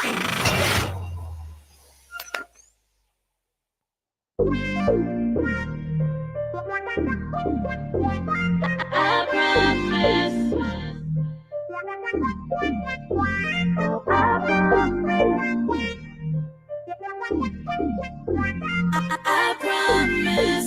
I promise.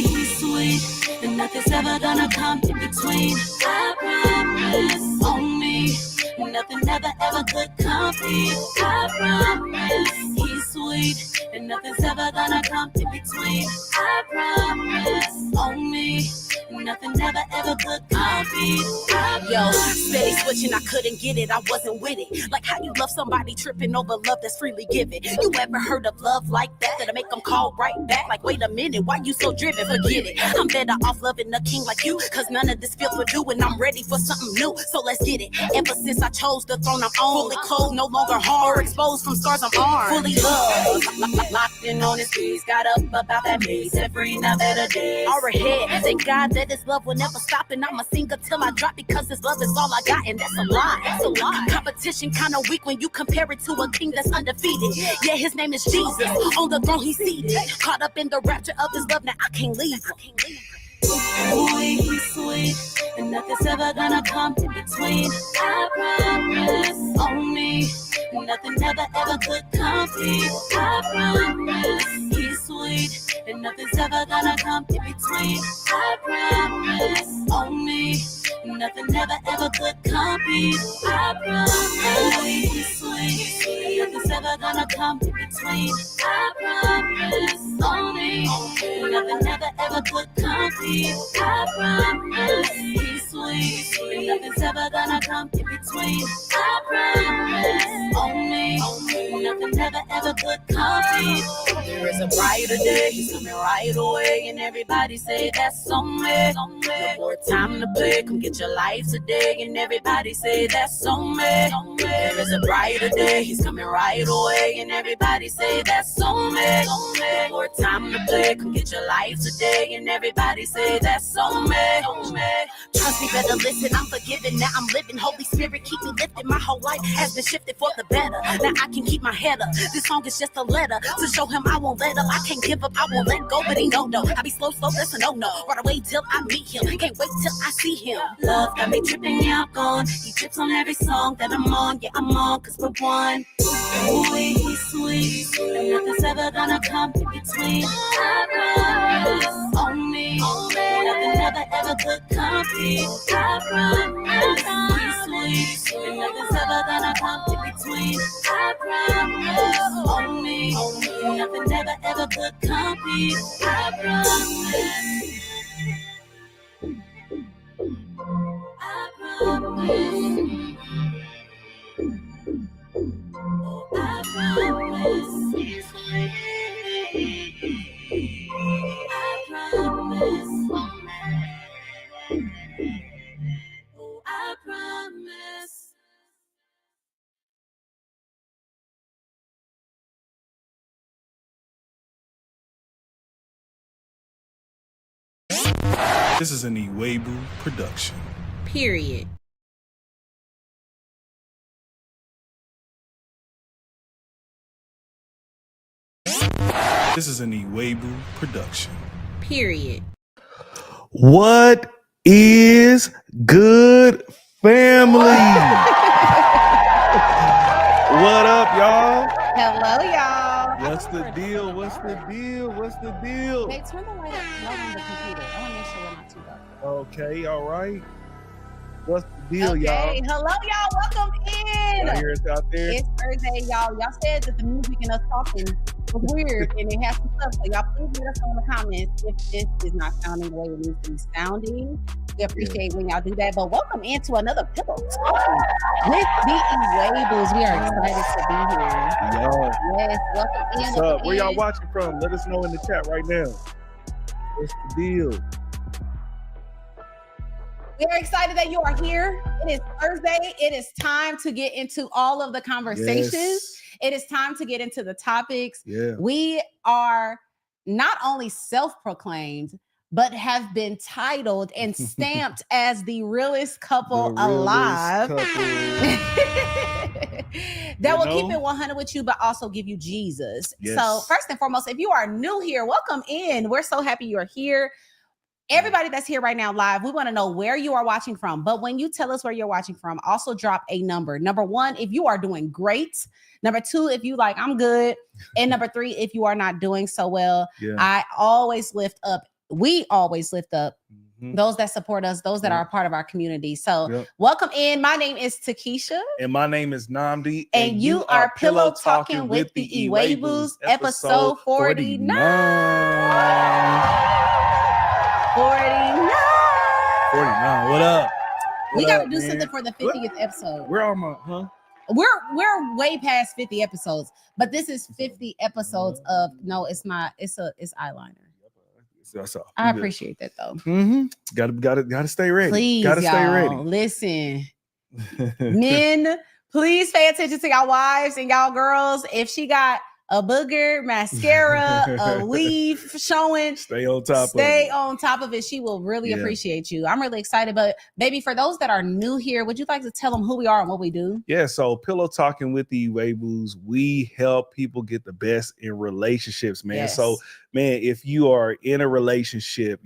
He's sweet, and nothing's ever gonna come in between. I promise. On me, nothing ever could compete. I promise. He's sweet, and nothing's ever gonna come in between. I promise. On me, nothing ever could compete. Yo, steady switching, I couldn't get it, I wasn't with it. Like how you love somebody tripping over love that's freely given. You ever heard of love like that? That'll make them call right back. Like, wait a minute, why you so driven? Forget it. I'm better off loving a king like you, cause none of this feels for you, and I'm ready for something new. So let's get it. Ever since I chose the throne I'm on, fully clothed, no longer hard, or exposed from scars I'm armed. Fully loved, locked in on his knees, got up about that maze, set free, now better days. Our head, thank God that his love will never stop, and I'ma sing until I drop, because his love is all I got, and that's a lie. That's a lie. Competition kinda weak when you compare it to a king that's undefeated. Yeah, his name is Jesus. On the throne he's seated. Caught up in the rapture of his love, now I can't leave. Boy, he's sweet, and nothing's ever gonna come in between. I promise. On me, nothing ever could compete. I promise. He's sweet, and nothing's ever gonna come in between. I promise. On me, nothing ever could compete. I promise. He's sweet, and nothing's ever gonna come in between. I promise. On me, nothing ever could compete. I promise. He's sweet, and nothing's ever gonna come in between. I promise. On me, nothing ever could compete. There is a brighter day, he's coming right away, and everybody say that's on me. No more time to play, come get your life today, and everybody say that's on me. There is a brighter day, he's coming right away, and everybody say that's on me. No more time to play, come get your life today, and everybody say that's on me. Trust me, better listen, I'm forgiven, now I'm living. Holy Spirit, keep me lifted, my whole life has been shifted for the better. Now I can keep my head up, this song is just a letter to show him I won't let up, I can't give up, I won't let go, but he know. I be slow, that's a no. Right away till I meet him, can't wait till I see him. Love got me tripping, yeah, I'm gone. He trips on every song that I'm on, yeah, I'm on, cause we're one. Boy, he's sweet, and nothing's ever gonna come in between. I promise. On me, nothing ever could compete. I promise. He's sweet, and nothing's ever gonna come in between. I promise. On me, nothing ever could compete. I promise. I promise. I promise. I promise. I promise. This is an Iwegbu production. Period. This is an Iwegbu production. Period. What is good, family? What up, y'all? Hello, y'all. What's the deal? What's the deal? What's the deal? Hey, turn the light up on the computer. I want to make sure we're not too dark. Okay, all right. What's the deal, Okay, y'all? hello, y'all. Welcome in. Y'all hear us out there? It's Thursday, y'all. Y'all said that the music and us talking was weird, and it has some stuff. So y'all please let us know in the comments if this is not sounding the way it needs to be sounding. We appreciate when y'all do that. But welcome into another Pillow Talk with the IWEGBU'S. We are excited to be here. Y'all. Yes, welcome in. What's up? Where y'all watching from? Let us know in the chat right now. What's the deal? We are excited that you are here. It is Thursday. It is time to get into all of the conversations. Yes. It is time to get into the topics. Yeah. We are not only self-proclaimed, but have been titled and stamped as the realest couple alive. That will keep it 100 with you, but also give you Jesus. Yes. So first and foremost, if you are new here, welcome in. We're so happy you're here. Everybody that's here right now live, we want to know where you are watching from. But when you tell us where you're watching from, also drop a number. Number 1, if you are doing great. Number 2, if you like, I'm good. And number 3, if you are not doing so well. I always lift up. We always lift up those that support us, those that are a part of our community. So welcome in. My name is Tekeishia. And my name is Namdi. And you are Pillow Talking with the IWEGBU'S, episode 49. 49. What up? We got to do something for the 50th episode. We're almost, We're way past 50 episodes, but this is 50 episodes of it's not. It's eyeliner. I appreciate that though. Gotta stay ready. Please, gotta y'all, stay ready. Listen, men, please pay attention to y'all wives and y'all girls. If she got a booger, mascara, a weave showing, stay on top of it. She will really appreciate you. I'm really excited. But baby, for those that are new here, would you like to tell them who we are and what we do? Yeah, so Pillow Talking with the IWEGBU'S, we help people get the best in relationships, man. Yes. So, man, if you are in a relationship,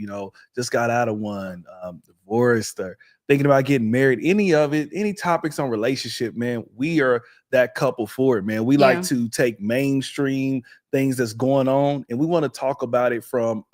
just got out of one, divorced, or thinking about getting married, any topics on relationship, man, we are that couple for it, man. We like to take mainstream things that's going on, and we want to talk about it from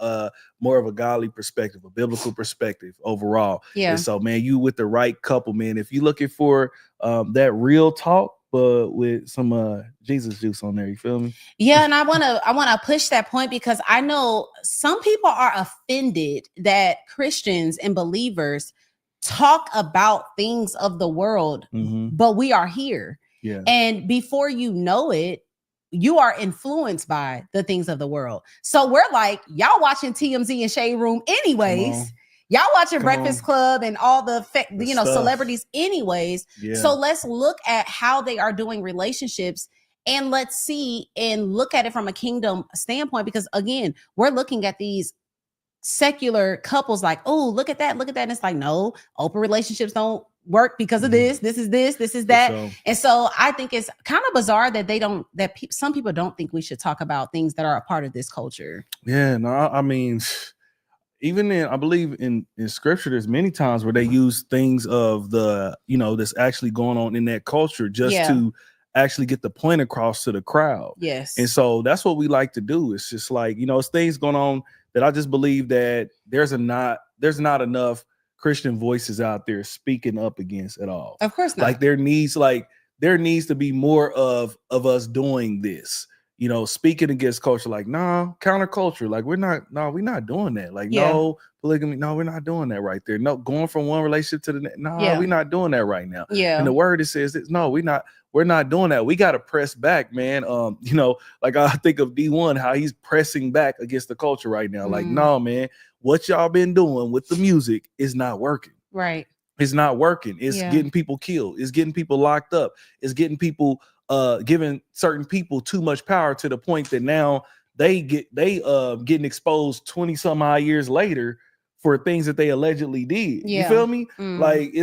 more of a godly perspective, a biblical perspective overall. Yeah. And so, man, you with the right couple, man. If you're looking for that real talk, but with some Jesus juice on there, you feel me? Yeah, and I wanna push that point because I know some people are offended that Christians and believers talk about things of the world, but we are here. Yeah. And before you know it, you are influenced by the things of the world. So we're like, y'all watching TMZ and Shade Room anyways. Y'all watching Breakfast Club and all the celebrities anyways. Yeah. So let's look at how they are doing relationships and let's see and look at it from a kingdom standpoint, because again, we're looking at these secular couples like, oh, look at that. And it's like, no, open relationships don't work because of this is that. So, and so I think it's kind of bizarre that some people don't think we should talk about things that are a part of this culture. Yeah, no, I mean, even I believe in scripture, there's many times where they use things of the, that's actually going on in that culture just to actually get the point across to the crowd. Yes. And so that's what we like to do. It's just like, it's things going on that I just believe that there's not enough Christian voices out there speaking up against at all. Of course not. Like there needs to be more of us doing this, speaking against culture, like, counterculture. Like we're not doing that. Like, no polygamy. No, we're not doing that right there. No, going from one relationship to the next. We're not doing that right now. Yeah. And the word, it says that, no, we're not doing that. We got to press back, man. Like I think of D1, how he's pressing back against the culture right now. Like, no, man, what y'all been doing with the music is not working. Right. It's not working. It's getting people killed. It's getting people locked up. It's getting people giving certain people too much power to the point that now they getting exposed 20 some odd years later for things that they allegedly did. Yeah. You feel me? Like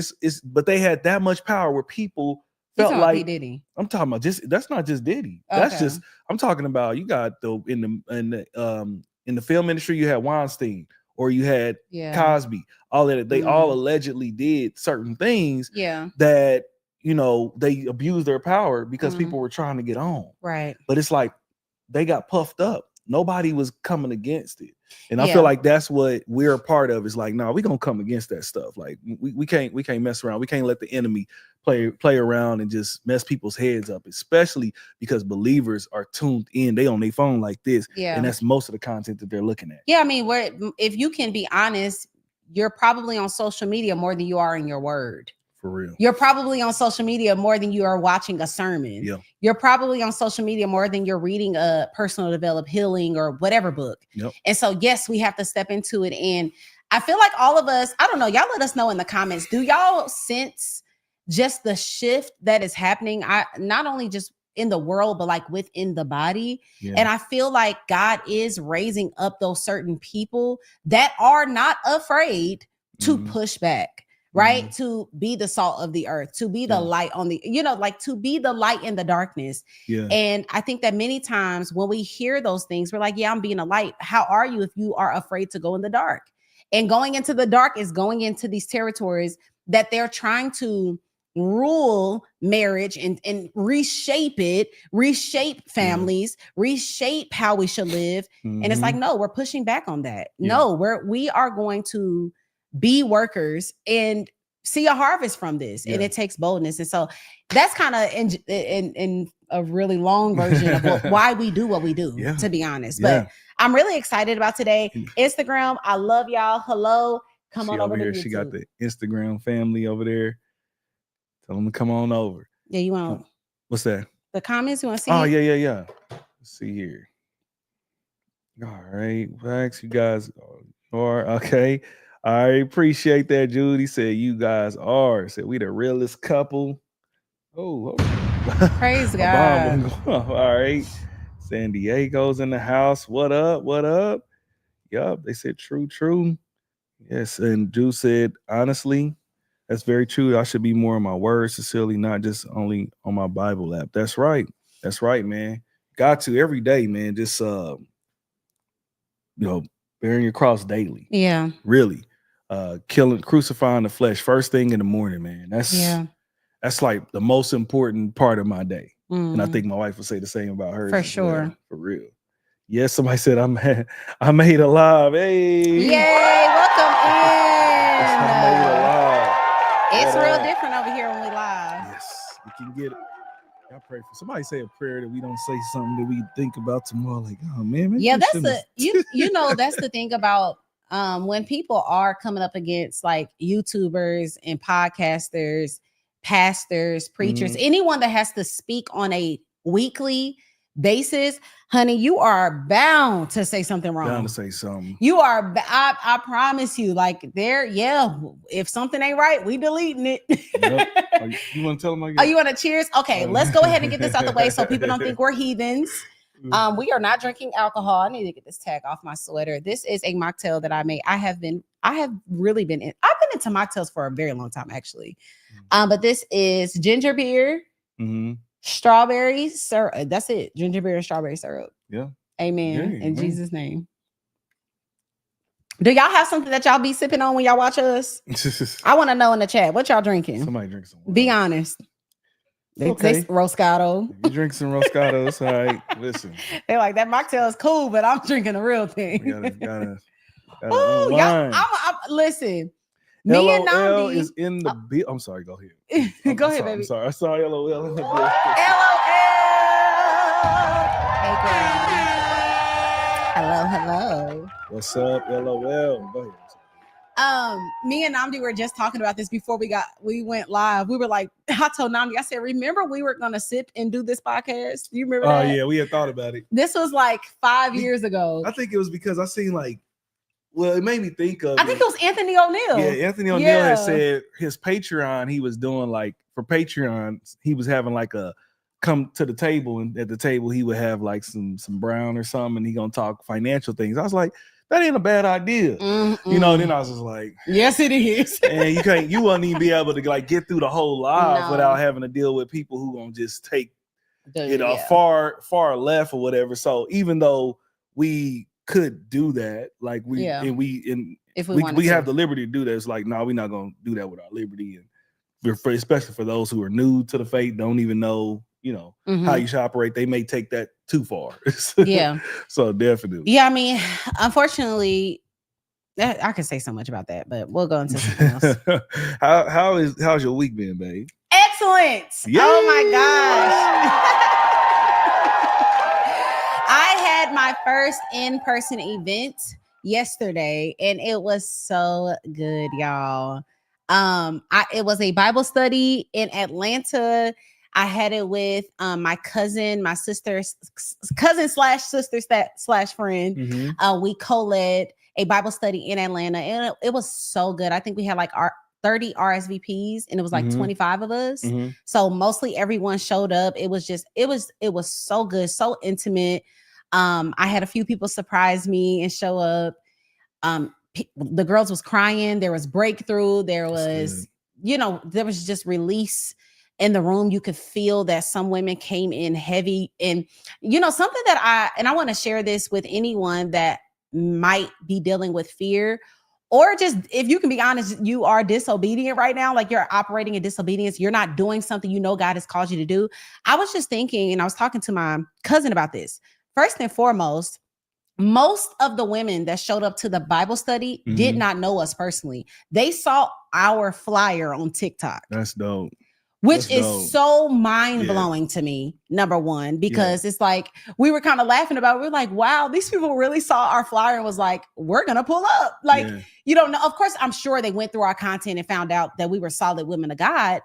but they had that much power where people felt like Diddy. I'm talking about that's not just Diddy. That's just, I'm talking about, you got in the film industry, you had Weinstein or you had Cosby, all that. They all allegedly did certain things that, they abused their power because people were trying to get on. Right. But it's like they got puffed up. Nobody was coming against it. And I feel like that's what we're a part of. Is like, no, we're gonna come against that stuff. Like we can't mess around. We can't let the enemy play around and just mess people's heads up, especially because believers are tuned in. They on their phone like this. Yeah. And that's most of the content that they're looking at. Yeah, I mean, if you can be honest, you're probably on social media more than you are in your word. For real. You're probably on social media more than you are watching a sermon. Yeah. You're probably on social media more than you're reading a personal development, healing, or whatever book. Yep. And so, yes, we have to step into it. And I feel like all of us, I don't know, y'all let us know in the comments. Do y'all sense just the shift that is happening? Not only just in the world, but like within the body. Yeah. And I feel like God is raising up those certain people that are not afraid to push back, right? To be the salt of the earth, to be the light on the, like to be the light in the darkness. Yeah. And I think that many times when we hear those things, we're like, yeah, I'm being a light. How are you if you are afraid to go in the dark? And going into the dark is going into these territories that they're trying to rule marriage and reshape it, reshape families, reshape how we should live. And it's like, no, we're pushing back on that. No, we are going to be workers and see a harvest from this. And it takes boldness. And so that's kind of in a really long version of why we do what we do, to be honest. But I'm really excited about today. Instagram, I love y'all. Hello. Come on over here. to YouTube. She got the Instagram family over there. Tell them to come on over. Yeah, you want what's that? The comments you want to see? Oh, yeah. Let's see here. All right. Thanks, you guys are okay. I appreciate that. Judy said you guys are. Said we the realest couple. Oh, praise God. All right. San Diego's in the house. What up? What up? Yup. They said true. Yes. And Drew said, honestly, that's very true. I should be more on my words, Cecily, not just only on my Bible app. That's right. That's right, man. Got to every day, man. Just bearing your cross daily. Yeah. Really. Crucifying the flesh first thing in the morning, man. That's like the most important part of my day. And I think my wife would say the same about hers. For sure. Well, for real. Yes, somebody said I made it live. Hey. Yay, welcome in. I made it live. It's real different over here when we live. Yes, you can get it. I pray for somebody say a prayer that we don't say something that we think about tomorrow. Like, oh man. Yeah, that's that's the thing about when people are coming up against like YouTubers and podcasters, pastors, preachers, anyone that has to speak on a weekly basis, honey, you are bound to say something wrong. Bound to say something. You are, I promise you, like if something ain't right, we deleting it. Yep. You want to tell them again? Oh, you want to cheers? Okay, let's go ahead and get this out the way so people don't think we're heathens. We are not drinking alcohol. I need to get this tag off my sweater. This is a mocktail that I made. I've been into mocktails for a very long time, actually. But this is ginger beer, strawberry syrup. That's it. Ginger beer and strawberry syrup. Yeah. Amen. In Jesus' name. Do y'all have something that y'all be sipping on when y'all watch us? I want to know in the chat. What y'all drinking? Somebody drink some water. Be honest. They Roscato. You drink some Roscatos. All right. Listen. They're like, that mocktail is cool, but I'm drinking the real thing. Gotta listen. LOL me and Namdi is in the bill. I'm sorry. Go ahead. Go ahead, baby. I'm sorry. I saw LOL in the bill. LOL. Hey, girl. Hello. What's up, LOL? Go ahead. Me and Namdi were just talking about this before we went live. We were like, I told Namdi, I said, remember we were gonna sit and do this podcast? Do you remember that? Oh yeah, we had thought about it. This was like 5 years ago. I think it was because I seen it made me think of. I think it was Anthony O'Neill. Yeah, Anthony O'Neill had said his Patreon. He was doing for Patreon. He was having a come to the table, and at the table he would have some brown or something, and he gonna talk financial things. I was like, that ain't a bad idea. Then I was just like, yes, it is. And you wouldn't even be able to get through the whole live without having to deal with people who gonna just take far left or whatever. So even though we could do that, we have the liberty to do that, it's like, no, we're not gonna do that with our liberty. And especially for those who are new to the faith, don't even know how you should operate, they may take that too far. Yeah. So definitely. Yeah, I mean, unfortunately, I could say so much about that, but we'll go into something else. How's your week been, babe? Excellent. Yay! Oh my gosh. I had my first in-person event yesterday, and it was so good, y'all. It was a Bible study in Atlanta. I had it with my cousin, my sister's cousin / sister / friend. We co-led a Bible study in Atlanta, and it was so good. I think we had 30 RSVPs, and it was like 25 of us. So mostly everyone showed up. It was so good, so intimate. I had a few people surprise me and show up. The girls was crying. There was breakthrough. There was, there was just release in the room. You could feel that some women came in heavy, and something that I want to share this with anyone that might be dealing with fear, or just, if you can be honest, you are disobedient right now. Like, you're operating in disobedience. You're not doing something God has called you to do. I was just thinking, and I was talking to my cousin about this. First and foremost, most of the women that showed up to the Bible study did not know us personally. They saw our flyer on TikTok. That's dope. Which is so mind-blowing to me, number one, because it's like, we were kind of laughing about it. We were like, wow, these people really saw our flyer and was like, we're going to pull up. Like, you don't know. Of course, I'm sure they went through our content and found out that we were solid women of God.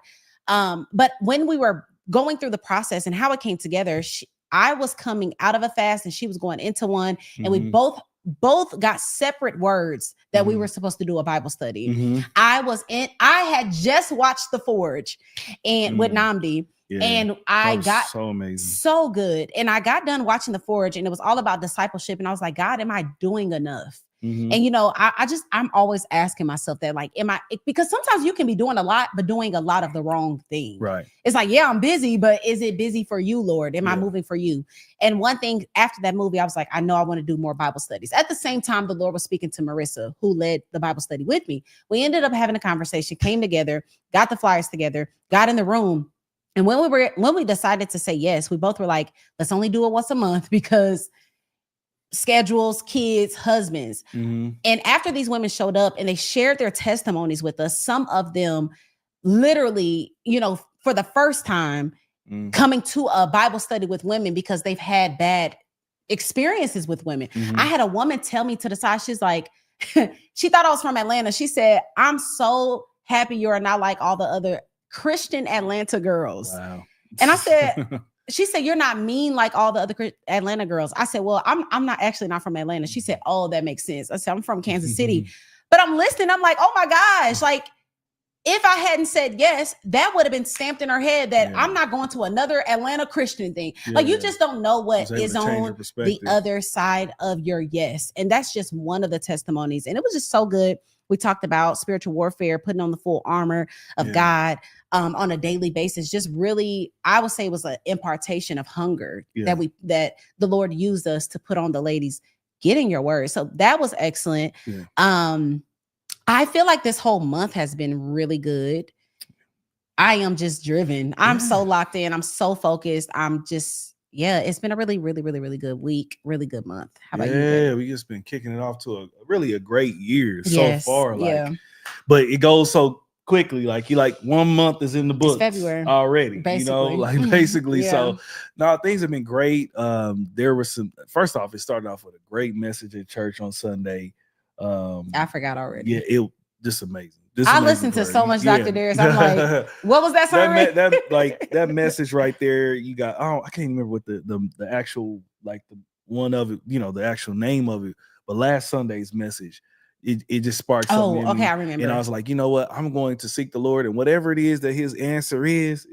But when we were going through the process and how it came together, I was coming out of a fast and she was going into one, and we both got separate words that we were supposed to do a Bible study. I had just watched The Forge and with Namdi, and I got so amazing, so good. And I got done watching The Forge, and it was all about discipleship. And I was like, God, am I doing enough? And I'm always asking myself that, like, because sometimes you can be doing a lot, but doing a lot of the wrong thing. Right. It's like, yeah, I'm busy, but is it busy for you, Lord? Am I moving for you? And one thing after that movie, I was like, I know I want to do more Bible studies. At the same time, the Lord was speaking to Marissa, who led the Bible study with me. We ended up having a conversation, came together, got the flyers together, got in the room. And when we decided to say yes, we both were like, let's only do it once a month, because schedules, kids, husbands. And after these women showed up and they shared their testimonies with us, some of them literally, for the first time coming to a Bible study with women because they've had bad experiences with women. I had a woman tell me to the side, she's like, she thought I was from Atlanta. She said, I'm so happy you're not like all the other Christian Atlanta girls. Wow. And I said, she said, you're not mean like all the other Atlanta girls. I said, well, I'm not from Atlanta. She said, oh, that makes sense. I said, I'm from Kansas City. But I'm listening. I'm like, oh my gosh. Like, if I hadn't said yes, that would have been stamped in her head that I'm not going to another Atlanta Christian thing. Like, you just don't know what is on the other side of your yes. And that's just one of the testimonies. And it was just so good. We talked about spiritual warfare, putting on the full armor of God on a daily basis. Just really, I would say it was an impartation of hunger that the Lord used us to put on the ladies, getting your word. So that was excellent. I feel like this whole month has been really good. I am just driven. I'm so locked in. I'm so focused. I'm just, it's been a really, really, really, really good week. Really good month. How about you? Yeah, we just been kicking it off to a great year so far. But it goes so quickly. Like, 1 month is in the books, February already. basically. Basically. So no, things have been great. There was first off, it started off with a great message at church on Sunday. I forgot already. Yeah, it just amazing. I listened to so much Dr. Darius. I'm like, what was that sermon? that message right there. You got, I can't remember what the actual, like, the one of it, the actual name of it. But last Sunday's message, it just sparked something. Oh, okay, I remember. And I was like, you know what? I'm going to seek the Lord, and whatever it is that His answer is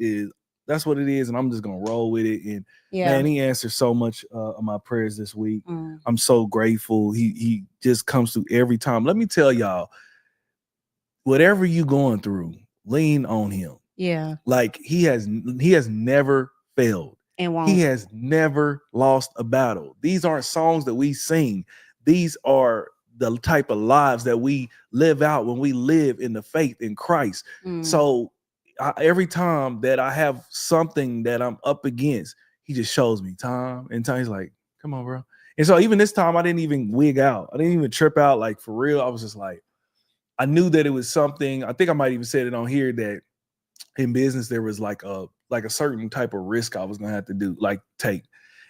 that's what it is, and I'm just gonna roll with it. And man, He answered so much of my prayers this week. I'm so grateful. He just comes through every time. Let me tell y'all, whatever you going through, lean on Him. Yeah. Like, he has never failed. And won't. He has never lost a battle. These aren't songs that we sing. These are the type of lives that we live out when we live in the faith in Christ. So every time that I have something that I'm up against, He just shows me time and time. He's like, come on, bro. And so even this time, I didn't even wig out. I didn't even trip out. Like, for real. I was just like, I knew that it was something. I think I might even said it on here, that in business there was like a certain type of risk I was gonna have to take.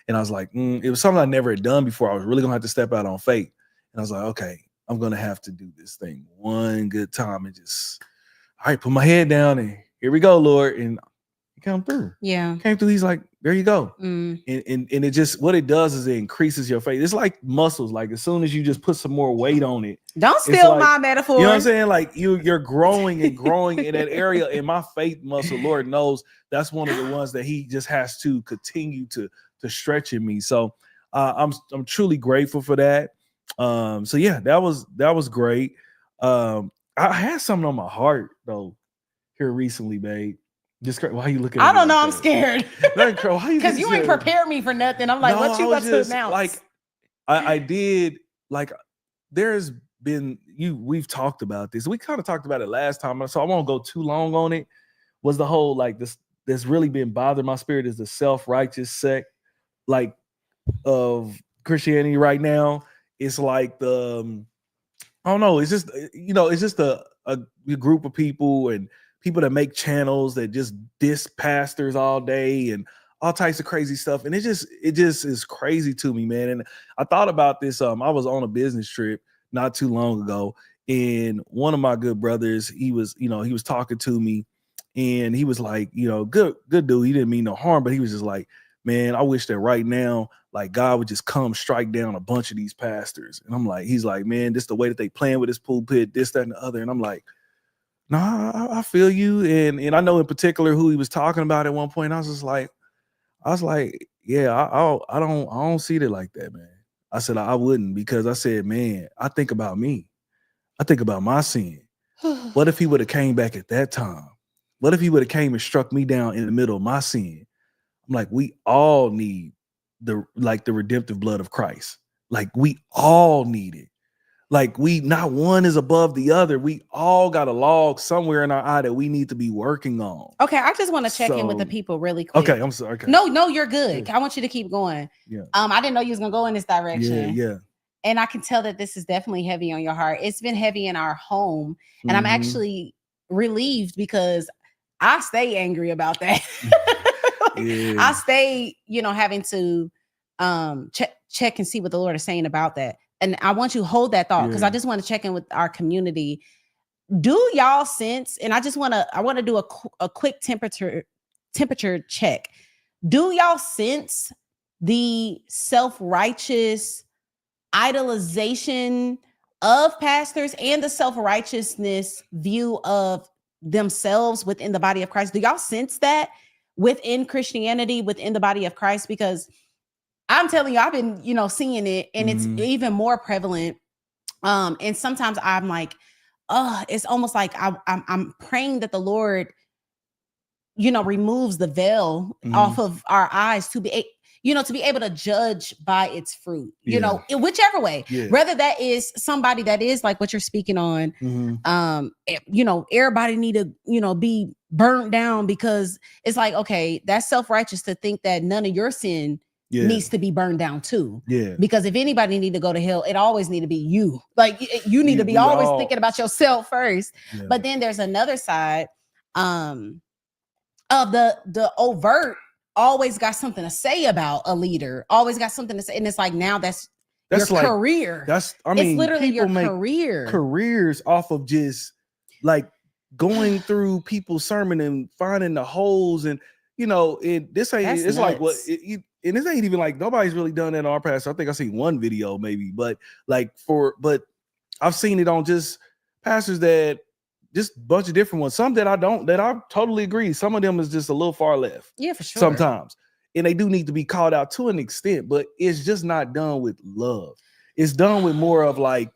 And I was like, it was something I never had done before. I was really gonna have to step out on faith. And I was like, okay, I'm gonna have to do this thing one good time and just, all right, put my head down and here we go, Lord. And come through. Yeah. Came through. He's like, there you go. Mm. And it just, what it does is it increases your faith. It's like muscles. Like as soon as you just put some more weight on it. Don't steal my metaphor. You know what I'm saying? Like you're growing and growing in that area. And my faith muscle, Lord knows, that's one of the ones that he just has to continue to stretch in me. So I'm truly grateful for that. So yeah, that was great. I had something on my heart though here recently, babe. Just why are you looking at me? I don't know. Like I'm scared. Because you ain't prepared me for nothing. I'm like, no, what you about to announce? Like I did, like there's been we've talked about this. We kind of talked about it last time, so I won't go too long on it. Was the whole like this that's really been bothering my spirit is the self-righteous sect like of Christianity right now. It's like the I don't know, it's just it's just a group of people and people that make channels that just diss pastors all day and all types of crazy stuff. And it just is crazy to me, man. And I thought about this. I was on a business trip not too long ago, and one of my good brothers, he was talking to me, and he was like, good dude. He didn't mean no harm, but he was just like, man, I wish that right now, like God would just come strike down a bunch of these pastors. And I'm like, he's like, man, this the way that they playing with this pulpit, this, that, and the other. And I'm like, no, I feel you. And I know in particular who he was talking about at one point. I was like, yeah, I don't see it like that, man. I said, I wouldn't, because I said, man, I think about me. I think about my sin. What if he would have came back at that time? What if he would have came and struck me down in the middle of my sin? I'm like, we all need the redemptive blood of Christ. Like we all need it. Like not one is above the other. We all got a log somewhere in our eye that we need to be working on. Okay, I just want to check in with the people really quick. Okay, I'm sorry. Okay. No, you're good. Yeah. I want you to keep going. Yeah. I didn't know you was gonna go in this direction. Yeah. And I can tell that this is definitely heavy on your heart. It's been heavy in our home, and I'm actually relieved because I stay angry about that. I stay, having to check and see what the Lord is saying about that. And I want you to hold that thought because I just want to check in with our community. Do y'all sense? And I want to do a quick temperature check. Do y'all sense the self-righteous idolization of pastors and the self-righteousness view of themselves within the body of Christ? Do y'all sense that within Christianity, within the body of Christ? Because I'm telling you, I've been, seeing it, and it's even more prevalent. And sometimes I'm like, it's almost like I'm praying that the Lord, removes the veil off of our eyes to be, to be able to judge by its fruit, in whichever way, whether that is somebody that is like what you're speaking on, everybody need to, be burnt down, because it's like, okay, that's self-righteous to think that none of your sin needs to be burned down too. Because if anybody need to go to hell, it always need to be you. Like you need to be always thinking about yourself first. But then there's another side of the overt always got something to say about a leader, always got something to say. And it's like, now that's your like, career. It's literally your career. Careers off of just like going through people's sermon and finding the holes, and this ain't, that's it's nuts. like what and this ain't even like nobody's really done that in our past. I think I seen one video maybe, but I've seen it on just pastors that just a bunch of different ones. Some that I totally agree. Some of them is just a little far left. Yeah, for sure. Sometimes. And they do need to be called out to an extent, but it's just not done with love. It's done with more of like,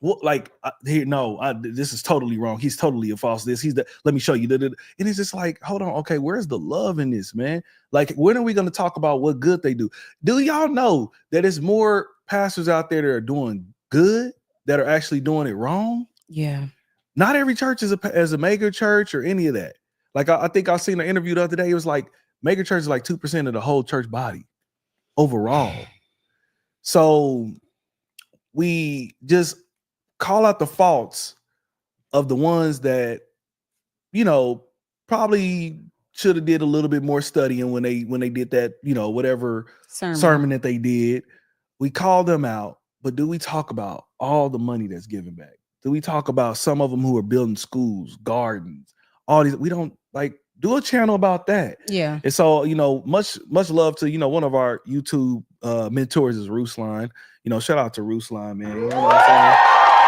this is totally wrong. He's totally a false this. Let me show you. And it's just like, hold on. Okay, where's the love in this, man? Like, when are we going to talk about what good they do? Do y'all know that it's more pastors out there that are doing good that are actually doing it wrong? Yeah. Not every church is a mega church or any of that. Like, I think I seen an interview the other day. It was like mega church is like 2% of the whole church body overall. So we just call out the faults of the ones that, probably should have did a little bit more studying when they did that, whatever sermon that they did. We call them out, but do we talk about all the money that's given back? Do we talk about some of them who are building schools, gardens, all these? We don't, like, do a channel about that. Yeah. And so, much love to, one of our YouTube mentors is Ruslan. Shout out to Ruslan, man. You know what I'm saying?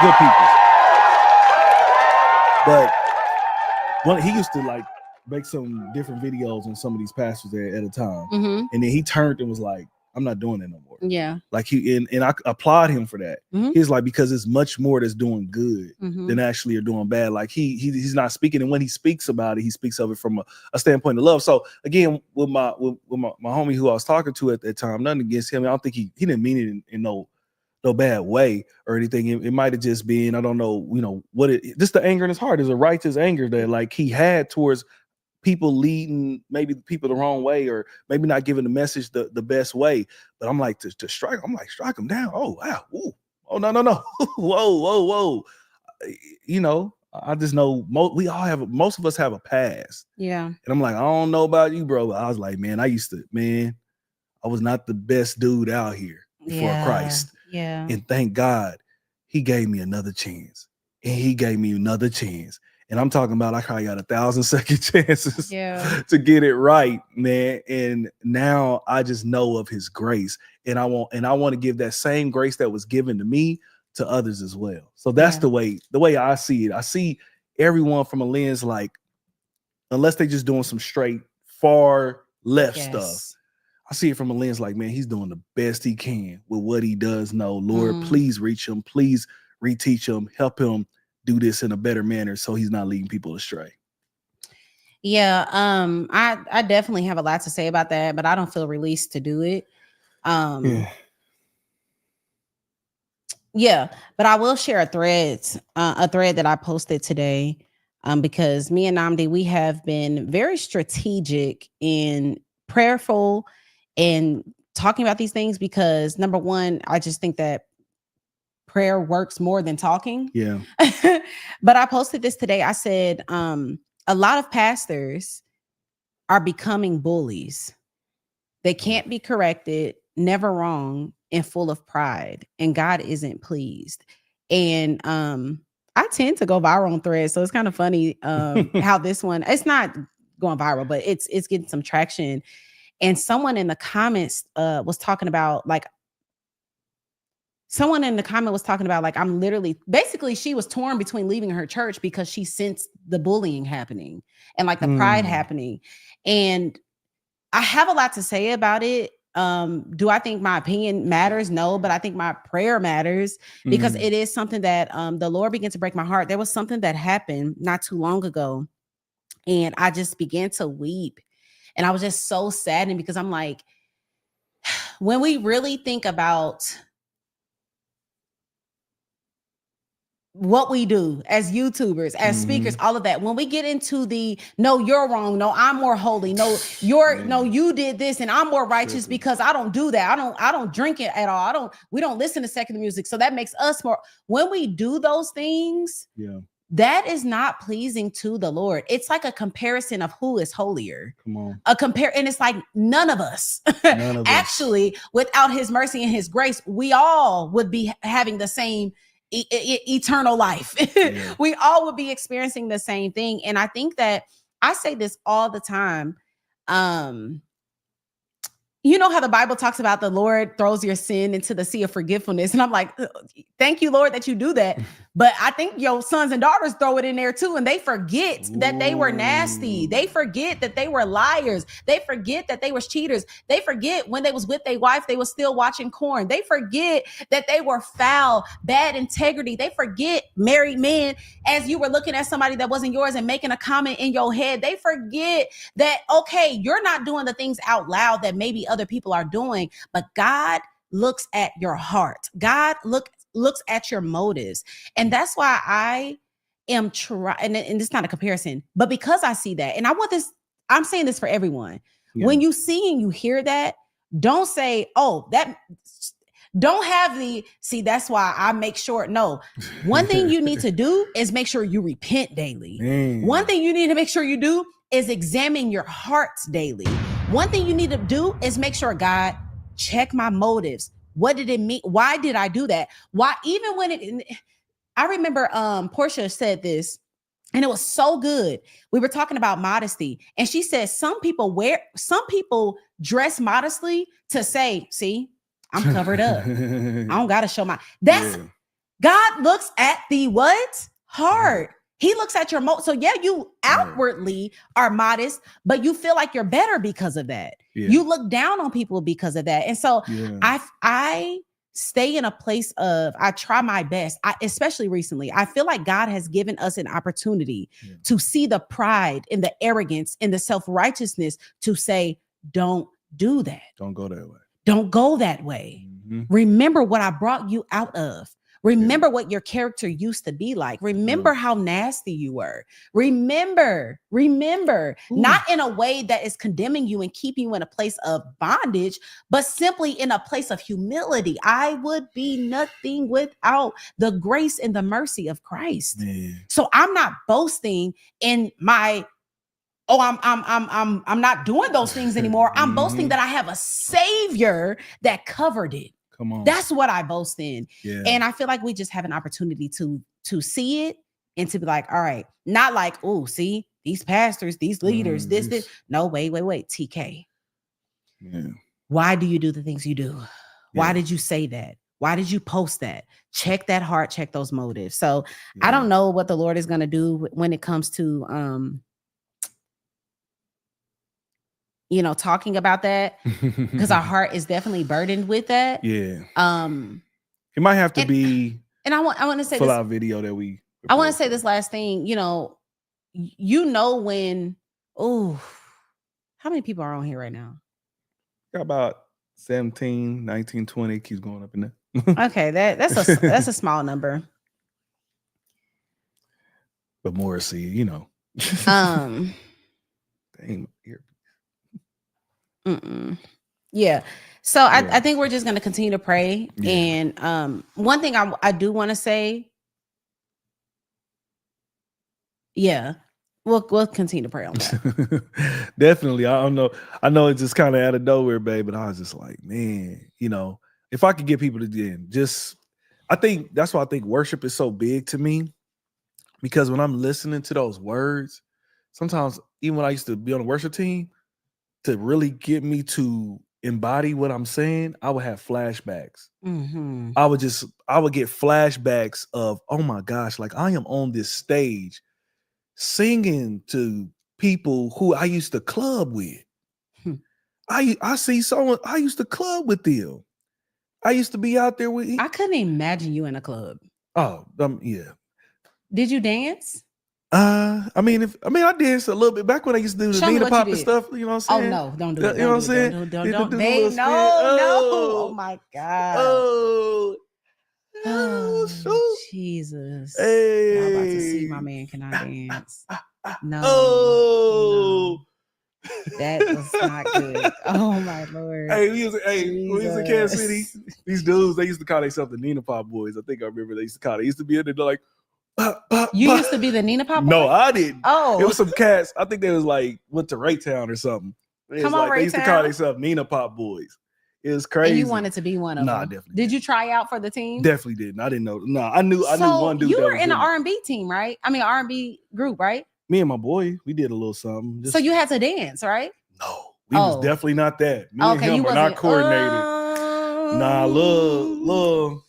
Good people. But he used to like make some different videos on some of these pastors at a time. Mm-hmm. And then he turned and was like, I'm not doing that no more. Yeah. Like and I applaud him for that. Mm-hmm. He's like, because it's much more that's doing good mm-hmm. than actually are doing bad. Like he's not speaking, and when he speaks about it, he speaks of it from a standpoint of love. So again, with my homie who I was talking to at that time, nothing against him. I don't think he didn't mean it in no bad way or anything. It might have just been, I don't know, just the anger in his heart is a righteous anger that like he had towards people leading maybe people the wrong way, or maybe not giving the message the best way. But I'm like, to strike, I'm like, strike him down. Oh, wow. Ooh. Oh, no. whoa. I just know most of us have a past. Yeah. And I'm like, I don't know about you, bro. But I was like, man, I was not the best dude out here before Christ. Yeah. And thank God he gave me another chance. And he gave me another chance. And I'm talking about I probably got 1,000 second chances to get it right, man. And now I just know of his grace. And I want to give that same grace that was given to me to others as well. So that's the way I see it. I see everyone from a lens like, unless they just doing some straight far left stuff, I see it from a lens like, man, he's doing the best he can with what he does know. Lord, please reach him. Please reteach him. Help him do this in a better manner so he's not leading people astray. Yeah. I definitely have a lot to say about that, but I don't feel released to do it. Yeah, but I will share a thread that I posted today, because me and Namdi, we have been very strategic and prayerful and talking about these things, because number one, I just think that prayer works more than talking. Yeah. But I posted this today. I said, a lot of pastors are becoming bullies. They can't be corrected, never wrong, and full of pride, and God isn't pleased. And I tend to go viral on threads, so it's kind of funny how this one, it's not going viral, but it's getting some traction. And someone in the comments was talking about like, I'm literally, basically she was torn between leaving her church because she sensed the bullying happening and like the pride happening. And I have a lot to say about it. Do I think my opinion matters? No, but I think my prayer matters, because it is something that the Lord began to break my heart. There was something that happened not too long ago, and I just began to weep. And I was just so saddened, because I'm like, when we really think about what we do as YouTubers, as speakers, all of that, when we get into the, no, you're wrong, no, I'm more holy, no, you did this and I'm more righteous because I don't do that. I don't drink it at all. We don't listen to secular music. So that makes us more, when we do those things, that is not pleasing to the Lord. It's like a comparison of who is holier. Come on. And it's like none of us actually, without his mercy and his grace, we all would be having the same eternal life. We all would be experiencing the same thing. And I think that I say this all the time. You know how the Bible talks about the Lord throws your sin into the sea of forgetfulness. And I'm like, thank you, Lord, that you do that. But I think your sons and daughters throw it in there too. And they forget that they were nasty. They forget that they were liars. They forget that they was cheaters. They forget when they was with their wife, they was still watching porn. They forget that they were foul, bad integrity. They forget, married men, as you were looking at somebody that wasn't yours and making a comment in your head. They forget that, okay, you're not doing the things out loud that maybe other people are doing, but God looks at your heart. God looks at your motives. And that's why I am trying, and it's not a comparison, but because I see that, and I'm saying this for everyone. When you see and you hear that, don't say, oh, don't have that's why I make sure. No, one thing you need to do is make sure you repent daily. One thing you need to make sure you do is examine your hearts daily. One thing you need to do is make sure, God, check my motives. What did it mean? Why did I do that? Why, even when I remember Portia said this, And it was so good. We were talking about modesty. And she said, some people dress modestly to say, see, I'm covered up. I don't got to show God looks at the what? Heart. He looks at your so yeah, you outwardly are modest, but you feel like you're better because of that. You look down on people because of that. And so I stay in a place of, I try my best. Especially recently, I feel like God has given us an opportunity to see the pride and the arrogance and the self-righteousness to say, don't do that. Don't go that way. Don't go that way. Remember what I brought you out of. Remember what your character used to be like. Remember how nasty you were. Remember, not in a way that is condemning you and keeping you in a place of bondage, but simply in a place of humility. I would be nothing without the grace and the mercy of Christ. So I'm not boasting in my, I'm not doing those things anymore. I'm boasting that I have a savior that covered it. Come on. That's what I boast in. And I feel like we just have an opportunity to see it and to be like, all right, not like, oh, see, these pastors, these leaders, this. No, wait, TK. Why do you do the things you do? Why did you say that? Why did you post that? Check that heart, check those motives. So I don't know what the Lord is going to do when it comes to, talking about that, because our heart is definitely burdened with that. It might have to be. And I want to say full out video that we. I want to say this last thing. When. Oh, how many people are on here right now? Got about 17, 19, 20. Keeps going up in there. Okay, that's a small number. But Morrissey, Dang, here. Yeah. So I think we're just going to continue to pray. And one thing I do want to say, we'll continue to pray on that. Definitely. I don't know. I know it's just kind of out of nowhere, babe, but I was just like, man, if I could get people to I think that's why I think worship is so big to me, because when I'm listening to those words, sometimes even when I used to be on the worship team, to really get me to embody what I'm saying, I would have flashbacks. I would get flashbacks of, oh my gosh, like I am on this stage singing to people who I used to club with. I see someone I used to club with them. I used to be out there with. I couldn't imagine you in a club. Oh, yeah. Did you dance? I danced a little bit back when I used to do the Nina Pop and stuff. You know what I'm saying? Oh no, don't do it. You know what I'm saying? Don't. Babe, no. Oh my God. Oh, Jesus. Hey. I'm about to see my man. Can I dance? No. Oh. That was not good. Oh my Lord. Hey, when we was in Kansas City, these dudes, they used to call themselves the Nina Pop boys. I think I remember they used to call it. They used to be in there like, you used to be the Nina Pop boy? No, I didn't. Oh. It was some cats. I think they was like, went to Raytown or something. Come on, they used to call themselves Nina Pop boys. It was crazy. And you wanted to be one of them? Nah, definitely. Did you try out for the team? Definitely didn't. I didn't know. No, I knew one dude. You were in an R&B team, right? I mean, R&B group, right? Me and my boy, we did a little something. So you had to dance, right? No, we was definitely not that. Me and him are not coordinated. Nah, little,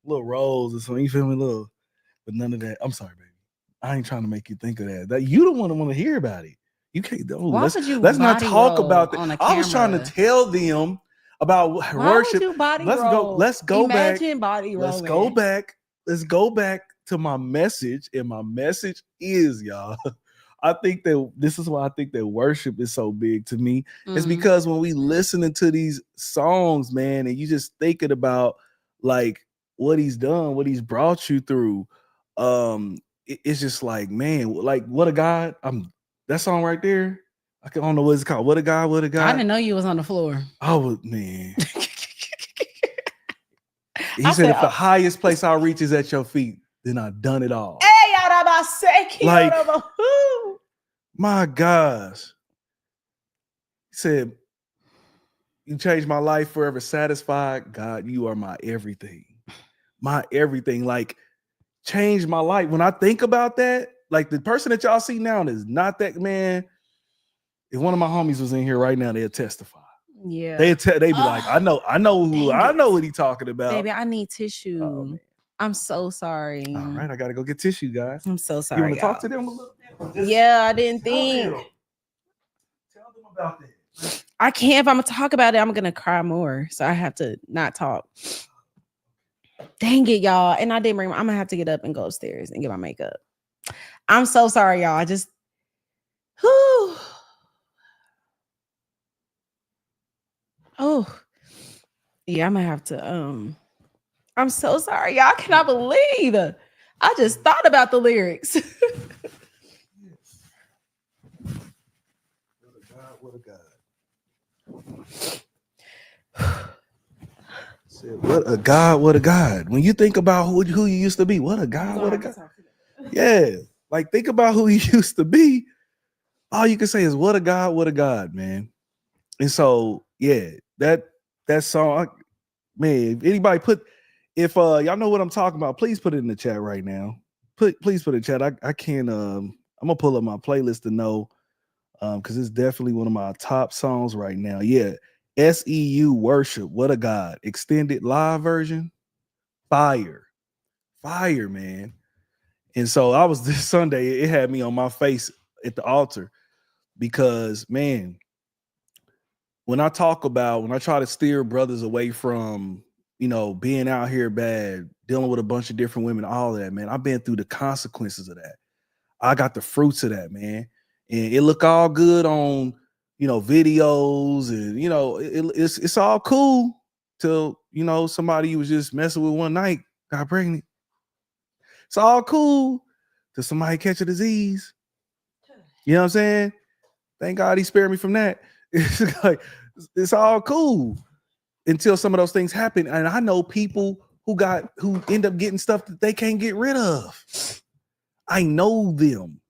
little rolls or something. You feel me? Little, but none of that. I'm sorry, baby. I ain't trying to make you think of that. That you don't want to hear about it. You can't. Let's not talk about that. I was trying to tell them about worship. Let's go back. Let's go back to my message. And my message is, y'all, I think that this is why I think that worship is so big to me. It's because when we listening to these songs, man, and you just thinking about like what he's done, what he's brought you through, it's just like, man, like what a God. That song right there, I don't know what it's called. What a God, what a God. I didn't know you was on the floor. I was, man. He said, if the highest place I'll reach is at your feet, then I've done it all. Like, my gosh. He said, you changed my life, forever satisfied. God, you are my everything. My everything. Like, changed my life. When I think about that, like the person that y'all see now is not that man. If one of my homies was in here right now, they'd testify. Yeah. They'd be like, I know what he talking about. Baby, I need tissue. Oh, I'm so sorry. all right, I gotta go get tissue, guys. I'm so sorry. You want to talk to them a little bit? Yeah, I didn't think. Tell them about that. I can't. If I'm gonna talk about it, I'm gonna cry more. So I have to not talk. Dang it, y'all. And I didn't bring. I'm gonna have to get up and go upstairs and get my makeup. I'm so sorry, y'all. I just. Whew. Oh, yeah. I'm gonna have to. I'm so sorry, y'all. I cannot believe I just thought about the lyrics. What a God. Said, what a God, what a God. When you think about who you used to be, what a God, what a God. Yeah, like think about who you used to be. All you can say is what a God, man. And so, yeah, that song, man, if anybody if y'all know what I'm talking about, please put it in the chat right now. Please put it in chat. I can't I'm gonna pull up my playlist to know because it's definitely one of my top songs right now. Yeah, SEU Worship, what a God, extended live version, fire, man. And so I was this Sunday, it had me on my face at the altar because, man, when I try to steer brothers away from, being out here bad, dealing with a bunch of different women, all that, man, I've been through the consequences of that. I got the fruits of that, man. And it look all good on, videos and, it's all cool till, somebody you was just messing with one night got pregnant. It's all cool till somebody catch a disease. You know what I'm saying? Thank God he spared me from that. It's like, it's all cool until some of those things happen. And I know people who end up getting stuff that they can't get rid of. I know them.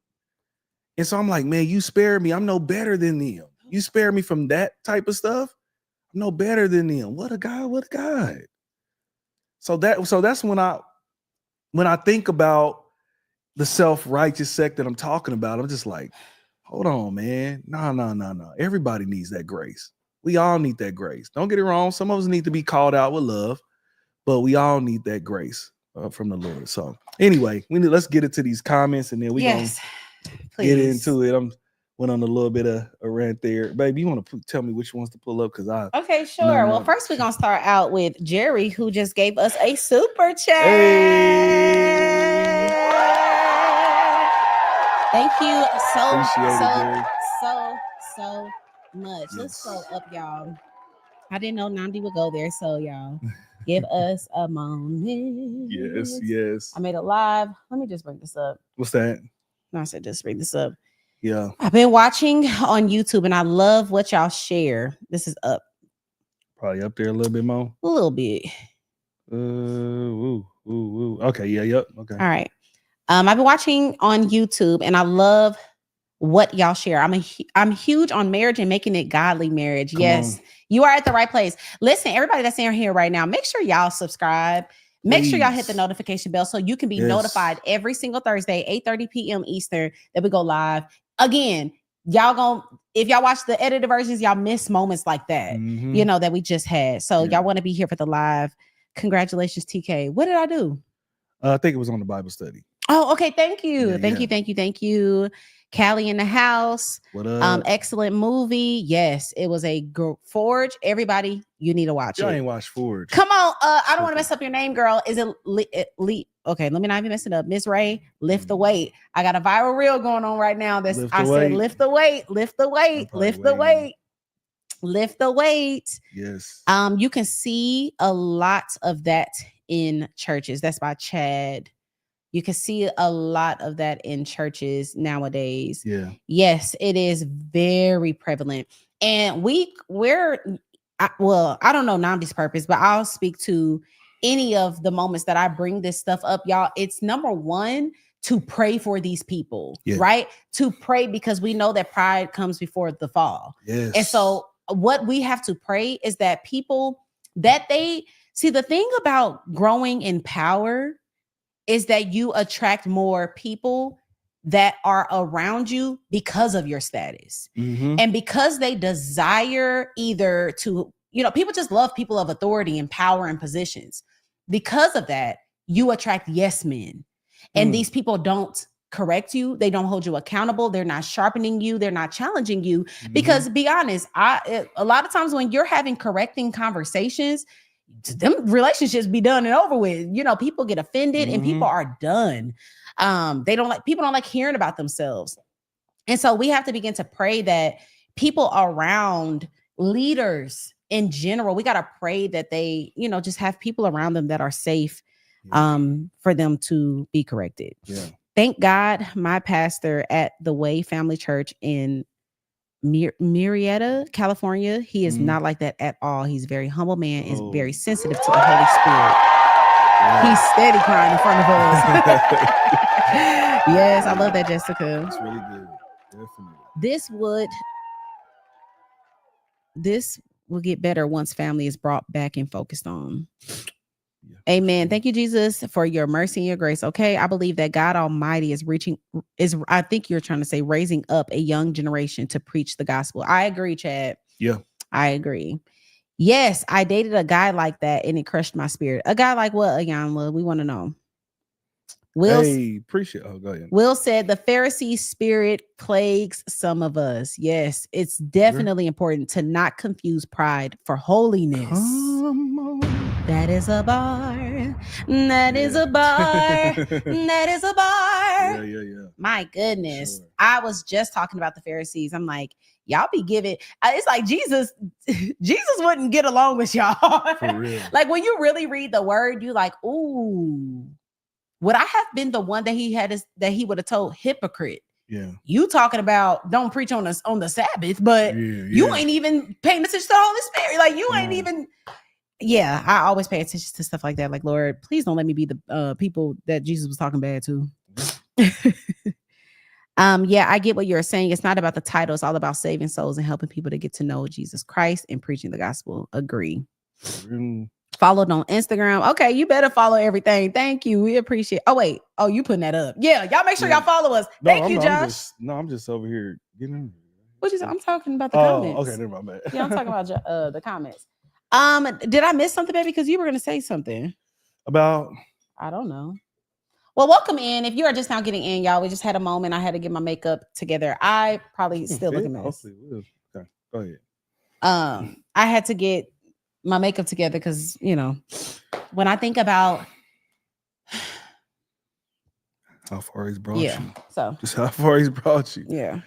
And so I'm like, man, you spared me. I'm no better than them. You spared me from that type of stuff. I'm no better than them. What a God. So that's when I think about the self-righteous sect that I'm talking about, I'm just like, hold on, man. No. Everybody needs that grace. We all need that grace. Don't get it wrong. Some of us need to be called out with love, but we all need that grace from the Lord. So anyway, let's get into these comments and then we gonna get into it. Went on a little bit of a rant there. Baby, you want to tell me which ones to pull up? Okay, sure. Well, first we're going to start out with Jerry, who just gave us a super chat. Hey. Thank you so much. Yes. Let's go up, y'all. I didn't know Nandi would go there, so y'all give us a moment. Yes. I made it live. Let me just bring this up. What's that? No, I said just bring this up. Yeah. I've been watching on YouTube and I love what y'all share. This is up. Probably up there a little bit more. A little bit. Okay, yep. Okay. All right. I've been watching on YouTube and I love what y'all share. I'm huge on marriage and making it godly marriage. Yes, you are at the right place. Listen, everybody that's in here right now, make sure y'all subscribe. Make sure y'all hit the notification bell so you can be notified every single Thursday, 8:30 p.m. Eastern, that we go live. Again, if y'all watch the edited versions, y'all miss moments like that, that we just had. So y'all want to be here for the live. Congratulations, TK. What did I do? I think it was on the Bible study. Oh, okay. Thank you. Thank you. Callie in the house. What up? Excellent movie. Yes, it was a Forge. Everybody, you need to watch it. I ain't watched Forge. Come on. I don't want to mess up your name, girl. Is it Lee? Okay, let me not even mess it up. Miss Ray, lift the weight. I got a viral reel going on right now. Said, lift the weight, lift the weight, lift the weight, lift the weight. Yes. You can see a lot of that in churches. That's by Chad. You can see a lot of that in churches nowadays. Yeah. Yes, it is very prevalent. And I don't know Namdi's purpose, but I'll speak to any of the moments that I bring this stuff up, y'all. It's number one, to pray for these people, right? To pray, because we know that pride comes before the fall. Yes. And so what we have to pray is that people, that they see, the thing about growing in power is that you attract more people that are around you because of your status. Mm-hmm. And because they desire either to, people just love people of authority and power and positions. Because of that, you attract yes men. And these people don't correct you. They don't hold you accountable. They're not sharpening you. They're not challenging you. Because be honest, a lot of times when you're having correcting conversations, them relationships be done and over with. People get offended and people are done. People don't like hearing about themselves. And so we have to begin to pray that people around leaders in general, we got to pray that they, just have people around them that are safe for them to be corrected. Yeah. Thank God my pastor at the Way Family Church in Murrieta, California, he is not like that at all. He's a very humble man, is very sensitive to the Holy Spirit. He's steady crying in front of us. Yes, I love that, Jessica. It's really good. Definitely. This will get better once family is brought back and focused on. Yeah. Amen. Thank you, Jesus, for your mercy and your grace. Okay. I believe that God Almighty I think you're trying to say raising up a young generation to preach the gospel. I agree, Chad. Yeah. I agree. Yes, I dated a guy like that and it crushed my spirit. A guy like what, Ayanla? We want to know. Go ahead. Will said the Pharisee spirit plagues some of us. Yes, it's definitely important to not confuse pride for holiness. That is a bar. That is a bar. That is a bar. Yeah. My goodness. Sure. I was just talking about the Pharisees. I'm like, y'all be giving. It's like Jesus wouldn't get along with y'all. For real. Like when you really read the word, you like, ooh, would I have been the one that he would have told hypocrite? Yeah. You talking about don't preach on the Sabbath, but you ain't even paying attention to the Holy Spirit. Like you ain't even. Yeah, I always pay attention to stuff like that. Like, Lord, please don't let me be the people that Jesus was talking bad to. Yeah, I get what you're saying. It's not about the title. It's all about saving souls and helping people to get to know Jesus Christ and preaching the gospel. Agree. Followed on Instagram. Okay, you better follow everything. Thank you. We appreciate. Oh, wait. Oh, you putting that up. Yeah, y'all make sure y'all follow us. Thank you, Josh. I'm just over here getting. What you say? I'm talking about the comments. Okay, never mind. Yeah, I'm talking about the comments. Did I miss something, baby? Because you were going to say something about. I don't know. Well, welcome in. If you are just now getting in, y'all, we just had a moment. I had to get my makeup together. I probably still look a mess. Okay, go ahead. I had to get my makeup together because, when I think about how far he's brought you. So just how far he's brought you. Yeah.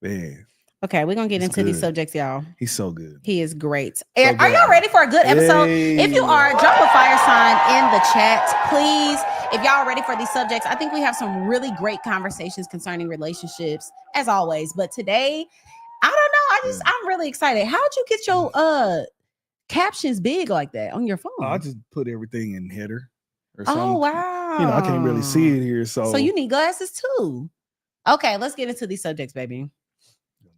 Man. Okay, we're going to get into these subjects, y'all. He's so good. He is great. So are y'all ready for a good episode? Hey. If you are, drop a fire sign in the chat, please. If y'all are ready for these subjects, I think we have some really great conversations concerning relationships, as always. But today, I don't know. I'm really excited. How'd you get your captions big like that on your phone? I just put everything in header or something. Oh, wow. I can't really see it here. So you need glasses too. Okay, let's get into these subjects, baby.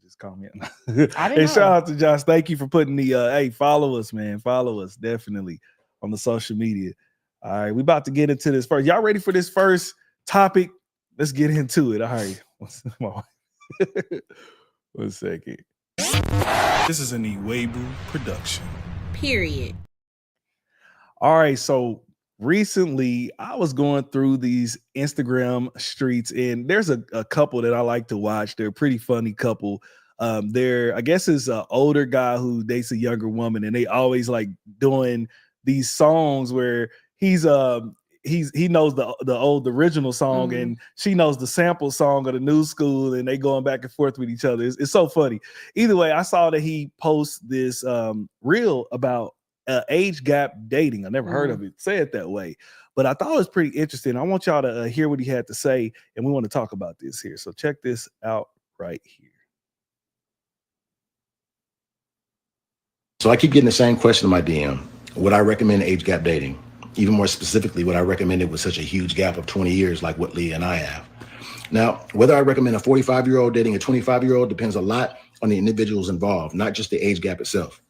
Just comment. And shout out to Josh. Thank you for putting the follow us, man. Follow us definitely on the social media. All right, we about to get into this first. Y'all ready for this first topic? Let's get into it. All right. One second. This is an Iwegbu production. Period. All right, so recently I was going through these Instagram streets and there's a couple that I like to watch. They're a pretty funny couple. I guess it's an older guy who dates a younger woman and they always like doing these songs where he knows the original song and she knows the sample song of the new school and they going back and forth with each other. It's so funny. Either way, I saw that he posts this reel about age gap dating. I never heard of it said that way, but I thought it was pretty interesting. I want y'all to hear what he had to say, and we want to talk about this here. So check this out right here. So I keep getting the same question in my DM. Would I recommend age gap dating? Even more specifically, would I recommend it with such a huge gap of 20 years like what Leah and I have? Now, whether I recommend a 45-year-old dating a 25-year-old depends a lot on the individuals involved, not just the age gap itself.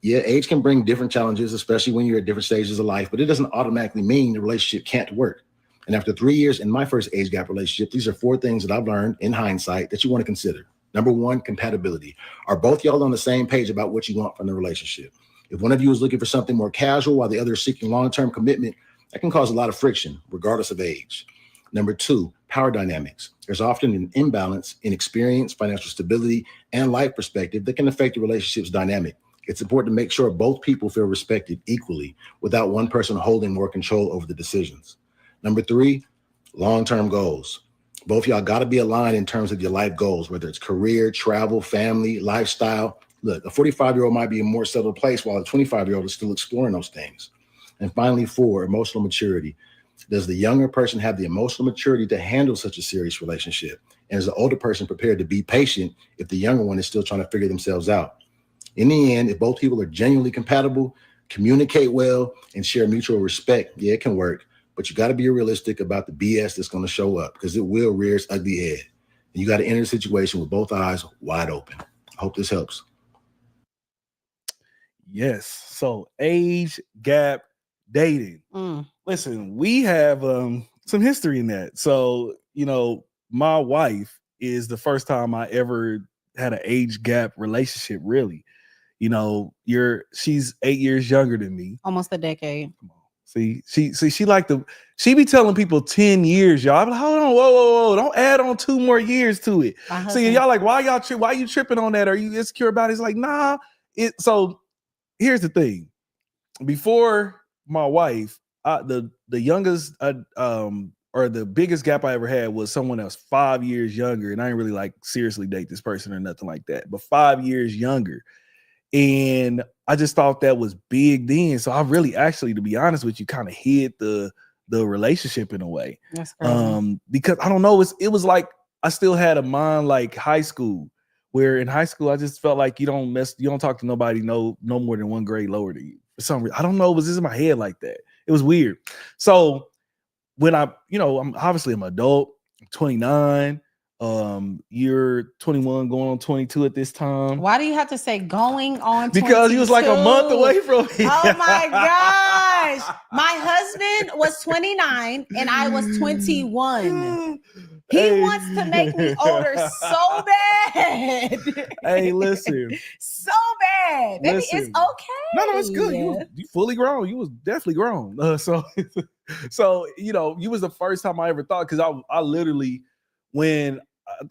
Yeah, age can bring different challenges, especially when you're at different stages of life, but it doesn't automatically mean the relationship can't work. And after 3 years in my first age gap relationship, these are 4 things that I've learned in hindsight that you want to consider. Number 1, compatibility. Are both y'all on the same page about what you want from the relationship? If one of you is looking for something more casual while the other is seeking long-term commitment, that can cause a lot of friction, regardless of age. Number 2, power dynamics. There's often an imbalance in experience, financial stability, and life perspective that can affect the relationship's dynamic. It's important to make sure both people feel respected equally without one person holding more control over the decisions. Number 3, long-term goals. Both y'all got to be aligned in terms of your life goals, whether it's career, travel, family, lifestyle. Look, a 45-year-old might be in a more settled place while a 25-year-old is still exploring those things. And finally, 4, emotional maturity. Does the younger person have the emotional maturity to handle such a serious relationship? And is the older person prepared to be patient if the younger one is still trying to figure themselves out? In the end, if both people are genuinely compatible, communicate well, and share mutual respect, yeah, it can work. But you got to be realistic about the BS that's going to show up, because it will rear its ugly head. And you got to enter the situation with both eyes wide open. I hope this helps. Yes. So age gap dating. Listen, we have some history in that. So, my wife is the first time I ever had an age gap relationship, really. She's 8 years younger than me. Almost a decade. Come on. See, she be telling people 10 years, y'all. I'm like, hold on, whoa, don't add on 2 more years to it. See, y'all like, why you tripping on that? Are you insecure about it? It's like, nah. So here's the thing. Before my wife, the youngest or the biggest gap I ever had was someone else 5 years younger, and I didn't really like seriously date this person or nothing like that, but 5 years younger. And I just thought that was big then. So I really, actually, to be honest with you, kind of hid the relationship in a way. That's crazy. Because I don't know, it was like I still had a mind like high school, where in high school I just felt like you don't talk to nobody no more than 1 grade lower than you. For some reason, I don't know, it was just in my head like that. It was weird. So when I'm obviously I'm an adult, I'm 29. You're 21 going on 22 at this time. Why do you have to say going on 22? Because he was like a month away from me. Oh my gosh. My husband was 29 and I was 21. He wants to make me older so bad. Hey, listen. So bad. Maybe it's okay. No, it's good. You fully grown. You was definitely grown. So you was the first time I ever thought, because I literally, when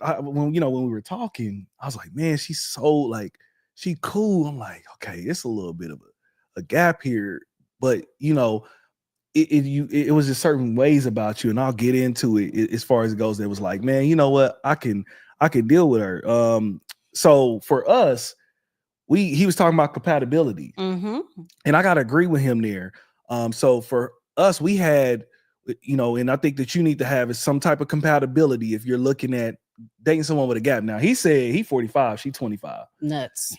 we were talking, I was like, man, she's so like, she cool. I'm like, okay, it's a little bit of a gap here, but it was just certain ways about you, and I'll get into it as far as it goes. It was like, man, you know what? I can deal with her. So for us, he was talking about compatibility, and I gotta agree with him there. So for us, we had, and I think that you need to have is some type of compatibility if you're looking at dating someone with a gap. Now, he said he 45, she 25. Nuts.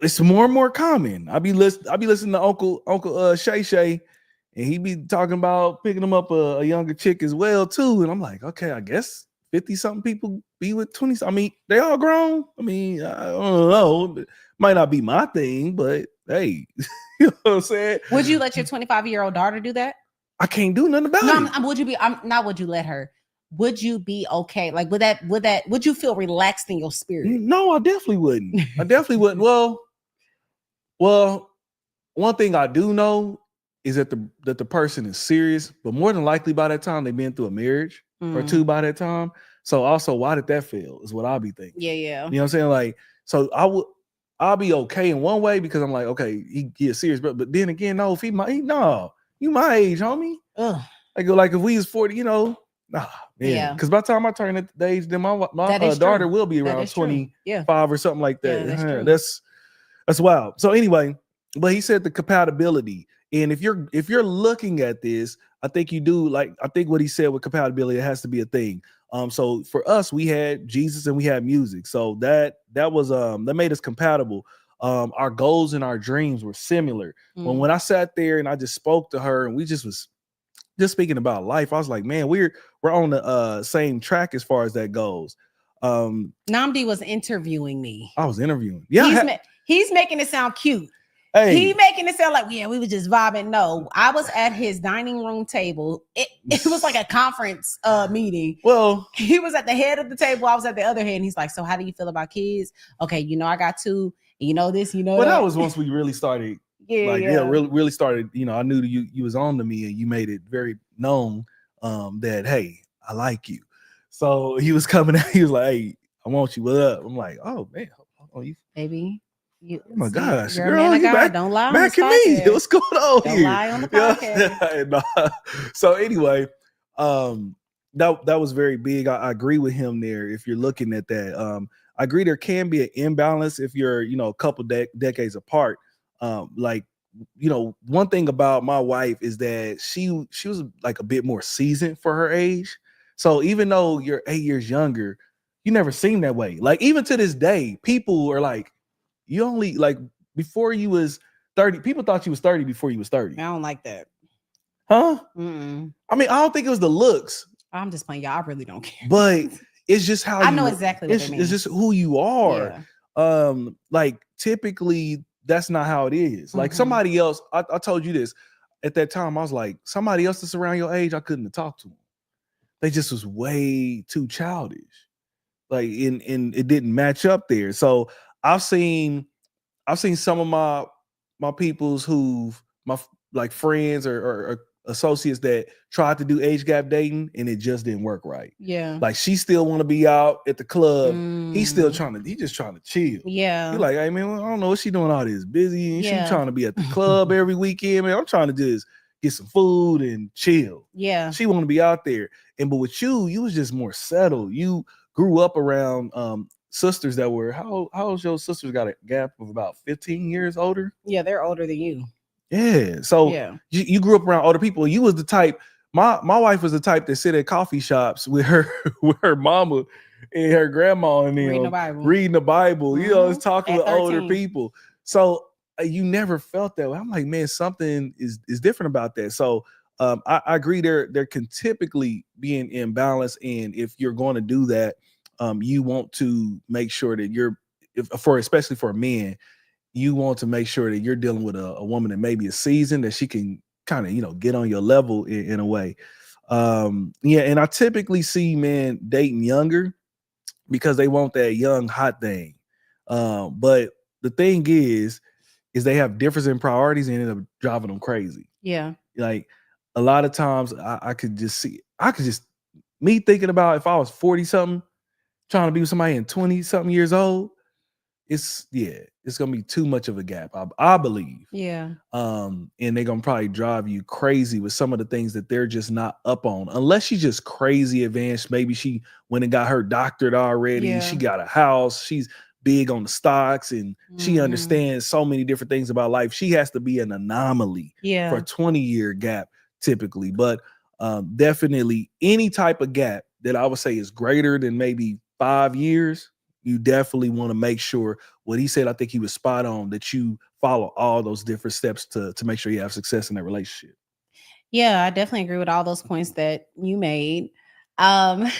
It's more and more common. I be listening to Uncle Shay Shay, and he be talking about picking him up a younger chick as well too. And I'm like, okay, I guess 50-something people be with 20. I mean, they all grown. I mean, I don't know. It might not be my thing, but hey, you know what I'm saying? Would you let your 25-year-old daughter do that? I can't do nothing about it. Would you let her? Would you be okay? Like, would you feel relaxed in your spirit? No, I definitely wouldn't. Well, one thing I do know is that the person is serious, but more than likely by that time they've been through a marriage or 2 by that time. So also, why did that fail is what I'll be thinking. Yeah. You know what I'm saying? Like, so I'll be okay in one way because I'm like, okay, he is serious, but then again, no, if you my age, homie. Ugh. Like if we was 40, nah, man. Yeah. Because by the time I turn at the age, then my daughter will be around 25 or something like that. Yeah, that's wild. So anyway, but he said the compatibility. And if you're looking at this, I think you do, like, I think what he said with compatibility, it has to be a thing. So for us, we had Jesus and we had music. So that was that made us compatible. Our goals and our dreams were similar. When I sat there and I just spoke to her and we just was just speaking about life, I was like, man, we're on the same track as far as that goes. Namdi was interviewing me. I was interviewing. Yeah. He's making it sound cute. He making it sound like, yeah, we were just vibing. No, I was at his dining room table. It was like a conference meeting. Well, he was at the head of the table. I was at the other hand. He's like, so how do you feel about kids? Okay, you know, I got 2. You know this, you know well, that. that was once we really started. Really started. You know, I knew you was on to me, and you made it very known that, hey, I like you. So he was coming out. He was like, hey, I want you. What up? I'm like, oh man, you, baby. Oh my gosh, you're a man of God. Don't lie on back the at me. podcast. What's going on Don't here? lie on the podcast. Yeah. So anyway, that was very big. I agree with him there. If you're looking at that, I agree there can be an imbalance if you're, you know, a couple decades apart. Like, you know, one thing about my wife is that she was like a bit more seasoned for her age. So even though you're 8 years younger, you never seem that way. Like even to this day, people are like, you only like before you was 30. People thought you was 30 before you was 30. I don't like that. Huh? Mm-mm. I mean, I don't think it was the looks. I'm just playing. Y'all, I really don't care. But it's just how I know exactly what they mean. It's just who you are. Yeah. Like typically that's not how it is. Like somebody else, I told you this at that time. I was like, somebody else that's around your age, I couldn't have talked to them. They just was way too childish. Like, and it didn't match up there. So I've seen some of my peoples who've my like friends or associates that tried to do age gap dating and it just didn't work right. Yeah. Like she still want to be out at the club. He's still he's just trying to chill. Yeah. He like, hey man, I don't know what she doing all this busy and she trying to be at the club every weekend. Man, I'm trying to just get some food and chill. Yeah. She want to be out there. But with you was just more settled. You grew up around sisters that were how old your sisters? Got a gap of about 15 years older. Yeah, they're older than you. Yeah. So you grew up around older people. You was the type, my wife was the type that sit at coffee shops with her mama and her grandma and them reading the Bible. You know, talking with older people. So you never felt that way. I'm like, man, something is different about that. So I agree there can typically be an imbalance. And if you're going to do that, you want to make sure that especially for men, you want to make sure that you're dealing with a woman that may be a seasoned, that she can kind of, you know, get on your level in a way. And I typically see men dating younger because they want that young hot thing. But the thing is they have difference in priorities and end up driving them crazy. Yeah. Like a lot of times I could just me thinking about if I was 40 something, trying to be with somebody in 20 something years old, it's gonna be too much of a gap, I believe. Yeah. And they're gonna probably drive you crazy with some of the things that they're just not up on, unless she's just crazy advanced. Maybe she went and got her doctorate already. Yeah. She got a house. She's big on the stocks and she understands so many different things about life. She has to be an anomaly for a 20-year gap typically. But definitely any type of gap that I would say is greater than maybe 5 years, you definitely want to make sure what he said. I think he was spot on, that you follow all those different steps to make sure you have success in that relationship. Yeah, I definitely agree with all those points that you made. I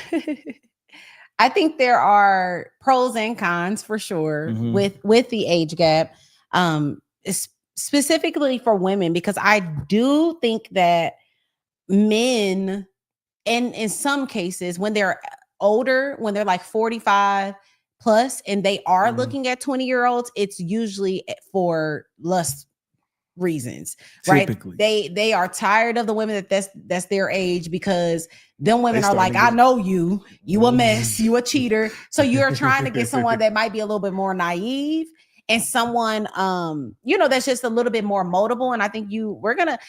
think there are pros and cons for sure with the age gap, specifically for women, because I do think that men, and in some cases, when they're older, when they're like 45 plus and they are looking at 20-year-olds, it's usually for lust reasons, Typically. right? They are tired of the women that's their age, because them women are like, I know you a mess, you a cheater. So you're trying to get someone that might be a little bit more naive and someone that's just a little bit more moldable. And I think we're gonna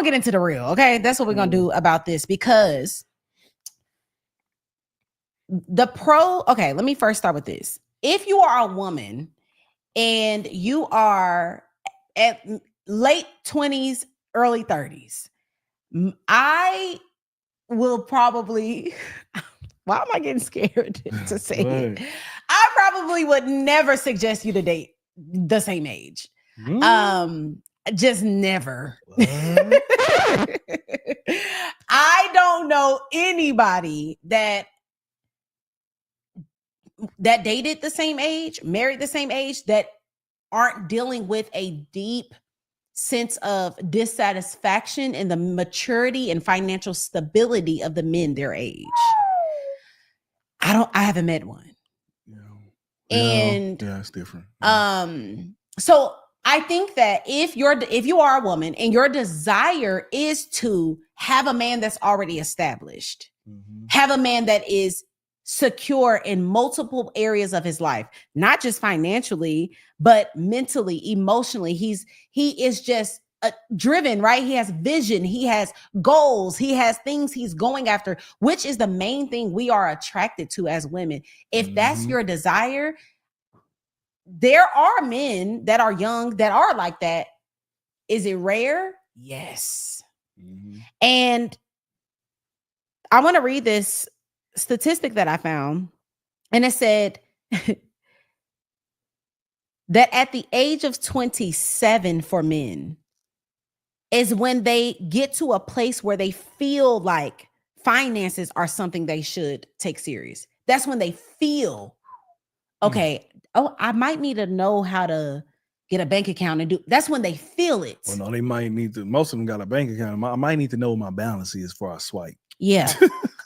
get into the real. Okay, that's what we're gonna do about this, because okay, let me first start with this. If you are a woman and you are at late 20s, early 30s, I will probably, why am I getting scared to say it? I probably would never suggest you to date the same age. Just never. I don't know anybody that dated the same age, married the same age, that aren't dealing with a deep sense of dissatisfaction in the maturity and financial stability of the men their age. I haven't met one. And yeah, it's different. So I think that if you are a woman and your desire is to have a man that's already established, have a man that is secure in multiple areas of his life, not just financially, but mentally, emotionally, he is just driven, right? He has vision, he has goals, he has things he's going after, which is the main thing we are attracted to as women. If that's your desire, there are men that are young that are like that. Is it rare? Yes. And I want to read this statistic that I found, and it said that at the age of 27 for men is when they get to a place where they feel like finances are something they should take serious. That's when they feel, okay, I might need to know how to get a bank account and do. That's when they feel it. Well, no, they might need to. Most of them got a bank account. I might need to know what my balance is before I swipe. Yeah.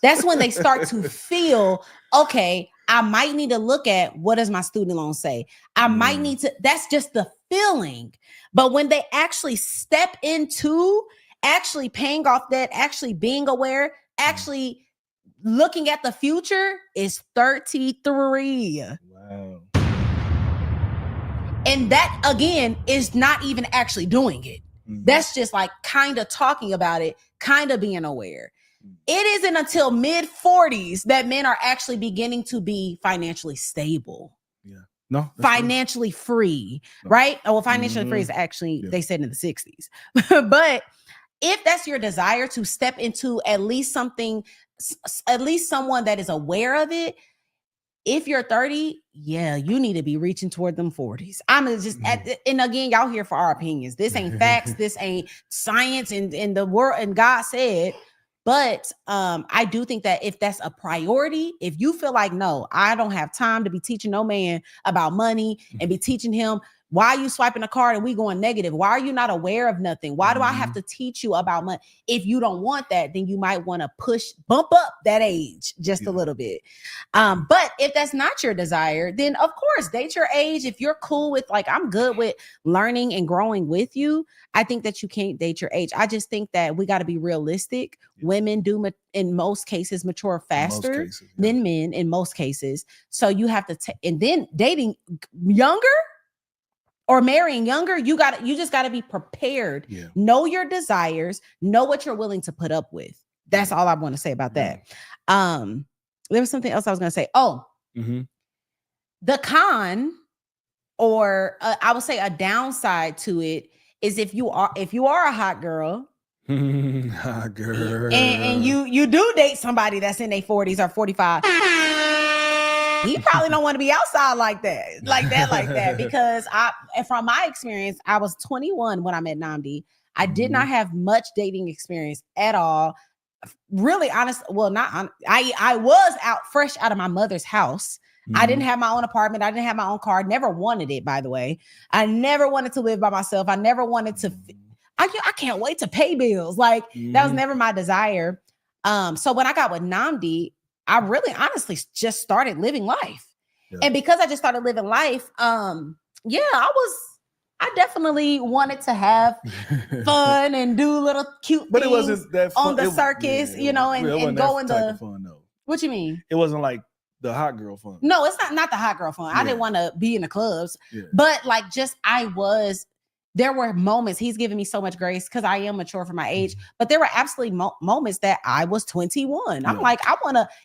That's when they start to feel, okay, I might need to look at what does my student loan say? I might need to, that's just the feeling. But when they actually step into actually paying off debt, actually being aware, actually looking at the future, is 33. Wow. And that, again, is not even actually doing it. That's just like kind of talking about it, kind of being aware. It isn't until mid-40s that men are actually beginning to be financially stable. Yeah. No. Financially free, right? Oh, well, financially free is actually, they said in the 60s. But if that's your desire to step into at least something, at least someone that is aware of it, if you're 30, yeah, you need to be reaching toward them 40s. I'm just and again, y'all here for our opinions. This ain't facts. This ain't science and the world and God said. But I do think that if that's a priority, if you feel like, no, I don't have time to be teaching no man about money and be teaching him, why are you swiping a card and we going negative? Why are you not aware of nothing? Why do I have to teach you about money? If you don't want that, then you might want to bump up that age just a little bit. But if that's not your desire, then of course, date your age. If you're cool with, like, I'm good with learning and growing with you, I think that you can't date your age. I just think that we got to be realistic. Women do, in most cases, mature faster than men in most cases. So you have to, and then dating younger or marrying younger, you just got to be prepared. Know your desires, know what you're willing to put up with. That's all I want to say about that. There was something else I was going to say. The con, or I would say a downside to it, is if you are a hot girl, hot girl, and you do date somebody that's in their 40s or 45. He probably don't want to be outside like that, because from my experience, I was 21 when I met Namdi. I did not have much dating experience at all. Really honest. Well, I was fresh out of my mother's house. I didn't have my own apartment. I didn't have my own car. Never wanted it, by the way. I never wanted to live by myself. I never wanted to. I can't wait to pay bills. Like that was never my desire. So when I got with Namdi, I really honestly just started living life. And because I just started living life, I definitely wanted to have fun and do little cute things, but it wasn't that fun. On the circus, and go in the fun, though. What you mean? It wasn't like the hot girl fun. No, it's not the hot girl fun. I didn't want to be in the clubs, but like there were moments. He's giving me so much grace because I am mature for my age, but there were absolutely moments that I was 21. I'm like,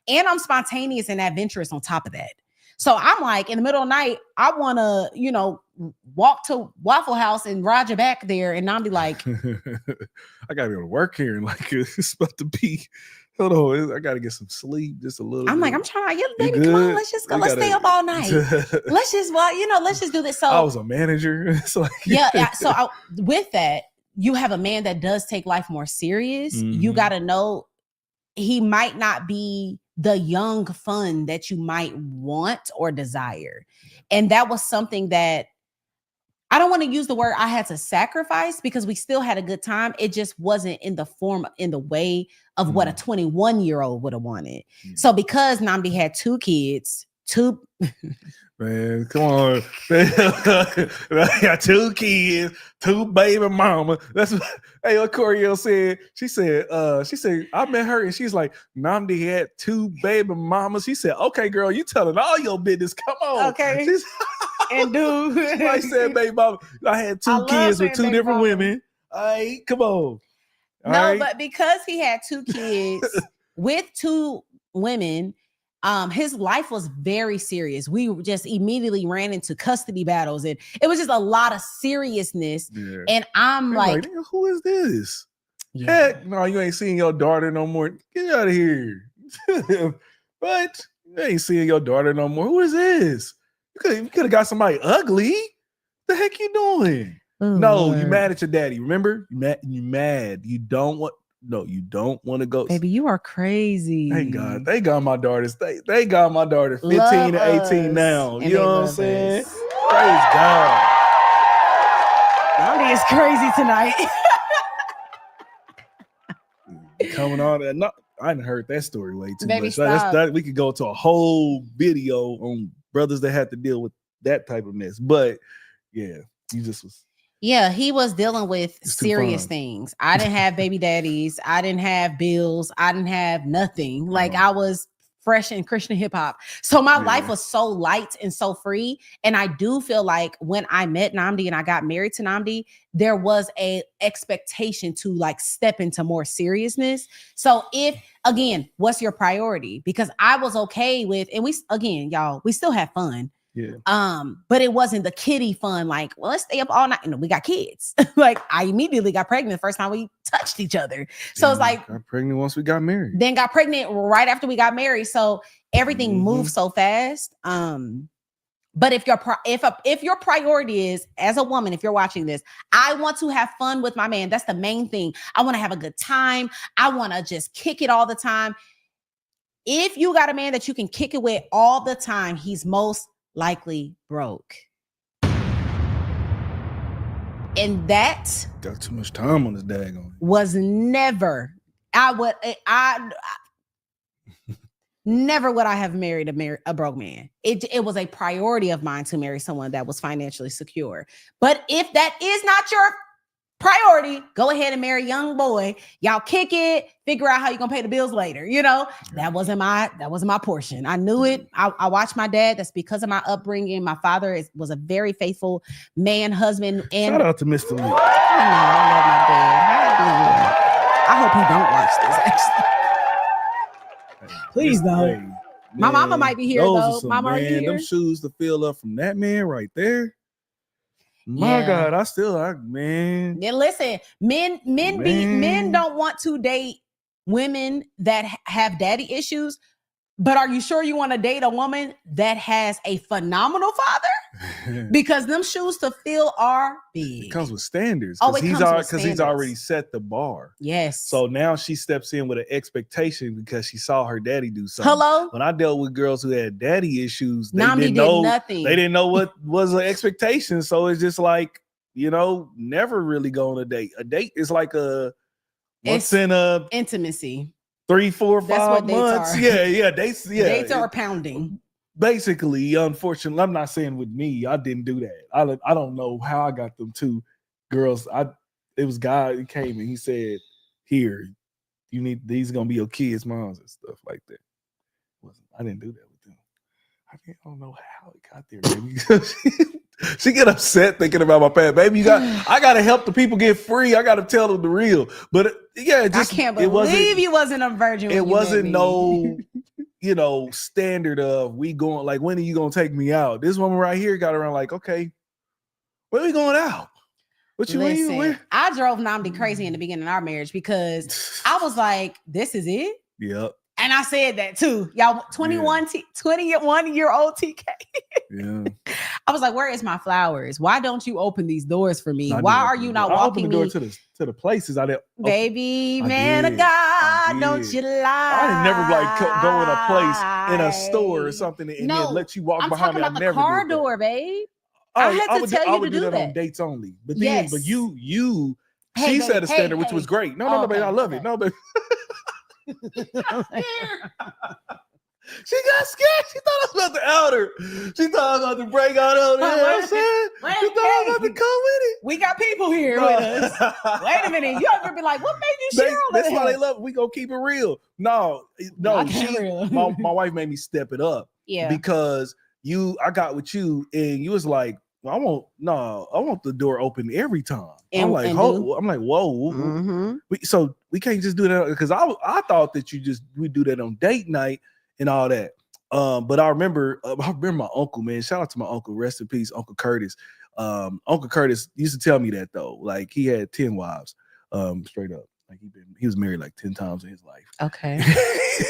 and I'm spontaneous and adventurous on top of that. So I'm like, in the middle of the night, I want to, walk to Waffle House and ride your back there. And I'll be like, I got to go to work here. And like, it's about to be, hold on, I got to get some sleep just a little I'm bit. like, I'm trying to, baby, come on, let's just go. Let's stay up all night. let's just do this. So I was a manager. So like, So with that, you have a man that does take life more serious. You got to know he might not be the young fun that you might want or desire. And that was something that I don't want to use the word I had to sacrifice because we still had a good time. It just wasn't in the way of what a 21-year-old would have wanted. So because Nnamdi had 2 kids, Man, come on. I got 2 kids, 2 baby mama. That's what Coriel said. She said, I met her and she's like, Nnamdi had 2 baby mamas. She said, okay, girl, you telling all your business. Come on. Okay. And dude. I said, baby mama. I had 2 kids with 2 different women. All right, come on. But because he had 2 kids with 2 women, his life was very serious. We just immediately ran into custody battles, and it was just a lot of seriousness. Yeah. And I'm like, who is this? Yeah. Heck, no, you ain't seeing your daughter no more. Get out of here. But you ain't seeing your daughter no more. Who is this? You could have got somebody ugly. The heck you doing? Oh, no, Lord. You mad at your daddy. Remember? You mad. You don't want to go. Baby, you are crazy. Thank God. They got my daughters. They got my daughter 15 to 18 now. You know what I'm saying? Praise God. Nnamdi is crazy tonight. Coming on that. No, I hadn't heard that story way too Baby, much. stop. We could go to a whole video on brothers that had to deal with that type of mess. But yeah, you just was. Yeah, he was dealing with serious things. I didn't have baby daddies. I didn't have bills. I didn't have nothing. Like I was fresh in Christian hip hop. So my life was so light and so free. And I do feel like when I met Nnamdi and I got married to Nnamdi, there was a expectation to like step into more seriousness. So again, what's your priority? Because I was okay with, and we still had fun. Yeah. But it wasn't the kiddie fun, like, well, let's stay up all night. We got kids. Like, I immediately got pregnant the first time we touched each other. So it's like got pregnant once we got married. Then got pregnant right after we got married. So everything moved so fast. But if your priority is, as a woman, if you're watching this, I want to have fun with my man. That's the main thing. I want to have a good time. I want to just kick it all the time. If you got a man that you can kick it with all the time, he's most likely broke. And that got too much time on this daggone. Was never. Never would I have married a broke man. It was a priority of mine to marry someone that was financially secure. But if that is not your priority, go ahead and marry a young boy. Y'all kick it, figure out how you're gonna pay the bills later. You know, that wasn't my portion. I knew it. I watched my dad. That's because of my upbringing. My father was a very faithful man, husband, and shout out to Mr. Lee. I know, I love my dad. I hope he don't watch this, actually. Please don't. My mama might be here though. Mama, are you here? Them shoes to fill up from that man right there. My God, man. Yeah, listen, men don't want to date women that have daddy issues, but are you sure you want to date a woman that has a phenomenal father? Because them shoes to fill are big. It comes with standards. Because he's already set the bar. Yes. So now she steps in with an expectation because she saw her daddy do something. Hello? When I dealt with girls who had daddy issues, they Nnamdi didn't know nothing. They didn't know what was an expectation. So it's just like, never really go on a date. A date is like once in a intimacy. 3, 4, 5 months. Dates are pounding. Basically, unfortunately, I'm not saying with me, I didn't do that. I don't know how I got them 2 girls. It was God. He came and he said, "Here, these are gonna be your kids' moms and stuff like that." I didn't do that with them. I don't know how it got there, baby. She get upset thinking about my past. Baby, I gotta help the people get free. I gotta tell them the real. But I can't believe you wasn't a virgin. It wasn't no, standard of we going, like, when are you gonna take me out? This woman right here got around like, okay, when are we going out? What you mean? I drove Nnamdi crazy in the beginning of our marriage because I was like, this is it? Yep. And I said that too. Y'all 21-year-old TK. Yeah. I was like, where is my flowers? Why don't you open these doors for me? Why are you not walking me? I opened the door to the places I didn't. Baby, man of God, don't you lie. I never go in a place in a store or something and then let you walk behind me. I'm talking about the car door, babe. I had to tell you I would to do that on that. dates only. But then, but you, Hey, she babe, set a standard, which was great. No, Oh, baby, I love it. No, baby. She got scared. She thought I was about to out her. She thought I was about to break out on her. You know what I'm saying? She thought I was about to come with it. We got people here with us. Wait a minute. You ever be like, what made you share all That's that? why they love it. We gonna keep it real. No, my wife made me step it up. Yeah. Because I got with you and you was like, I want the door open every time. I'm like, whoa. Mm-hmm. So we can't just do that because I thought that we do that on date night and all that. But I remember my uncle, man. Shout out to my uncle, rest in peace, Uncle Curtis. Uncle Curtis used to tell me that though, like he had 10 wives, straight up. Like he was married like 10 times in his life. Okay.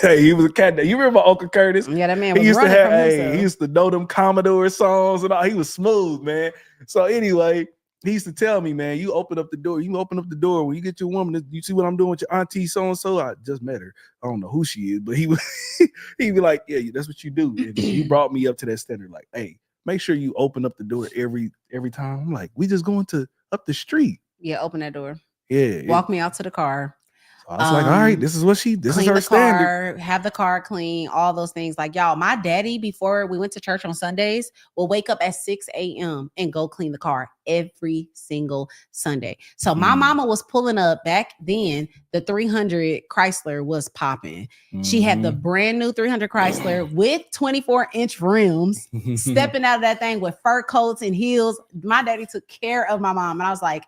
Hey, he was a cat. You remember Uncle Curtis? Yeah, that man He was used to running have. from Hey, himself. he used to know them Commodore songs and all. He was smooth, man. So anyway, he used to tell me, man, you open up the door. You open up the door when you get your woman. You see what I'm doing with your auntie so and so. I just met her. I don't know who she is, but he'd be like, yeah, that's what you do. And you brought me up to that standard. Like, hey, make sure you open up the door every time. I'm like, we just going up the street. Yeah, open that door. Yeah. Walk me out to the car. So I was like, all right, this is her standard. Have the car clean, all those things. Like, y'all, my daddy, before we went to church on Sundays, will wake up at 6 a.m. and go clean the car every single Sunday. So my mama was pulling up back then. The 300 Chrysler was popping. She had the brand new 300 Chrysler with 24-inch rims, stepping out of that thing with fur coats and heels. My daddy took care of my mom. And I was like,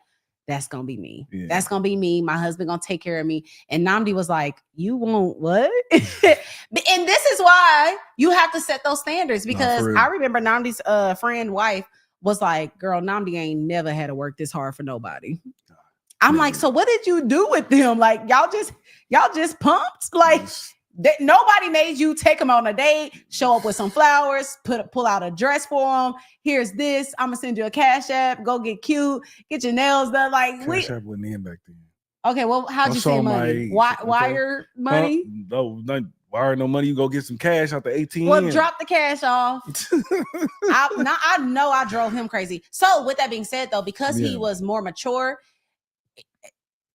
that's gonna be me. Yeah. That's gonna be me. My husband gonna take care of me. And Namdi was like, you won't what? And this is why you have to set those standards, because I remember Namdi's friend wife was like, girl, Namdi ain't never had to work this hard for nobody. I'm like, so what did you do with them? Like, y'all just pumped? Like, nobody made you take them on a date, show up with some flowers, pull out a dress for them. Here's this. I'm gonna send you a Cash App. Go get cute. Get your nails done. Like, Cash App wasn't in back then. Okay, well, how'd you send money? Wire money? No, wire no money. You go get some cash out the ATM. Well, drop the cash off. I know I drove him crazy. So with that being said, though, because he was more mature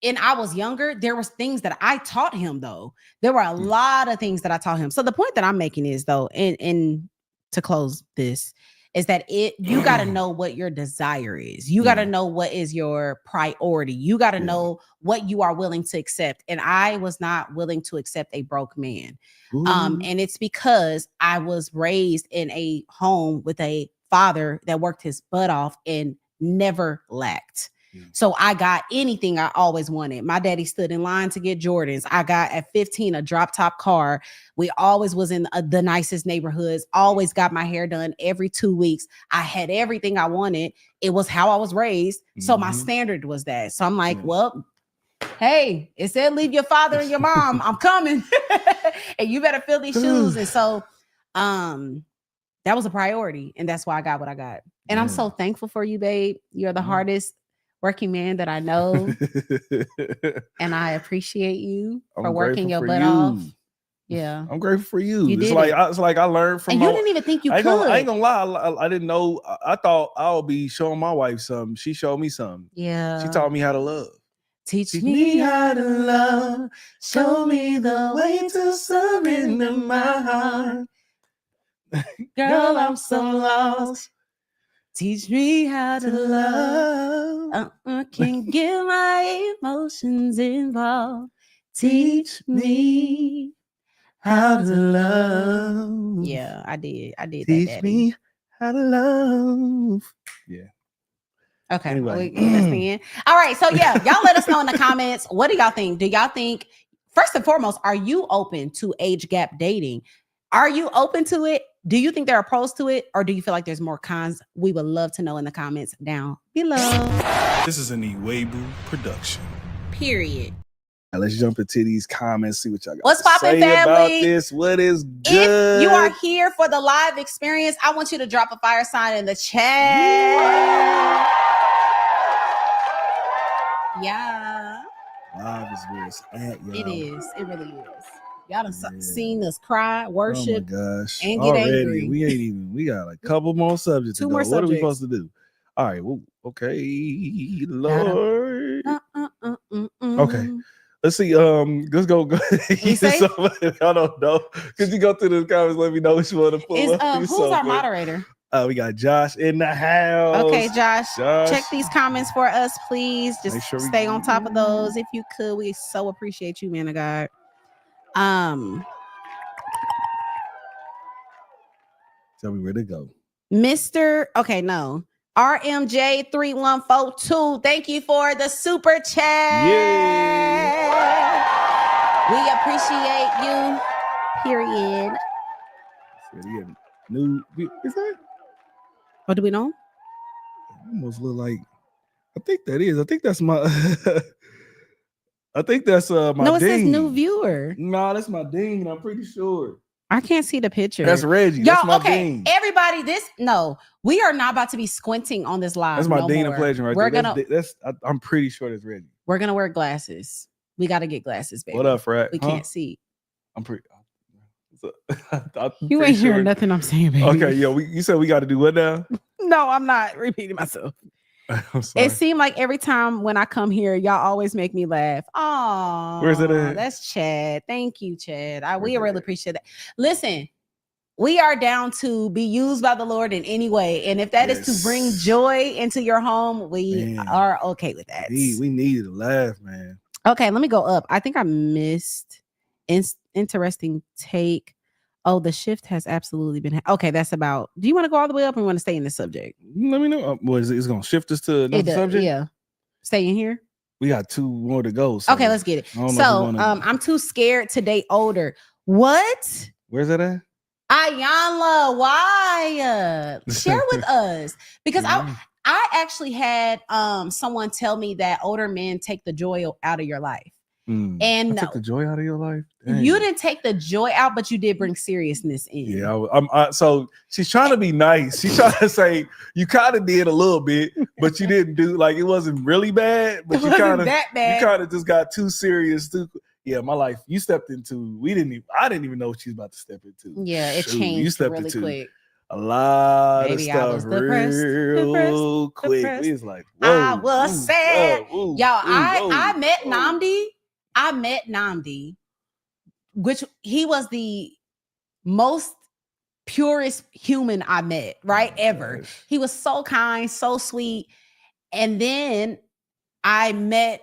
and I was younger, there was things that I taught him, though. There were a lot of things that I taught him. So the point that I'm making is, though, and to close this, is that you got to know what your desire is. You got to know what is your priority. You got to know what you are willing to accept. And I was not willing to accept a broke man. And it's because I was raised in a home with a father that worked his butt off and never lacked. So I got anything I always wanted. My daddy stood in line to get Jordans. I got at 15 a drop top car. We always was in the nicest neighborhoods, always got my hair done every 2 weeks. I had everything I wanted. It was how I was raised. So my standard was that. So I'm like, well, hey, it said leave your father and your mom. I'm coming. And you better fill these shoes. And so that was a priority. And that's why I got what I got. And I'm so thankful for you, babe. You're the hardest working man that I know. And I appreciate you for working your butt off. Yeah. I'm grateful for you. It's like I learned from and you didn't even think you could. I ain't gonna lie. I didn't know. I thought I'll be showing my wife something. She showed me something. Yeah. She taught me how to love. Teach me how to love. Show me the way to surrender my heart. Girl, I'm so lost. Teach me how to love. Can't get my emotions involved. Teach me how to love. Yeah, I did. Teach me how to love. Yeah. Okay. Anyway. That's the end. All right. So yeah, y'all let us know in the comments. What do y'all think? Do y'all think, first and foremost, are you open to age gap dating? Are you open to it? Do you think there are pros to it, or do you feel like there's more cons? We would love to know in the comments down below. This is an Iwegbu production. Period. Now let's jump into these comments, see what y'all got. What's poppin', family? About this? What is good? If you are here for the live experience, I want you to drop a fire sign in the chat. Yeah. Live is where it's at, y'all. It is. It really is. Y'all done seen us cry, worship, oh my gosh. and get angry. We got a couple more subjects to go. What are we supposed to do? All right. Well, okay, Lord. Okay. Let's see. Let's go. We safe? I don't know. Could you go through the comments? Let me know which one to pull up. Who's our moderator? We got Josh in the house. Okay, Josh, check these comments for us, please. Just Make sure we stay on top of those if you could. We so appreciate you, man of God. Tell me where to go. Mr. Okay, no. RMJ3142. Thank you for the super chat. Yay. We appreciate you. Period. New is that? What do we know? Almost look like. I think that is. I think that's my. I think that's my. No, it Dean. says new viewer. No, that's my Dean. I'm pretty sure. I can't see the picture. That's Reggie. Y'all, that's my okay, Dean. everybody. We are not about to be squinting on this live. That's my no Dean more. of pleasure right there. I'm pretty sure that's Reggie. We're gonna wear glasses. We got to get glasses, baby. What up, Frat? We can't see. I'm pretty. You ain't hearing nothing I'm saying, baby. Okay, yo, you said we got to do what now? No, I'm not repeating myself. I'm sorry. It seemed like every time when I come here, y'all always make me laugh. Oh, where's it at? That's Chad. Thank you, Chad. We really appreciate that. Listen, we are down to be used by the Lord in any way, and if that is to bring joy into your home, we are okay with that. We needed a laugh, man. Okay, let me go up. I think I missed interesting take. Oh, the shift has absolutely been. Okay, that's about. Do you want to go all the way up or want to stay in this subject? Let me know. What is it? It's going to shift us to another subject? Yeah. Stay in here. We got 2 more to go. So okay, let's get it. So, I'm too scared to date older. What? Where's that at? Ayanla, why? Share with us. Because I actually had someone tell me that older men take the joy out of your life. And I took the joy out of your life. Dang. You didn't take the joy out, but you did bring seriousness in. Yeah, so she's trying to be nice. She's trying to say you kind of did a little bit, but you didn't do like it wasn't really bad. But you kind of just got too serious. My life you stepped into. I didn't even know what she was about to step into. Yeah, it changed. You stepped really into quick. A lot of stuff real quick. We was like, whoa, I was sad. Y'all, I met Namdi. I met Namdi, which he was the most purest human I met, right? Ever. Gosh. He was so kind, so sweet. And then I met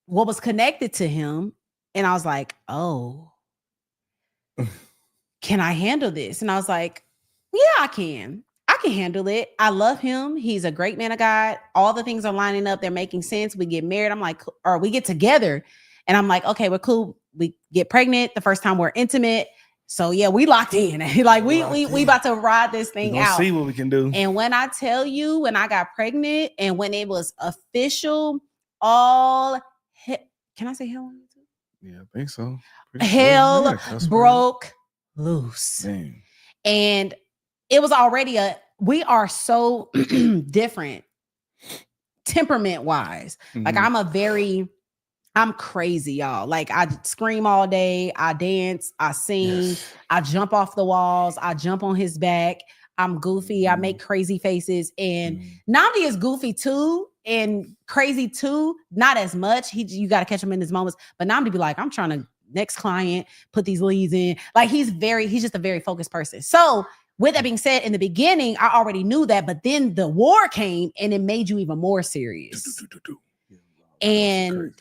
what was connected to him. And I was like, oh, can I handle this? And I was like, yeah, I can handle it. I love him. He's a great man of God. All the things are lining up. They're making sense. We get married. I'm like, or we get together. And I'm like, okay, we're cool. We get pregnant the first time we're intimate. So yeah, we locked in. Like we about to ride this thing out. See what we can do. And when I tell you, when I got pregnant and when it was official, can I say hell? Yeah, I think so. Hell broke loose. Man. And it was already we are so different temperament wise. Mm-hmm. Like I'm crazy, y'all. Like I scream all day. I dance. I sing. Yes. I jump off the walls. I jump on his back. I'm goofy. I make crazy faces. And Namdi is goofy too and crazy too. Not as much. You got to catch him in his moments. But Namdi be like, I'm trying to next client, put these leads in. Like he's just a very focused person. So with that being said, in the beginning, I already knew that. But then the war came and it made you even more serious. And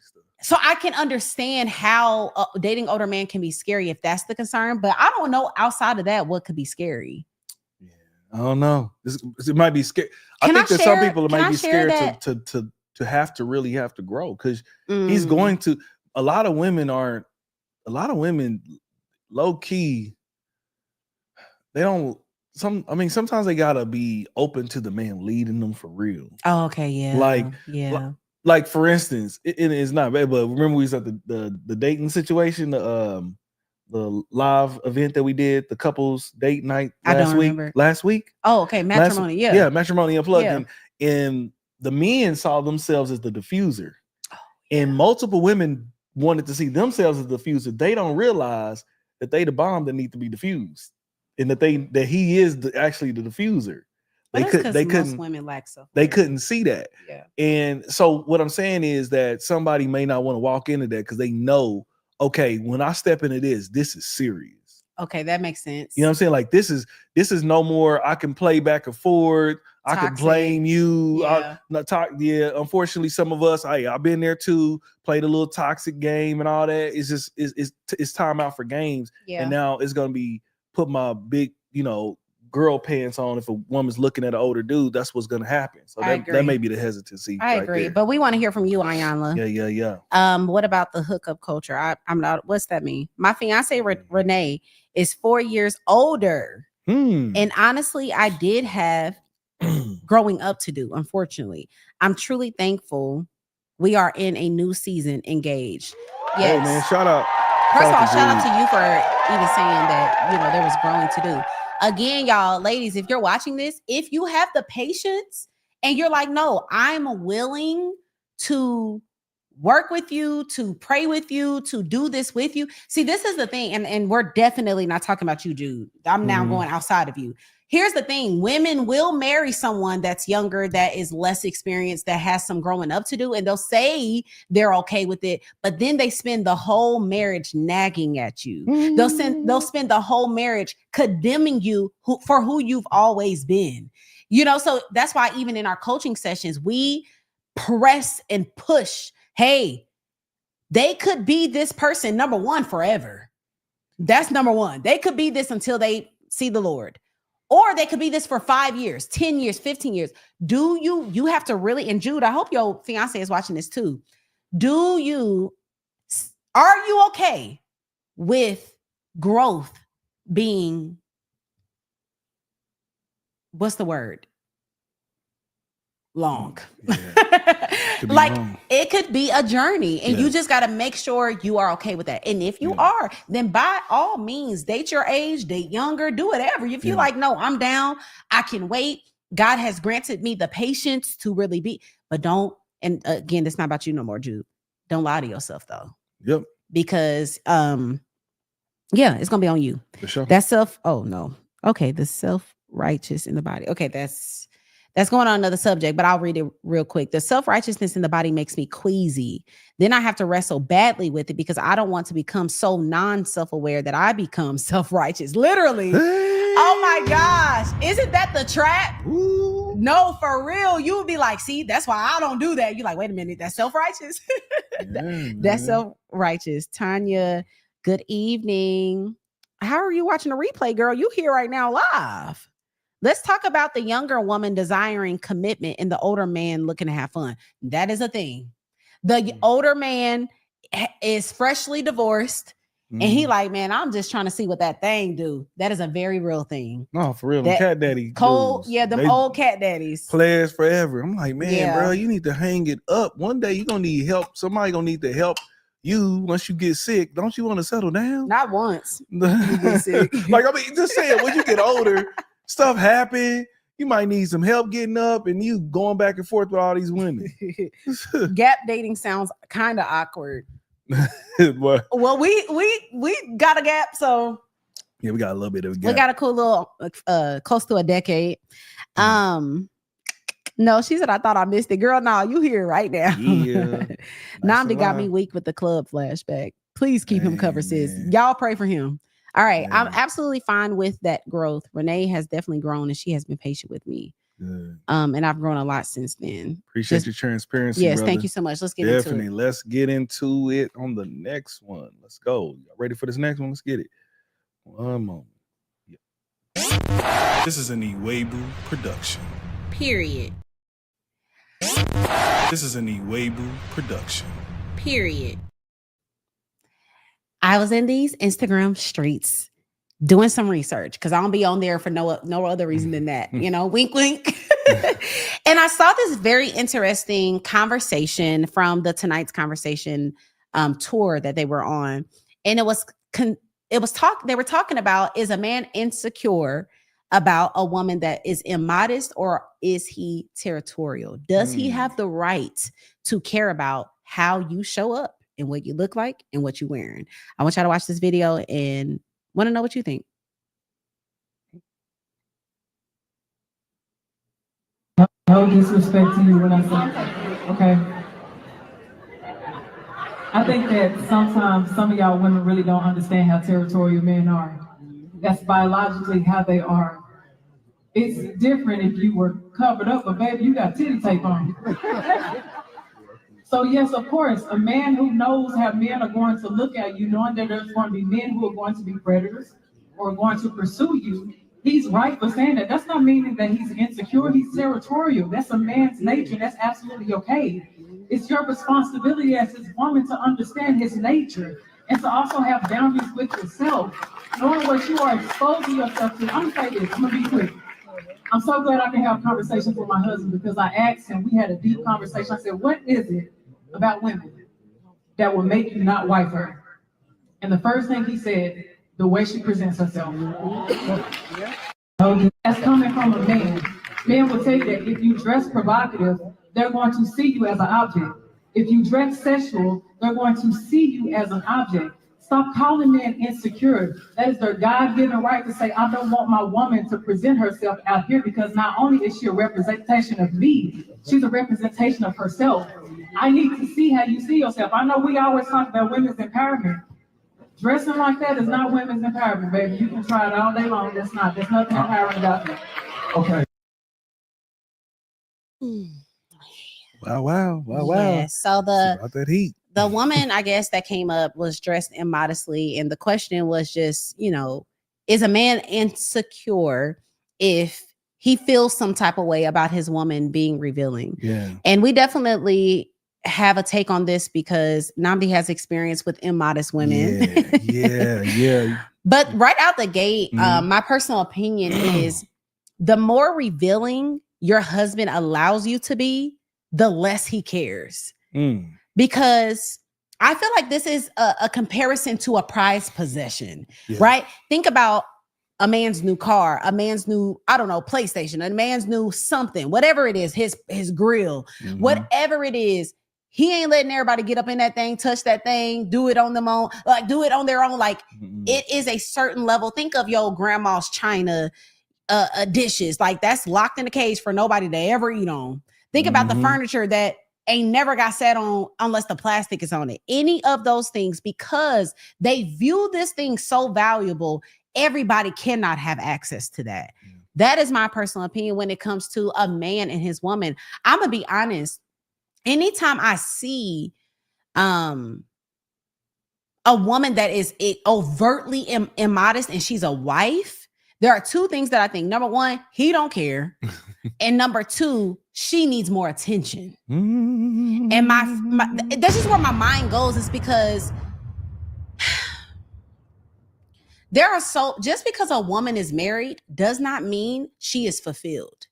so I can understand how dating older man can be scary if that's the concern, but I don't know outside of that what could be scary. Yeah, I don't know. It might be scary. I think that some people might be scared to have to really have to grow because he's going to. A lot of women low key. They don't. Sometimes they gotta be open to the man leading them for real. Oh, okay, yeah, Like for instance, it's not bad, but remember we was at the dating situation, the live event that we did, the couples date night last week. Oh, okay, matrimony, yeah, matrimony unplugged, and the men saw themselves as the diffuser, and multiple women wanted to see themselves as the diffuser. They don't realize that they the bomb that need to be diffused, and that he is actually the diffuser. They couldn't women lack self. They couldn't see that. Yeah. And so what I'm saying is that somebody may not want to walk into that because they know, okay, when I step into this is serious. Okay, that makes sense. You know what I'm saying? Like this is no more I can play back and forth. I can blame you. Yeah. Unfortunately, some of us, I've been there too, played a little toxic game and all that. It's just it's time out for games. Yeah. And now it's gonna be put my big, girl pants on. If a woman's looking at an older dude, that's what's gonna happen. So that may be the hesitancy. I agree. But we want to hear from you, Iyanla. Yeah. What about the hookup culture? I'm not, what's that mean? My fiance Renee is 4 years older. And honestly, I did have growing up to do, unfortunately. I'm truly thankful we are in a new season engaged. Yes. Hey man, shout out. First of all, shout out to you for even saying that, there was growing to do. Again, y'all, ladies, if you're watching this, if you have the patience and you're like, no, I'm willing to work with you, to pray with you, to do this with you. See, this is the thing. And we're definitely not talking about you, Jude. I'm now going outside of you. Here's the thing. Women will marry someone that's younger, that is less experienced, that has some growing up to do. And they'll say they're okay with it. But then they spend the whole marriage nagging at you. They'll spend the whole marriage condemning you for who you've always been. So that's why even in our coaching sessions, we press and push. Hey, they could be this person, number one, forever. That's number one. They could be this until they see the Lord. Or they could be this for 5 years, 10 years, 15 years. You have to really, and Jude, I hope your fiance is watching this too. Are you okay with growth being, what's the word? Long. Like long. It could be a journey, and you just got to make sure you are okay with that. And if you are, then by all means, date your age, date younger, do whatever. If you're like, no, I'm down, I can wait. God has granted me the patience to really be, but don't. And again, it's not about you no more, Jude. Don't lie to yourself though. Yep. Because it's gonna be on you. For sure. That the self-righteous in the body. Okay, that's going on another subject, but I'll read it real quick. The self-righteousness in the body makes me queasy. Then I have to wrestle badly with it because I don't want to become so non-self-aware that I become self-righteous. Literally. Oh my gosh. Isn't that the trap? Ooh. No, for real. You would be like, see, that's why I don't do that. You're like, wait a minute, that's self-righteous. That's self-righteous. Tanya, good evening. How are you watching the replay, girl? You here right now live. Let's talk about the younger woman desiring commitment and the older man looking to have fun. That is a thing. The older man is freshly divorced and he like, man, I'm just trying to see what that thing do. That is a very real thing. No, for real. Them cat daddy. Cold, them old cat daddies. Players forever. I'm like, man, bro, you need to hang it up. One day you're going to need help. Somebody going to need to help you once you get sick. Don't you want to settle down? Not once. You get sick. Like, I mean, just saying, when you get older, stuff happen. You might need some help getting up, and you going back and forth with all these women. Gap dating sounds kind of awkward. Well, we got a gap, so we got a little bit of a gap. We got a cool little close to a decade. No, she said I thought I missed it. Girl, no, you here right now. Yeah. Namdi got me weak with the club flashback. Please keep him covered, sis. Y'all pray for him. All right. I'm absolutely fine with that growth. Renee has definitely grown and she has been patient with me. Good. And I've grown a lot since then. Appreciate your transparency. Yes, brother. Thank you so much. Let's get into it. Let's get into it on the next one. Let's go. Y'all ready for this next one? Let's get it. One moment. Yeah. This is an Iwegbu production. Period. This is an Iwegbu production. Period. I was in these Instagram streets doing some research because I don't be on there for no other reason than that, wink, wink. And I saw this very interesting conversation from the Tonight's Conversation tour that they were on. And they were talking about, is a man insecure about a woman that is immodest, or is he territorial? Does he have the right to care about how you show up and what you look like and what you're wearing? I want y'all to watch this video and want to know what you think. No disrespect to you when I say, okay? I think that sometimes some of y'all women really don't understand how territorial men are. That's biologically how they are. It's different if you were covered up, but baby, you got titty tape on. So yes, of course, a man who knows how men are going to look at you, knowing that there's going to be men who are going to be predators or going to pursue you, he's right for saying that. That's not meaning that he's insecure, he's territorial. That's a man's nature, that's absolutely okay. It's your responsibility as his woman to understand his nature and to also have boundaries with yourself, knowing what you are exposing yourself to. I'm gonna say this, I'm gonna be quick. I'm so glad I can have conversations with my husband because I asked him, we had a deep conversation. I said, what is it about women that will make you not wife her? And the first thing he said, the way she presents herself. That's coming from a man. Men will tell you that if you dress provocative, they're going to see you as an object. If you dress sexual, they're going to see you as an object. Stop calling men insecure. That is their God-given right to say, I don't want my woman to present herself out here because not only is she a representation of me, she's a representation of herself. I need to see how you see yourself. I know we always talk about women's empowerment. Dressing like that is not women's empowerment, baby. You can try it all day long. There's nothing empowering about that. Okay. Wow. Yeah, so About that heat. the woman, I guess, that came up was dressed immodestly. And the question was just, is a man insecure if he feels some type of way about his woman being revealing? Yeah. And we definitely have a take on this because Namdi has experience with immodest women. Yeah. But right out the gate, my personal opinion is the more revealing your husband allows you to be, the less he cares. Because I feel like this is a comparison to a prized possession, right? Think about a man's new car, a man's new, I don't know, PlayStation, a man's new something, whatever it is, his grill, whatever it is. He ain't letting everybody get up in that thing, touch that thing, do it on do it on their own. Like it is a certain level. Think of your grandma's china dishes. Like that's locked in a cage for nobody to ever eat on. Think about the furniture that ain't never got sat on unless the plastic is on it. Any of those things, because they view this thing so valuable, everybody cannot have access to that. That is my personal opinion when it comes to a man and his woman. I'm gonna be honest. Anytime I see a woman that is overtly immodest and she's a wife, there are two things that I think. Number one, he don't care. And number two, she needs more attention. And this is where my mind goes, is because just because a woman is married does not mean she is fulfilled.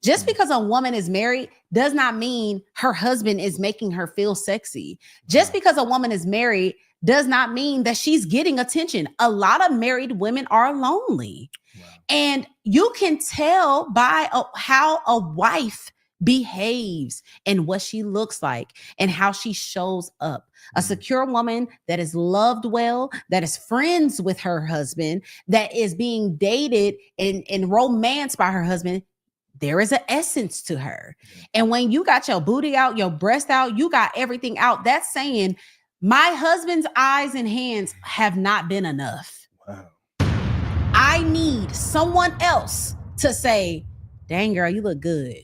Just because a woman is married does not mean her husband is making her feel sexy. Just because a woman is married does not mean that she's getting attention. A lot of married women are lonely. Wow. And you can tell by how a wife behaves and what she looks like and how she shows up. A secure woman that is loved well, that is friends with her husband, that is being dated and romanced by her husband, there is an essence to her. And when you got your booty out, your breast out, you got everything out, that's saying my husband's eyes and hands have not been enough. Wow. I need someone else to say, dang girl, you look good.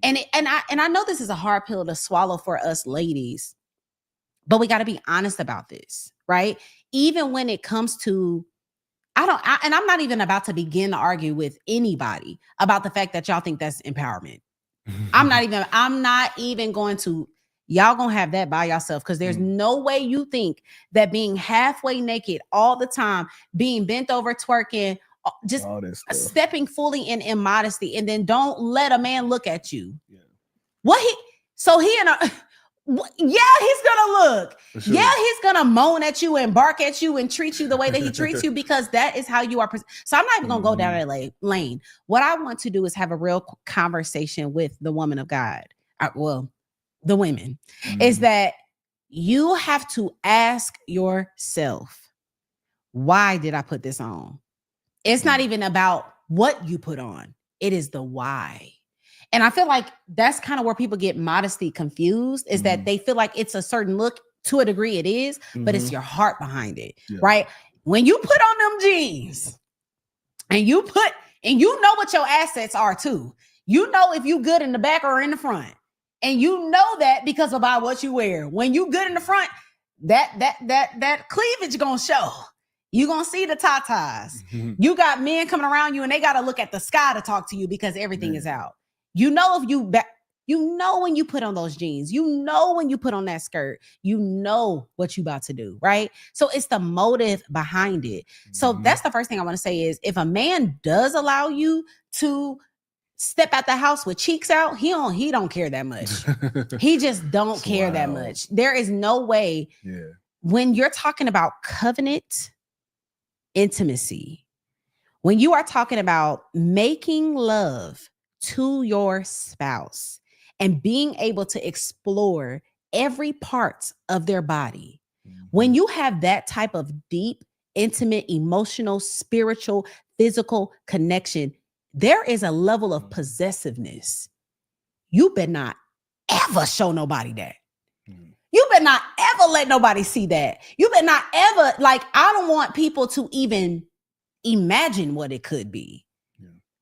And I know this is a hard pill to swallow for us ladies, but we got to be honest about this, right? Even when it comes to, and I'm not even about to begin to argue with anybody about the fact that y'all think that's empowerment. I'm not even going to, y'all gonna have that by yourself, because there's no way you think that being halfway naked all the time, being bent over, twerking, just stepping fully in immodesty, and then don't let a man look at you. He's gonna look. Sure. Yeah, he's gonna moan at you and bark at you and treat you the way that he treats you, because that is how you are. So I'm not even gonna go down that lane. What I want to do is have a real conversation with the woman of God. The women, is that you have to ask yourself, why did I put this on? It's not even about what you put on. It is the why. And I feel like that's kind of where people get modesty confused, is that they feel like it's a certain look. To a degree it is, but it's your heart behind it, right? When you put on them jeans and you know what your assets are too. You know if you good in the back or in the front. And you know that because about what you wear. When you good in the front, that cleavage gonna show. You gonna see the tatas. You got men coming around you and they gotta look at the sky to talk to you because everything is out. You know if you know when you put on those jeans, you know when you put on that skirt, you know what you about to do, right? So it's the motive behind it. So that's the first thing I want to say is if a man does allow you to step out the house with cheeks out, he don't care that much. He just don't care that much. There is no way when you're talking about covenant intimacy, when you are talking about making love to your spouse and being able to explore every part of their body, when you have that type of deep, intimate, emotional, spiritual, physical connection, there is a level of possessiveness. You better not ever show nobody that. You better not ever let nobody see that. You better not ever, I don't want people to even imagine what it could be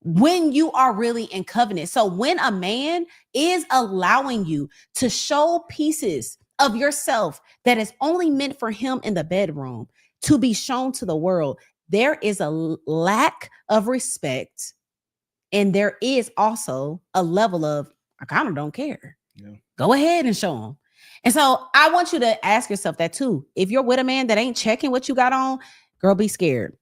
when you are really in covenant. So when a man is allowing you to show pieces of yourself that is only meant for him in the bedroom to be shown to the world, there is a lack of respect. And there is also a level of, I kind of don't care. Go ahead and show them. And so I want you to ask yourself that too. If you're with a man that ain't checking what you got on, girl, be scared.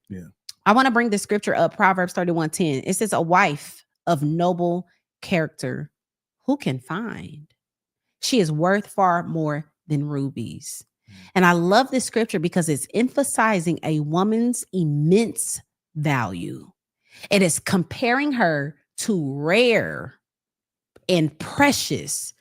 I want to bring the scripture up, Proverbs 31:10. It says, a wife of noble character, who can find? She is worth far more than rubies. And I love this scripture because it's emphasizing a woman's immense value. It is comparing her to rare and precious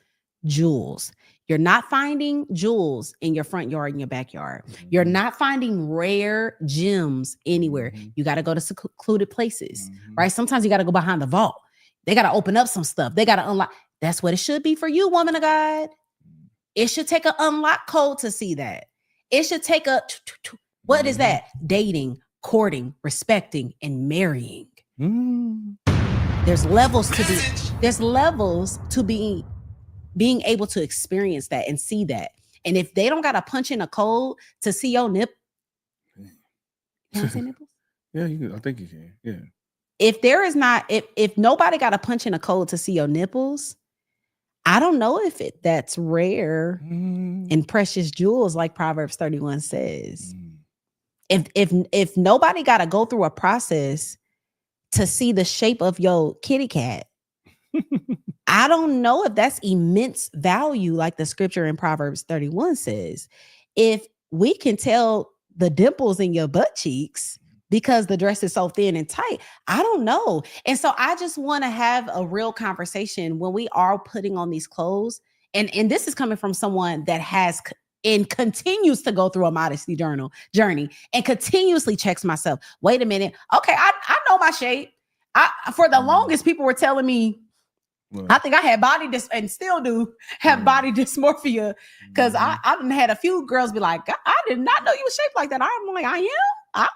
jewels. You're not finding jewels in your front yard, in your backyard. You're not finding rare gems anywhere. You got to go to secluded places, right? Sometimes you got to go behind the vault. They got to open up some stuff. They got to unlock. That's what it should be for you, woman of God. It should take an unlock code to see that. It should take what is that? Dating, courting, respecting, and marrying. There's levels to being able to experience that and see that. And if they don't got to punch in a code to see your nip, can I say nipples? Yeah, you can. I think you can. Yeah. If there is not, if nobody got to punch in a code to see your nipples, I don't know if that's rare and precious jewels like Proverbs 31 says. If nobody got to go through a process to see the shape of your kitty cat, I don't know if that's immense value like the scripture in Proverbs 31 says. If we can tell the dimples in your butt cheeks because the dress is so thin and tight, I don't know. And so I just want to have a real conversation when we are putting on these clothes. And this is coming from someone that has and continues to go through a modesty journey and continuously checks myself. Wait a minute. Okay, I know my shape. For the longest, people were telling me, I think I had and still do have body dysmorphia because I done had a few girls be like, I did not know you were shaped like that. I'm like, I am.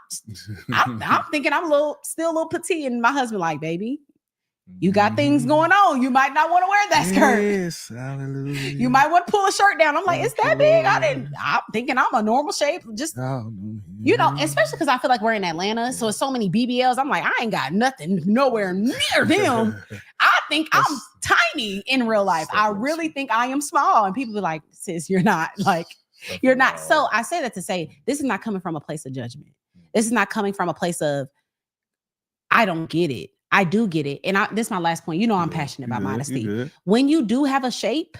I'm thinking I'm still a little petite, and my husband like, baby, you got things going on. You might not want to wear that skirt. Yes, hallelujah. You might want to pull a shirt down. I'm like, it's that big? I'm thinking I'm a normal shape. Just, especially because I feel like we're in Atlanta. So it's so many BBLs. I'm like, I ain't got nothing nowhere near them. I think I'm tiny in real life. I really think I am small. And people be like, sis, you're not. Like, you're not. So I say that to say, this is not coming from a place of judgment. This is not coming from a place of, I don't get it. I do get it. And this is my last point. I'm passionate about modesty. When you do have a shape,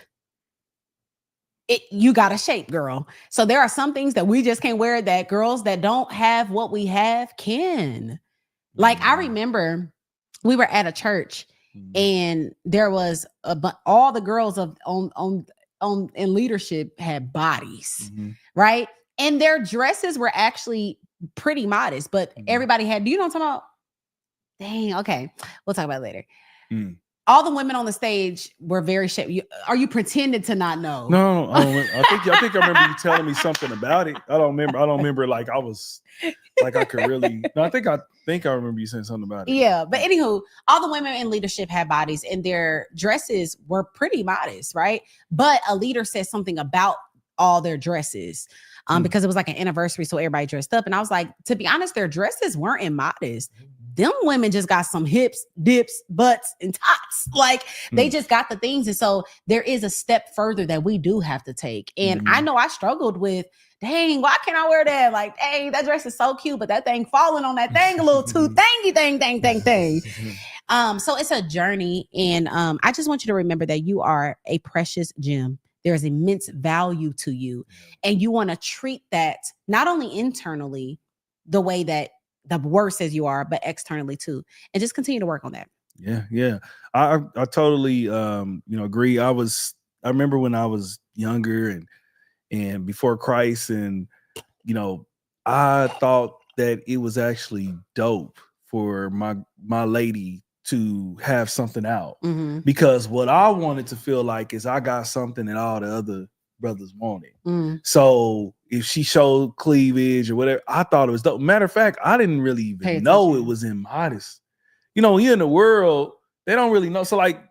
you got a shape, girl. So there are some things that we just can't wear that girls that don't have what we have can. Like, I remember we were at a church and there was all the girls in leadership had bodies, right? And their dresses were actually pretty modest, but everybody had, do you know what I'm talking about? Dang, okay. We'll talk about it later. all the women on the stage were very are you pretending to not know? No, I think I remember you telling me something about it. I don't remember like I was like I could really. No, I think I remember you saying something about it. Yeah, but anywho, all the women in leadership had bodies, and their dresses were pretty modest, right? But a leader said something about all their dresses, because it was like an anniversary, so everybody dressed up. And I was like, to be honest, their dresses weren't immodest. Them women just got some hips, dips, butts, and tops. Like they just got the things. And so there is a step further that we do have to take. And I know I struggled with, dang, why can't I wear that? Like, dang, that dress is so cute, but that thing falling on that thing a little too thing. So it's a journey. And I just want you to remember that you are a precious gem. There's immense value to you. And you want to treat that not only internally the way that the word says you are, but externally too. And just continue to work on that. Yeah. I totally agree. I remember when I was younger and before Christ, and I thought that it was actually dope for my lady to have something out, because what I wanted to feel like is I got something that all the other brothers wanted. So if she showed cleavage or whatever, I thought it was dope. Matter of fact, I didn't really even know it was immodest. Here in the world, they don't really know. So like,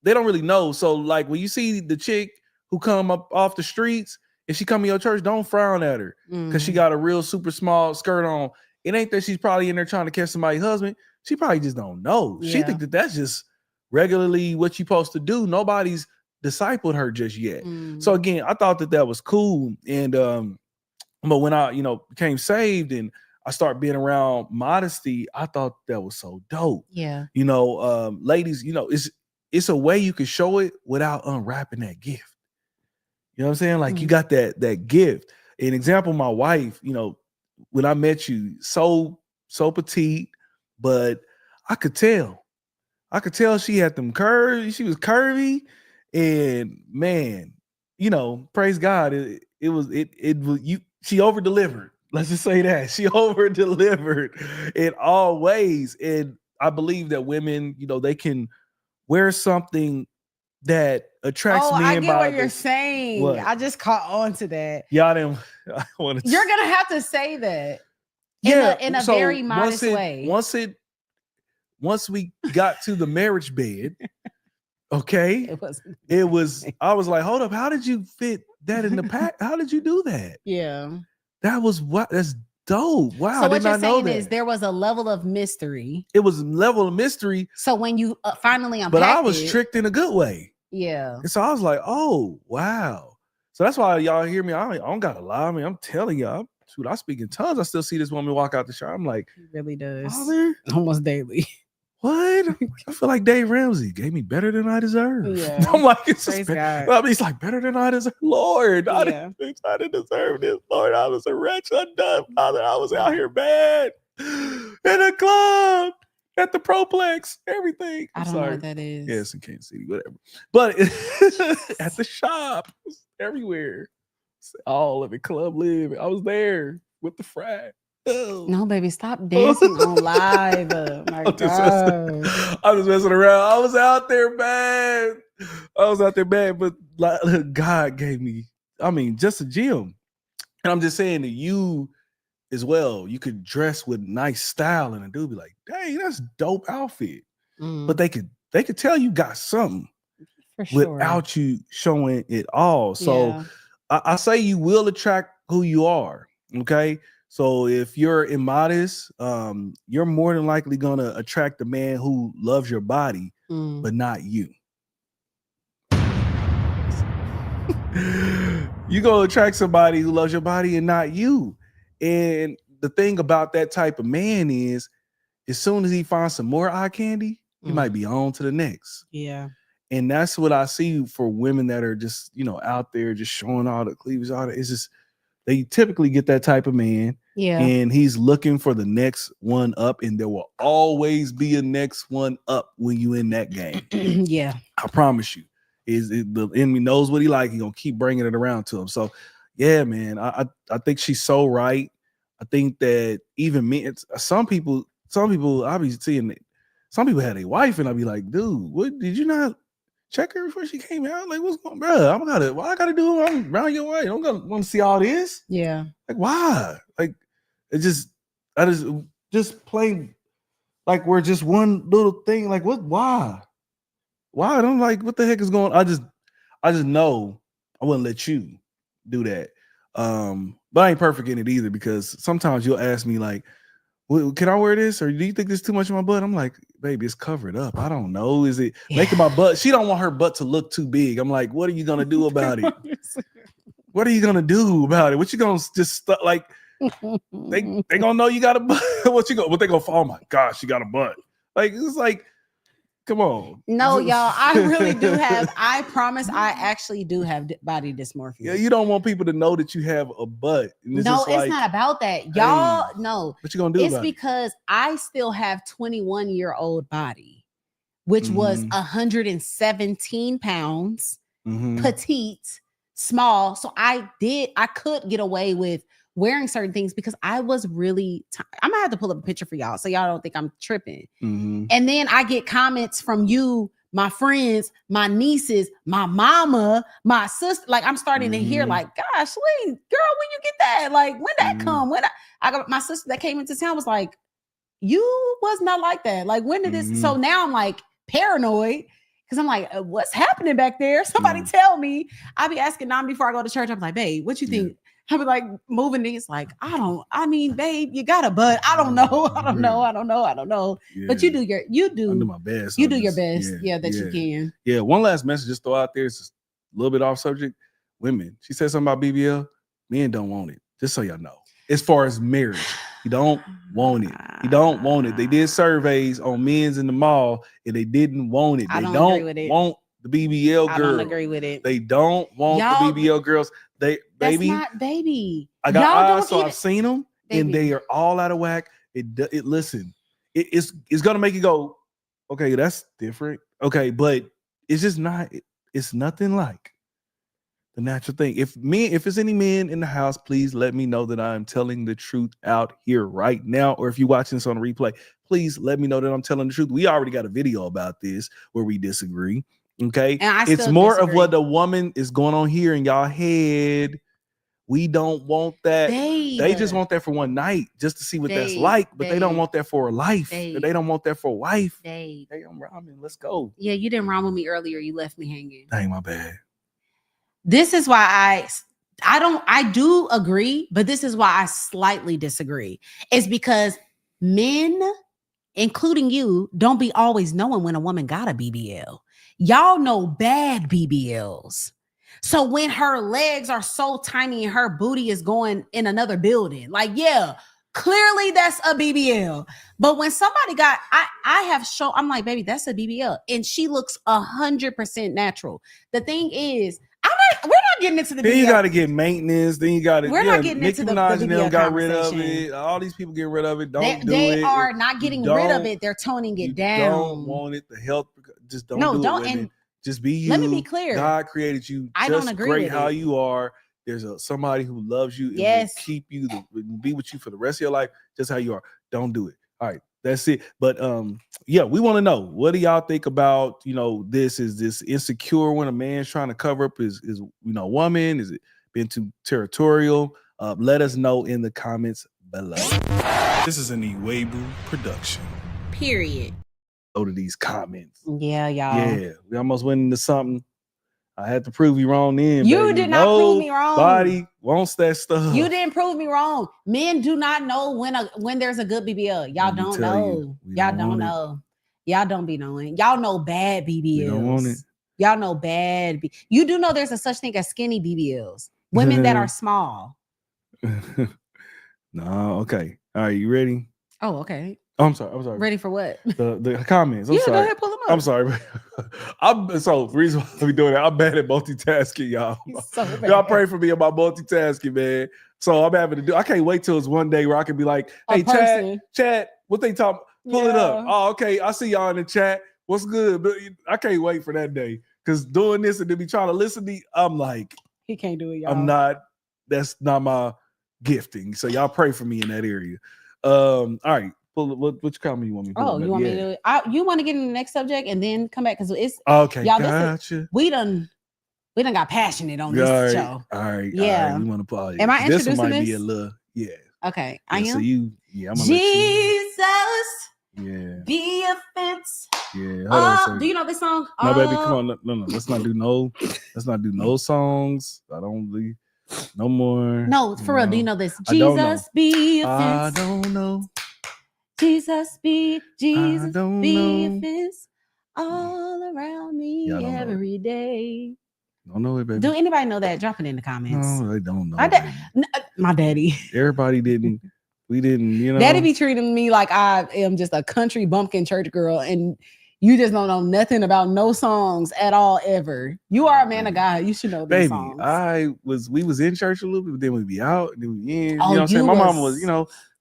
they don't really know. So like, when you see the chick who come up off the streets, if she come to your church, don't frown at her because she got a real super small skirt on. It ain't that she's probably in there trying to catch somebody's husband. She probably just don't know. Yeah. She think that that's just regularly what you're supposed to do. Nobody's discipled her just yet. So again, I thought that was cool. And but when I became saved and I started being around modesty, I thought that was so dope. Yeah. Ladies, it's a way you can show it without unwrapping that gift. You know what I'm saying? Like you got that gift. An example, my wife, when I met you, so petite, but I could tell she had them curves. She was curvy, and man, praise God, she over delivered. Let's just say that she over delivered in all ways. And I believe that women, they can wear something that attracts men. I get what you're saying. What? I just caught on to that. Yeah, I want to. You're gonna have to say that. In a very modest way. Once we got to the marriage bed, okay, I was like, hold up, how did you fit that in the pack? How did you do that? Yeah, that's dope. Wow, so I what did you're not know saying that. is there was a level of mystery. It was a level of mystery. So when you finally unpacked but I was tricked in a good way. Yeah. And so I was like, oh wow. So that's why y'all hear me. I don't gotta lie. I mean, I'm telling y'all, I speak in tongues. I still see this woman walk out the shower. I'm like, he really does. Father? Almost daily. What? I feel like Dave Ramsey gave me better than I deserve. Yeah. I'm like, Praise God. I mean, he's like, better than I deserve. Lord, I didn't deserve this. Lord, I was a wretch undone, Father. I was out here bad in a club, at the Proplex, everything. I don't know what that is. Yeah, it's in Kansas City, whatever. But at the shop, everywhere, all of it, Club Live. I was there with the frat. Oh. No, baby, stop dancing on live. Oh my God. I was messing around. I was out there bad. But like, God gave me, just a gym. And I'm just saying that you as well, you could dress with nice style and a dude be like, dang, that's dope outfit. But they could tell you got something without you showing it all. So I say you will attract who you are. Okay. So if you're immodest, you're more than likely going to attract a man who loves your body, but not you. You're going to attract somebody who loves your body and not you. And the thing about that type of man is, as soon as he finds some more eye candy, he might be on to the next. Yeah. And that's what I see for women that are just, out there just showing all the cleavage, all that. It's just, they typically get that type of man. Yeah. And he's looking for the next one up, and there will always be a next one up when you in that game. Yeah. I promise you. The enemy knows what he like. He gonna keep bringing it around to him. So yeah, man, I think she's so right. I think that even me, some people I be seeing some people had a wife, and I'd be like, dude, what did you not check her before she came out? Like, what's going on, bro? Why I gotta do it around your way? I don't want to see all this. Yeah. Like, why? Like, I just plain like we're just one little thing. Like, what? Why? I don't like what the heck is going on? I just know I wouldn't let you do that. But I ain't perfect in it either, because sometimes you'll ask me like, can I wear this? Or do you think this is too much of my butt? I'm like, baby, it's covered up. I don't know. Is it making my butt? She don't want her butt to look too big. I'm like, what are you gonna do about it? What are you gonna do about it? What you gonna just like? They gonna know you got a butt. What they gonna fall? Oh my gosh, she got a butt. Like, it's like, come on. No, y'all, I really do have. I promise, I actually do have body dysmorphia. Yeah, you don't want people to know that you have a butt. No, it's not about that, y'all. No, what you gonna do? It's because I still have 21-year-old body, which was 117 pounds, petite, small. So I could get away with wearing certain things because I was really I'm gonna have to pull up a picture for y'all so y'all don't think I'm tripping. And then I get comments from you, my friends, my nieces, my mama, my sister. Like, I'm starting to hear like, gosh, Lee, girl, when you get that? Like, when that come? When I got my sister that came into town was like, you was not like that. Like, when did this? So now I'm like paranoid because I'm like, what's happening back there? Somebody tell me. I be asking Nam before I go to church. I'm like, babe, what you think? I be like moving these, like, I mean, babe, you got a butt. I don't know. Yeah. But you do I do my best. You do your best. Yeah, you can. Yeah. One last message just throw out there. It's just a little bit off subject. Women. She said something about BBL. Men don't want it. Just so y'all know. As far as marriage, you don't want it. You don't want it. They did surveys on men's in the mall and they didn't want it. They don't agree with it. Want the BBL girl. I don't agree with it. They don't want the BBL girls. That's not baby. I got eyes, so I've seen them, and they are all out of whack. Listen, it's gonna make you go, okay, that's different. Okay, but it's just not. It's nothing like the natural thing. If it's any men in the house, please let me know that I'm telling the truth out here right now. Or if you're watching this on a replay, please let me know that I'm telling the truth. We already got a video about this where we disagree. Okay, it's more of what the woman is going on here in y'all head. We don't want that. They just want that for one night just to see what that's like, but they don't want that for a life. They don't want that for a wife. Hey, I'm rhyming. Let's go. Yeah, you didn't rhyme with me earlier. You left me hanging. Dang, my bad. This is why I do agree, but this is why I slightly disagree. It's because men, including you, don't be always knowing when a woman got a BBL. Y'all know bad BBLs. So when her legs are so tiny and her booty is going in another building, like, yeah, clearly that's a BBL. But when somebody I have shown, I'm like, baby, that's a BBL. And she looks 100% natural. The thing is, we're not getting into the BBL. Then you got to get maintenance. Then you got to. We're not getting into the BBL got rid of it. All these people get rid of it. They are not getting rid of it. They're toning it down. Don't want it. The health. Just don't. And just be you. Let me be clear. God created you. I don't agree great with how it. you are. There's somebody who loves you and will keep you, be with you for the rest of your life, just how you are. Don't do it. All right, that's it. But yeah, we want to know, what do y'all think about, this? Is this insecure when a man's trying to cover up his woman? Is it been too territorial? Let us know in the comments below. This is an Iwegbu production. Period. Go to these comments. Yeah, y'all. Yeah, we almost went into something. I had to prove you wrong then. You baby. did not prove me wrong. Nobody wants that stuff. You didn't prove me wrong. Men do not know when there's a good BBL. Y'all don't know. Y'all don't know. Y'all don't be knowing. Y'all know bad BBLs. You don't want it. Y'all know bad. You do know there's a such thing as skinny BBLs. Women that are small. No, okay. All right, you ready? Oh, okay. I'm sorry. Ready for what? The comments. I'm sorry. Go ahead, pull them up. I'm sorry. The reason why we doing that, I'm bad at multitasking, y'all. So y'all pray for me about multitasking, man. So I'm having to do. I can't wait till it's one day where I can be like, "Hey, chat, what they talk? Pull it up." Oh, okay. I see y'all in the chat. What's good? But I can't wait for that day, because doing this and then be trying to listen to me, I'm like, he can't do it, y'all. I'm not. That's not my gifting. So y'all pray for me in that area. All right. pull which comment you want me to pull Oh, up? you want me to? You want to get in the next subject and then come back because it's Okay, y'all. gotcha. We done got passionate on All this right, show. all right, Yeah. all right. We want to pause. Am I This one introducing might be this? a little, Okay, I Yeah, am. so I'm gonna Jesus, let you. be a fence. Yeah. Hold on a second. Do you know this song? No, baby, come on. No. Let's not do no songs. I don't believe no more. No, for real. Do you know this? I don't know. Jesus be a I fence. don't know. Jesus be I don't a know. fence all around me Yeah, I don't know every day. Don't know it, baby. Do anybody know that? Drop it in the comments. No, they don't know. My daddy. Everybody didn't. We didn't, Daddy be treating me like I am just a country bumpkin church girl, and you just don't know nothing about no songs at all ever. You are a man of God. You should know these songs. We was in church a little bit, but then we'd be out, and then we in. You know Oh, what I'm saying? My mama was,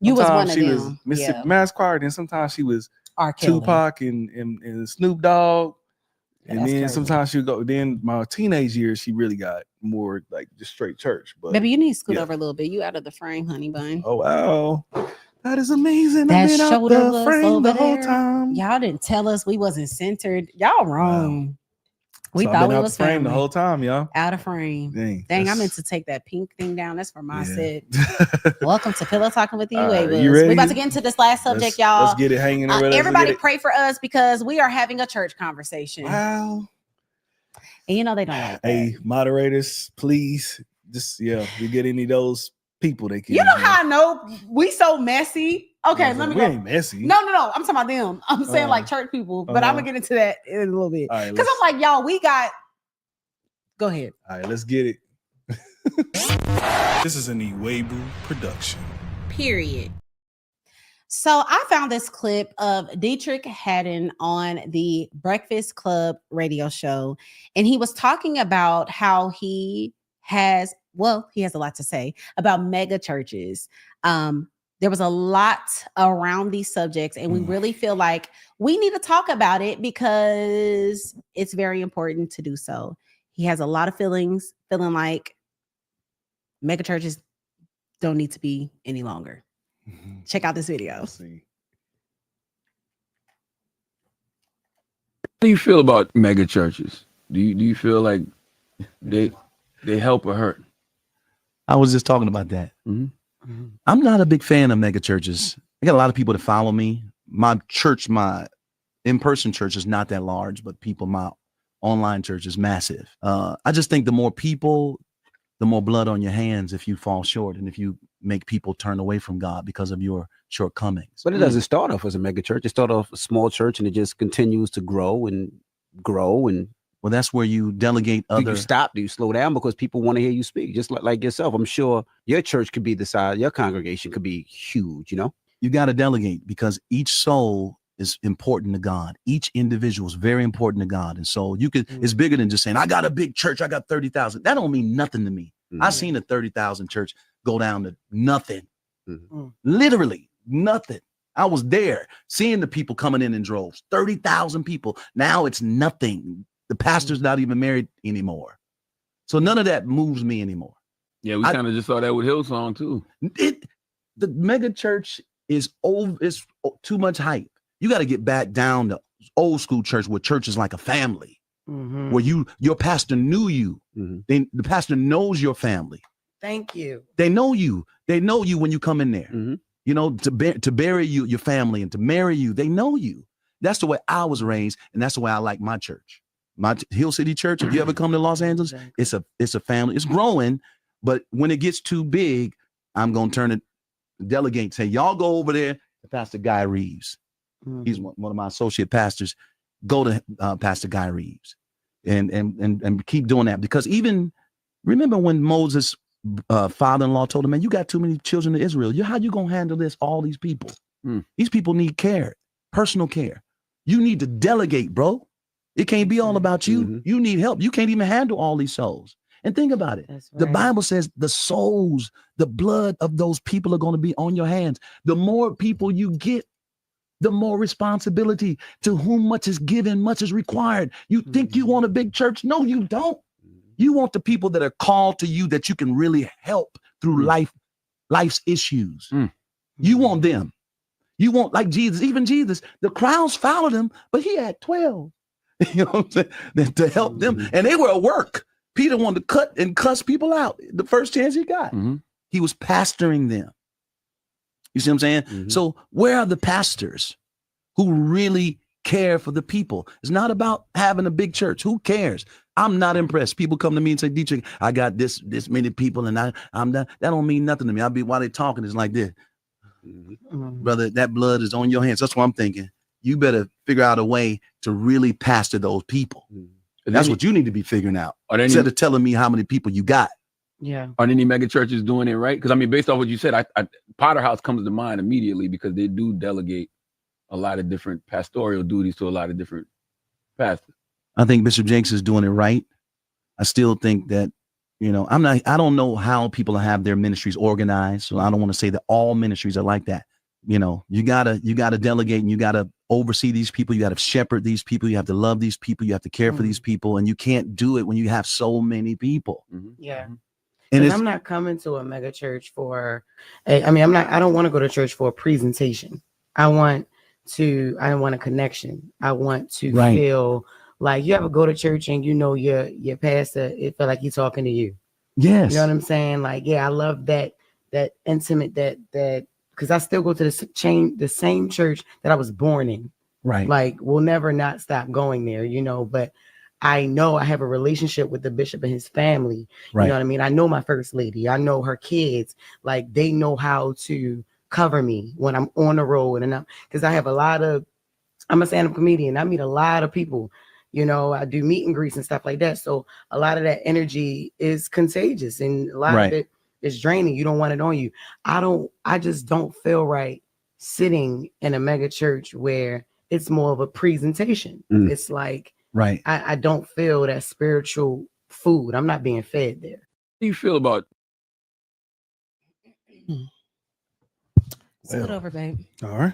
you was one of she was them. Mississippi Mass Choir, and then sometimes she was R. Kelly. Tupac and Snoop Dogg. Yeah, and then crazy. sometimes she would go. Then my teenage years, she really got more like just straight church. But baby, you need to scoot over a little bit. You out of the frame, honey bun. Oh wow, that is amazing. That I've been out shoulder the frame the whole there. time. Y'all didn't tell us we wasn't centered. Y'all wrong. Wow. We So thought I've been we out was the frame family. the whole time, y'all. Out of frame. Dang, I meant to take that pink thing down. That's for my set. Welcome to Pillow Talking with the Iwegbus. You ready? We're about to get into this last subject, y'all. Let's get it hanging. Everybody pray for us because we are having a church conversation. Wow. And you know they don't like that. Hey, moderators, please. We get any of those people that can. You know how I know we so messy. Okay, let me go. We ain't messy. No. I'm talking about them. I'm saying like church people, but I'm gonna get into that in a little bit. Right, because I'm like, y'all, we got. Go ahead. All right, let's get it. This is an Iwegbu production. Period. So I found this clip of Deitrick Haddon on the Breakfast Club radio show, and he was talking about how he has a lot to say about mega churches. There was a lot around these subjects, and we really feel like we need to talk about it because it's very important to do so. He has a lot of feeling like mega churches don't need to be any longer. Check out this video. How do you feel about mega churches? Do you feel like they help or hurt? I was just talking about that. I'm not a big fan of mega churches. I got a lot of people that follow me. My church, my in-person church is not that large, but my online church is massive. I just think the more people, the more blood on your hands if you fall short and if you make people turn away from God because of your shortcomings. But it doesn't start off as a mega church. It starts off a small church and it just continues to grow and grow. And well, that's where you delegate other. Do you stop? Do you slow down? Because people want to hear you speak, just like yourself. I'm sure your church could be the size, your congregation could be huge, You got to delegate because each soul is important to God. Each individual is very important to God. And so it's bigger than just saying, I got a big church, I got 30,000. That don't mean nothing to me. I've seen a 30,000 church go down to nothing. Literally nothing. I was there seeing the people coming in droves, 30,000 people. Now it's nothing. The pastor's not even married anymore. So none of that moves me anymore. Yeah, we kind of just saw that with Hillsong too. The mega church is too much hype. You got to get back down to old school church where church is like a family, where your pastor knew you. The pastor knows your family. Thank you. They know you. They know you when you come in there. To bury you, your family, and to marry you. They know you. That's the way I was raised, and that's the way I like my church. My Hill City Church. If you ever come to Los Angeles, it's a family. It's growing, but when it gets too big, I'm gonna turn it. Delegate. Say y'all go over there to Pastor Guy Reeves. He's one of my associate pastors. Go to Pastor Guy Reeves, and keep doing that because even remember when Moses' father-in-law told him, "Man, you got too many children of Israel. How you gonna handle this? All these people. These people need care, personal care. You need to delegate, bro. It can't be all about you. You need help. You can't even handle all these souls. And think about it. Right. The Bible says the souls, the blood of those people are going to be on your hands. The more people you get, the more responsibility. To whom much is given, much is required. You think you want a big church? No, you don't. You want the people that are called to you that you can really help through life's issues. You want them. You won't like Jesus, even Jesus, the crowds followed him, but he had 12. You know what I'm saying? To help them. And they were at work. Peter wanted to cut and cuss people out the first chance he got. He was pastoring them. You see what I'm saying? So where are the pastors who really care for the people? It's not about having a big church. Who cares? I'm not impressed. People come to me and say, Deitrick, I got this many people and I'm not, that don't mean nothing to me. I'll be, while they talking, it's like this. Brother, that blood is on your hands. That's what I'm thinking. You better figure out a way to really pastor those people. That's what you need to be figuring out. Instead of telling me how many people you got. Yeah. Are any mega churches doing it right? Because I mean, based off what you said, I Potter House comes to mind immediately because they do delegate a lot of different pastoral duties to a lot of different pastors. I think Bishop Jenks is doing it right. I still think that, you know, I don't know how people have their ministries organized. So I don't want to say that all ministries are like that. You know, you gotta delegate and you gotta oversee these people. You gotta shepherd these people. You have to love these people. You have to care for these people. And you can't do it when you have so many people. Yeah. And I'm not coming to a mega church for, I don't want to go to church for a presentation. I want a connection. I want to feel like you ever go to church and you know your pastor, it felt like he's talking to you. Yes. You know what I'm saying? Like, yeah, I love that intimate, that because I still go to the same church that I was born in. Right. Like, we'll never not stop going there, you know, but I know I have a relationship with the bishop and his family. Right. You know what I mean? I know my first lady. I know her kids. Like, they know how to cover me when I'm on the road. And because I'm a stand-up comedian. I meet a lot of people. You know, I do meet and greets and stuff like that. So a lot of that energy is contagious and a lot of it is draining. You don't want it on you. I just don't feel right sitting in a mega church where it's more of a presentation. It's like, I don't feel that spiritual food. I'm not being fed there. How do you feel about? Scoot over, babe. All right.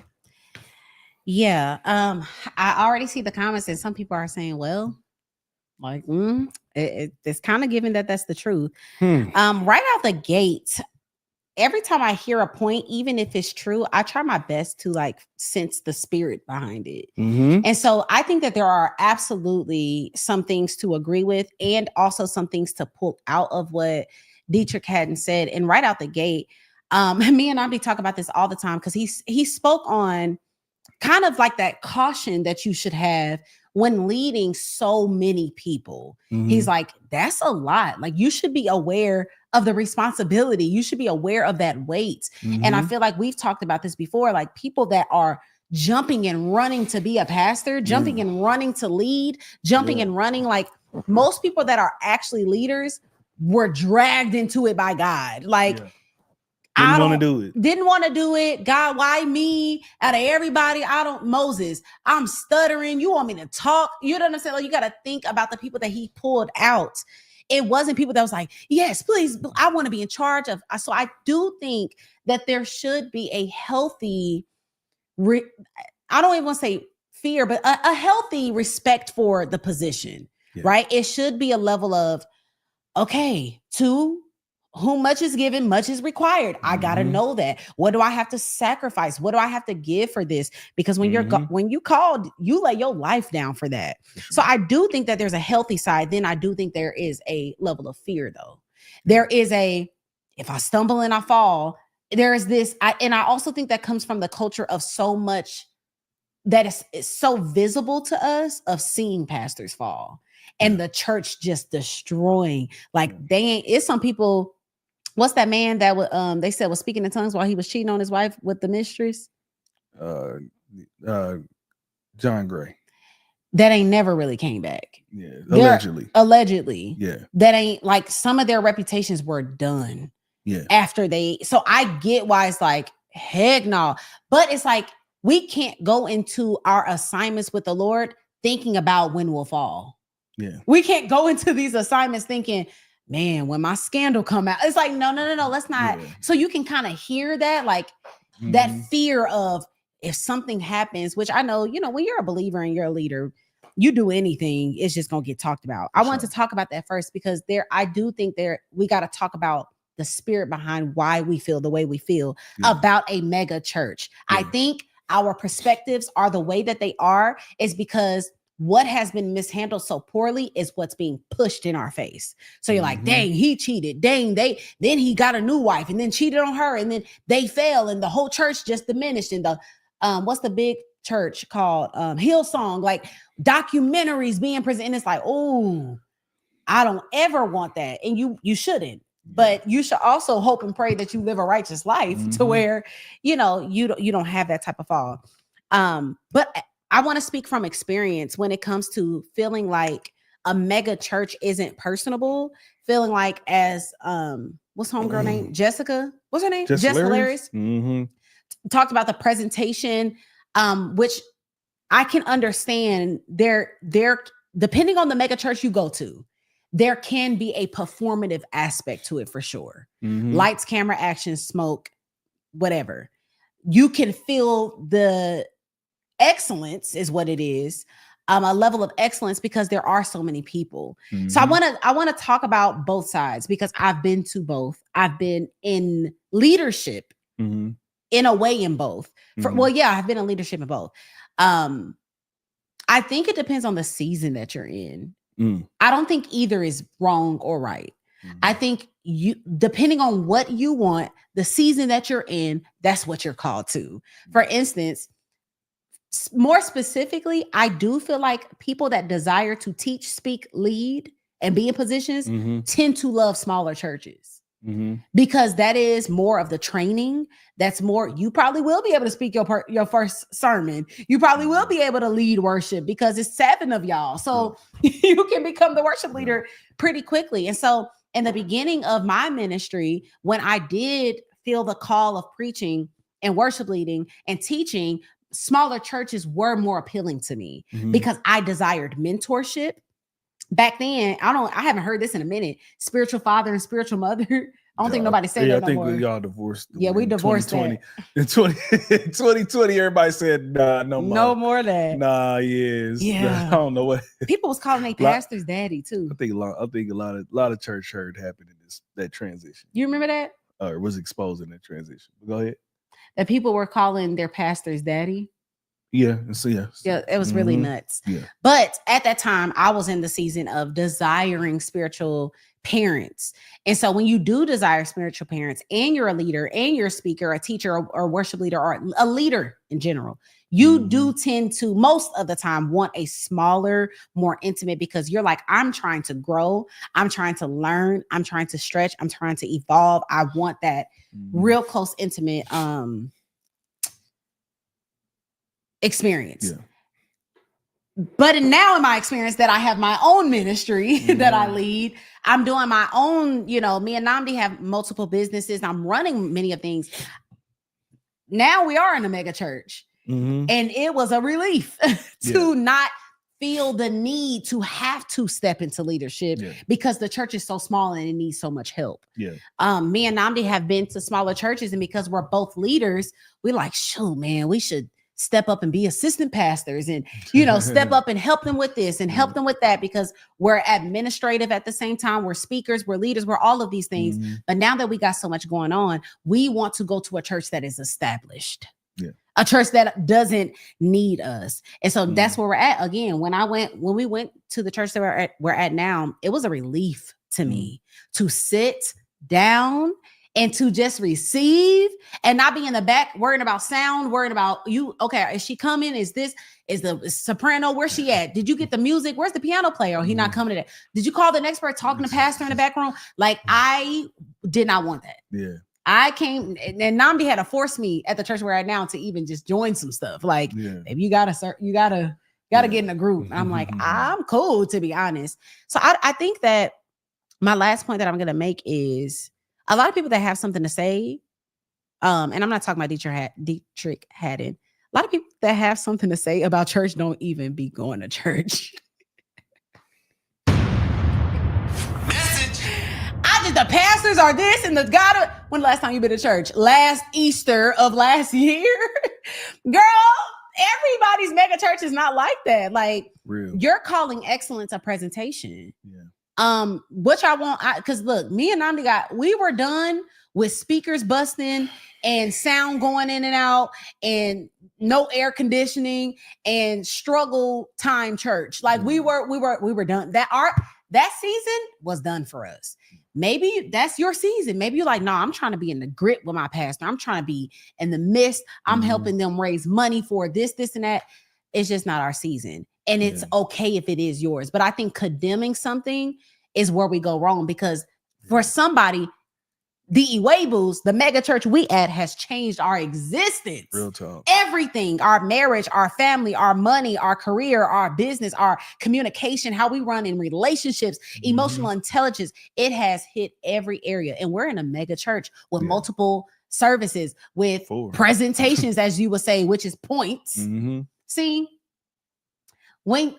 Yeah. I already see the comments and some people are saying, well, like, it's kind of given that that's the truth. Right out the gate, every time I hear a point, even if it's true, I try my best to like sense the spirit behind it. And so I think that there are absolutely some things to agree with and also some things to pull out of what Deitrick Haddon said. And right out the gate, me and Abdi talk about this all the time because he spoke on kind of like that caution that you should have when leading so many people. He's like, that's a lot. Like, you should be aware of the responsibility. You should be aware of that weight. And I feel like we've talked about this before, like people that are jumping and running to be a pastor, jumping and running to lead, jumping and running. Like, most people that are actually leaders were dragged into it by God. Like, Didn't want to do it. God, why me? Out of everybody, Moses, I'm stuttering. You want me to talk? You know what I'm saying? Like, you got to think about the people that he pulled out. It wasn't people that was like, yes, please, I want to be in charge of. So I do think that there should be a healthy, I don't even want to say fear, but a healthy respect for the position, right? It should be a level of, okay, to whom much is given, much is required. I got to know that. What do I have to sacrifice? What do I have to give for this? Because when when you called, you lay your life down for that. So I do think that there's a healthy side. Then I do think there is a level of fear though. There is if I stumble and I fall, there is this. And I also think that comes from the culture of so much that is so visible to us of seeing pastors fall and the church just destroying. Like it's some people. What's that man that they said was speaking in tongues while he was cheating on his wife with the mistress? John Gray. That ain't never really came back. Yeah, allegedly. Yeah, that ain't like some of their reputations were done. Yeah, after so I get why it's like heck no, but it's like we can't go into our assignments with the Lord thinking about when we'll fall. Yeah, we can't go into these assignments thinking, man, when my scandal come out, it's like, no, let's not. Yeah. So you can kind of hear that, like that fear of if something happens, which I know, when you're a believer and you're a leader, you do anything, it's just going to get talked about. I want to talk about that first because I do think we got to talk about the spirit behind why we feel the way we feel about a mega church. Yeah. our perspectives are the way that they are is because what has been mishandled so poorly is what's being pushed in our face. So you're like, dang, he cheated. Dang, then he got a new wife and then cheated on her and then they fell and the whole church just diminished. And the what's the big church called? Hillsong, like documentaries being presented. It's like, oh, I don't ever want that. And you shouldn't. But you should also hope and pray that you live a righteous life to where, you don't have that type of fall. But I want to speak from experience when it comes to feeling like a mega church isn't personable, feeling like as what's homegirl name? Jessica. What's her name? Jess Hilarious. Talked about the presentation, which I can understand there depending on the mega church you go to, there can be a performative aspect to it for sure. Lights, camera, action, smoke, whatever. You can feel the excellence is what it is, a level of excellence because there are so many people. So I want to talk about both sides because I've been to both. I've been in leadership in a way in both. I've been in leadership in both. I think it depends on the season that you're in. I don't think either is wrong or right. I think depending on what you want, the season that you're in, that's what you're called to. For instance, more specifically, I do feel like people that desire to teach, speak, lead, and be in positions tend to love smaller churches because that is more of the training. That's more, you probably will be able to speak your first sermon. You probably will be able to lead worship because it's 7 of y'all. So you can become the worship leader pretty quickly. And so in the beginning of my ministry, when I did feel the call of preaching and worship leading and teaching, smaller churches were more appealing to me because I desired mentorship. Back then, I haven't heard this in a minute. Spiritual father and spiritual mother. I don't think nobody said that no more. I think y'all divorced. Yeah, we divorced that. In 2020, everybody said, nah, no more. No more of that. Nah, yes. Yeah. I don't know what. People was calling their pastors daddy too. I think a lot of church hurt happened in that transition. You remember that? Or was exposed in that transition. Go ahead. That people were calling their pastors daddy. Yeah, it was really nuts. Yeah. But at that time, I was in the season of desiring spiritual parents. And so when you do desire spiritual parents and you're a leader and you're a speaker, a teacher or worship leader or a leader in general, you do tend to most of the time want a smaller, more intimate because you're like, I'm trying to grow. I'm trying to learn. I'm trying to stretch. I'm trying to evolve. I want that real close, intimate experience. But now in my experience that I have my own ministry that I lead, I'm doing my own, me and Namdi have multiple businesses. I'm running many of things. Now we are in a mega church and it was a relief to not feel the need to have to step into leadership because the church is so small and it needs so much help. Me and Namdi have been to smaller churches and because we're both leaders, we're like, shoot, man, we should step up and be assistant pastors and, step up and help them with this and help them with that because we're administrative at the same time. We're speakers, we're leaders, we're all of these things. But now that we got so much going on, we want to go to a church that is established, a church that doesn't need us. And so that's where we're at. Again, when we went to the church that we're at now, it was a relief to me to sit down and to just receive and not be in the back worrying about sound, worrying about you. Okay, is she coming? Is the soprano? Where's she at? Did you get the music? Where's the piano player? Oh, he not coming today. Did you call the next person talking to pastor in the back room? Like I did not want that. Yeah. I came and Namdi had to force me at the church we're at now to even just join some stuff. Like, if you gotta get in a group. I'm like, I'm cool to be honest. So I think that my last point that I'm gonna make is a lot of people that have something to say, and I'm not talking about Deitrick Haddon. A lot of people that have something to say about church don't even be going to church. The pastors are this and the God. When the last time you been to church? Last Easter of last year? Girl, everybody's mega church is not like that. Like you're calling excellence a presentation. Which I want, because look, me and Namdi we were done with speakers busting and sound going in and out and no air conditioning and struggle time church. Like we were done. That season was done for us. Maybe that's your season. Maybe you're like, no, I'm trying to be in the grip with my pastor. I'm trying to be in the midst. I'm helping them raise money for this, and that. It's just not our season. And it's okay if it is yours. But I think condemning something is where we go wrong, because for somebody, the IWEGBU'S, the mega church we at, has changed our existence. Real talk. Everything, our marriage, our family, our money, our career, our business, our communication, how we run in relationships, emotional intelligence. It has hit every area. And we're in a mega church with multiple services, with presentations, as you would say, which is points. See, the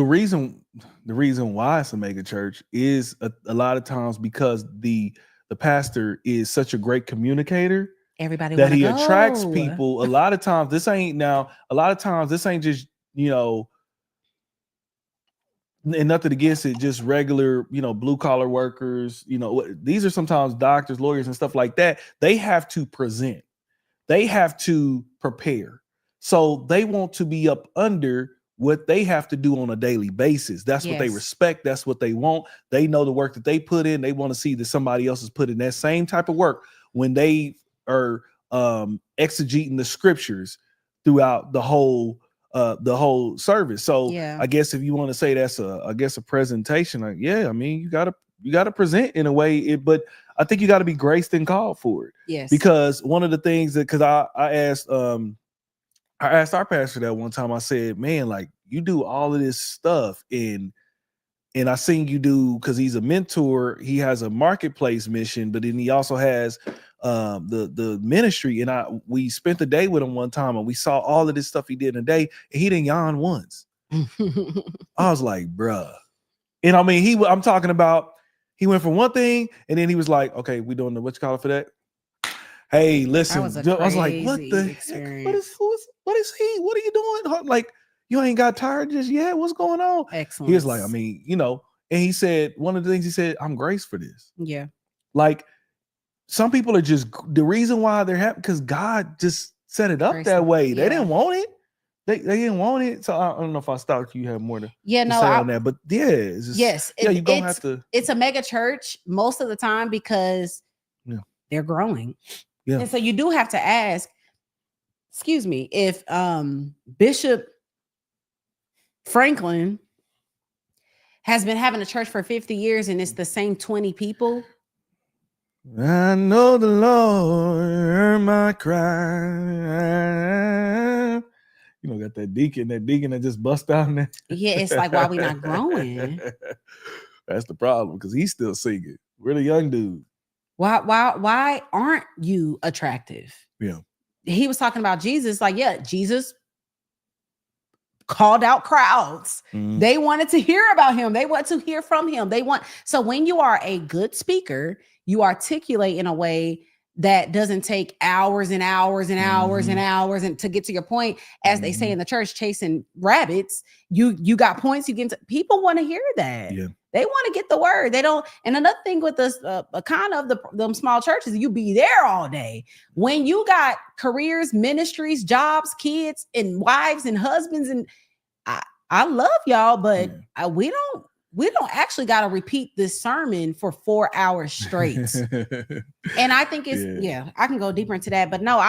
reason why it's a mega church is a lot of times because the pastor is such a great communicator. Everybody that he attracts people. A lot of times this ain't just, and nothing against it, just regular, blue collar workers. These are sometimes doctors, lawyers, and stuff like that. They have to present. They have to prepare. So they want to be up under what they have to do on a daily basis. That's what they respect. That's what they want. They know the work that they put in. They want to see that somebody else has put in that same type of work when they are exegeting the scriptures throughout the whole service. So I guess if you want to say that's a presentation, like, you gotta present in a way, but I think you got to be graced and called for it. Yes. Because one of the things because I asked our pastor that one time, I said, man, like, you do all of this stuff and I seen you do, because he's a mentor, he has a marketplace mission, but then he also has the ministry. And we spent the day with him one time and we saw all of this stuff he did in a day, and he didn't yawn once. I was like, bruh. And I mean, I'm talking about, he went from one thing and then he was like, okay, we doing the what you call it for that? Hey, listen, I was like, what the heck? What is he? What are you doing? Like, you ain't got tired just yet? What's going on? Excellent. He was like, and he said, one of the things he said, I'm graced for this. Yeah. Like, some people are just, the reason why they're happy, because God just set it up that way. They didn't want it. They didn't want it. So I don't know if I stopped you have more to say on that. But it's just, you don't have to. It's a mega church most of the time because they're growing. Yeah. And so you do have to ask, excuse me, if Bishop Franklin has been having a church for 50 years and it's the same 20 people. I know the Lord heard my cry. Got that deacon that just bust out in there. Yeah, it's like, why we not growing? That's the problem, because he's still singing. We're the young dude. Why aren't you attractive? Yeah. He was talking about Jesus. Like, Jesus called out crowds. They wanted to hear about him. They want to hear from him. So when you are a good speaker, you articulate in a way that doesn't take hours and hours and hours and hours and to get to your point, as they say in the church, chasing rabbits. You got points. People want to hear that. Yeah. They want to get the word. They don't. And another thing with this kind of them small churches, you be there all day. When you got careers, ministries, jobs, kids, and wives and husbands, and I love y'all, but we don't actually got to repeat this sermon for 4 hours straight. And I think it's I can go deeper into that, but no,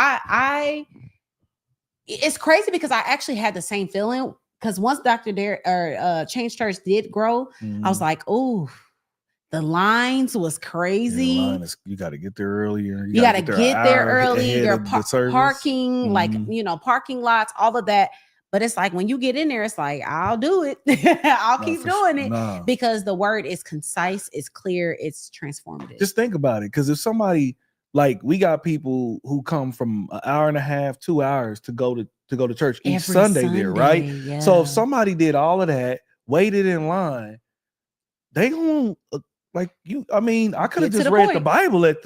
it's crazy because I actually had the same feeling. Because once Dr. Change Church did grow, I was like, oh, the lines was crazy. You got to get there earlier. You got to get there early. Your parking, parking lots, all of that. But it's like when you get in there, it's like, I'll do it. I'll keep doing it because the word is concise, it's clear, it's transformative. Just think about it. Because if somebody, like, we got people who come from an hour and a half, 2 hours to go to church each Sunday there, right? Yeah. So if somebody did all of that, waited in line, they won't like you. I mean, I could have just read the Bible at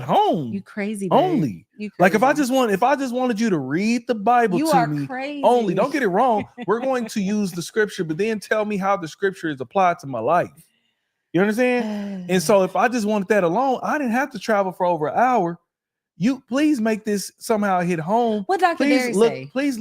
home. You crazy, babe. Only. You crazy. Like if I just wanted you to read the Bible to me crazy. Only. Don't get it wrong. We're going to use the scripture, but then tell me how the scripture is applied to my life. You understand? And so if I just wanted that alone, I didn't have to travel for over an hour. You please make this somehow hit home. What Dr. Derry say? Please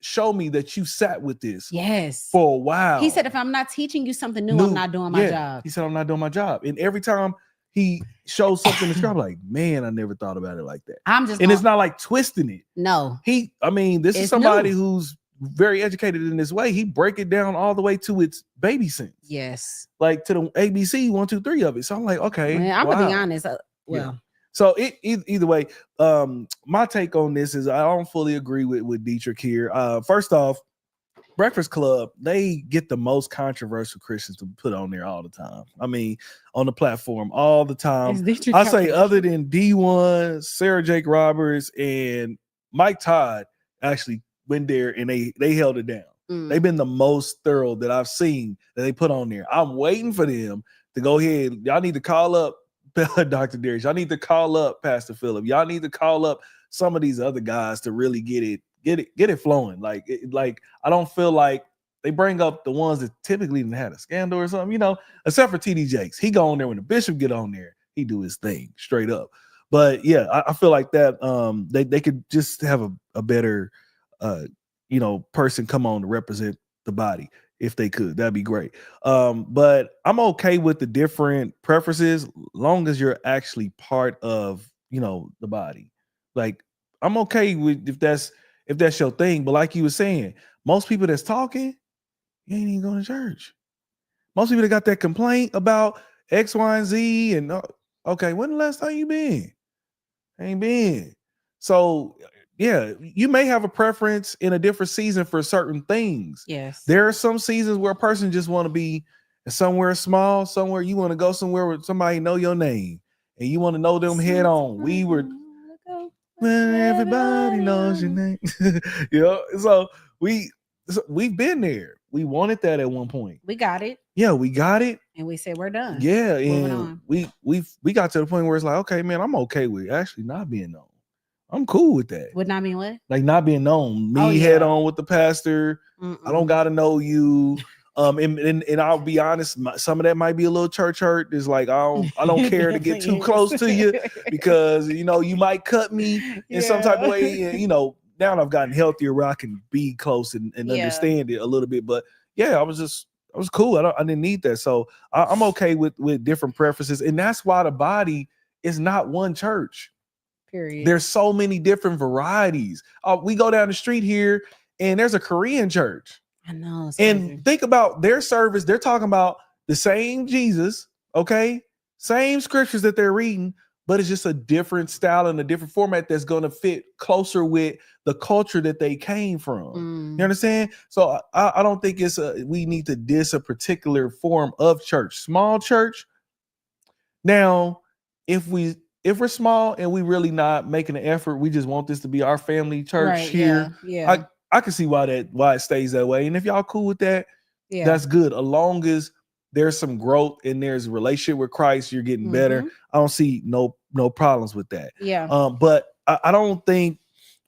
show me that you sat with this Yes. for a while. He said, if I'm not teaching you something new, I'm not doing my job. He said, I'm not doing my job. And every time he shows something in the script, I'm like, man, I never thought about it like that. It's not like twisting it. No. This is somebody who's very educated in this way. He break it down all the way to its baby sense. Yes. Like to the ABC 1, 2, 3 of it. So I'm like, okay. Man, I'm gonna be honest. So either way, my take on this is I don't fully agree with Deitrick here. First off, Breakfast Club, they get the most controversial Christians to put on there all the time. I mean, on the platform all the time. I say other than D1, Sarah Jake Roberts, and Mike Todd actually went there and they held it down. They've been the most thorough that I've seen that they put on there. I'm waiting for them to go ahead. Y'all need to call up Dr. Darius. Y'all need to call up Pastor Phillip. Y'all need to call up some of these other guys to really get it flowing. Like I don't feel like they bring up the ones that typically didn't have a scandal or something, except for TD Jakes. He go on there when the bishop get on there, he do his thing straight up. But yeah, I feel like that they could just have a better person come on to represent the body. If they could, that'd be great. But I'm okay with the different preferences, long as you're actually part of, the body. Like I'm okay with if that's your thing. But like you were saying, most people that's talking, you ain't even going to church. Most people that got that complaint about X, Y, and Z, and okay, when the last time you been? Ain't been. So yeah, you may have a preference in a different season for certain things. Yes. There are some seasons where a person just want to be somewhere small, somewhere you want to go somewhere where somebody know your name and you want to know them head on. When everybody knows your name. So we've been there. We wanted that at one point. We got it. Yeah, we got it. And we said we're done. Yeah, and we got to the point where it's like, okay, man, I'm okay with actually not being known. I'm cool with that. Would not mean what? Like not being known. Head on with the pastor. I don't gotta know you. And I'll be honest, some of that might be a little church hurt. It's like I don't care to get too close to you because you might cut me in some type of way. And now I've gotten healthier where I can be close and understand it a little bit. But yeah, I was cool. I didn't need that. So I'm okay with different preferences, and that's why the body is not one church. Period. There's so many different varieties. We go down the street here and there's a Korean church. I know. And think about their service. They're talking about the same Jesus, okay? Same scriptures that they're reading, but it's just a different style and a different format that's going to fit closer with the culture that they came from. You understand? So I don't think we need to diss a particular form of church. Small church. Now, if we're small and we really not making an effort, we just want this to be our family church here. Yeah. I can see why it stays that way. And if y'all cool with that, that's good. As long as there's some growth and there's a relationship with Christ, you're getting better. I don't see no problems with that. Yeah. But I don't think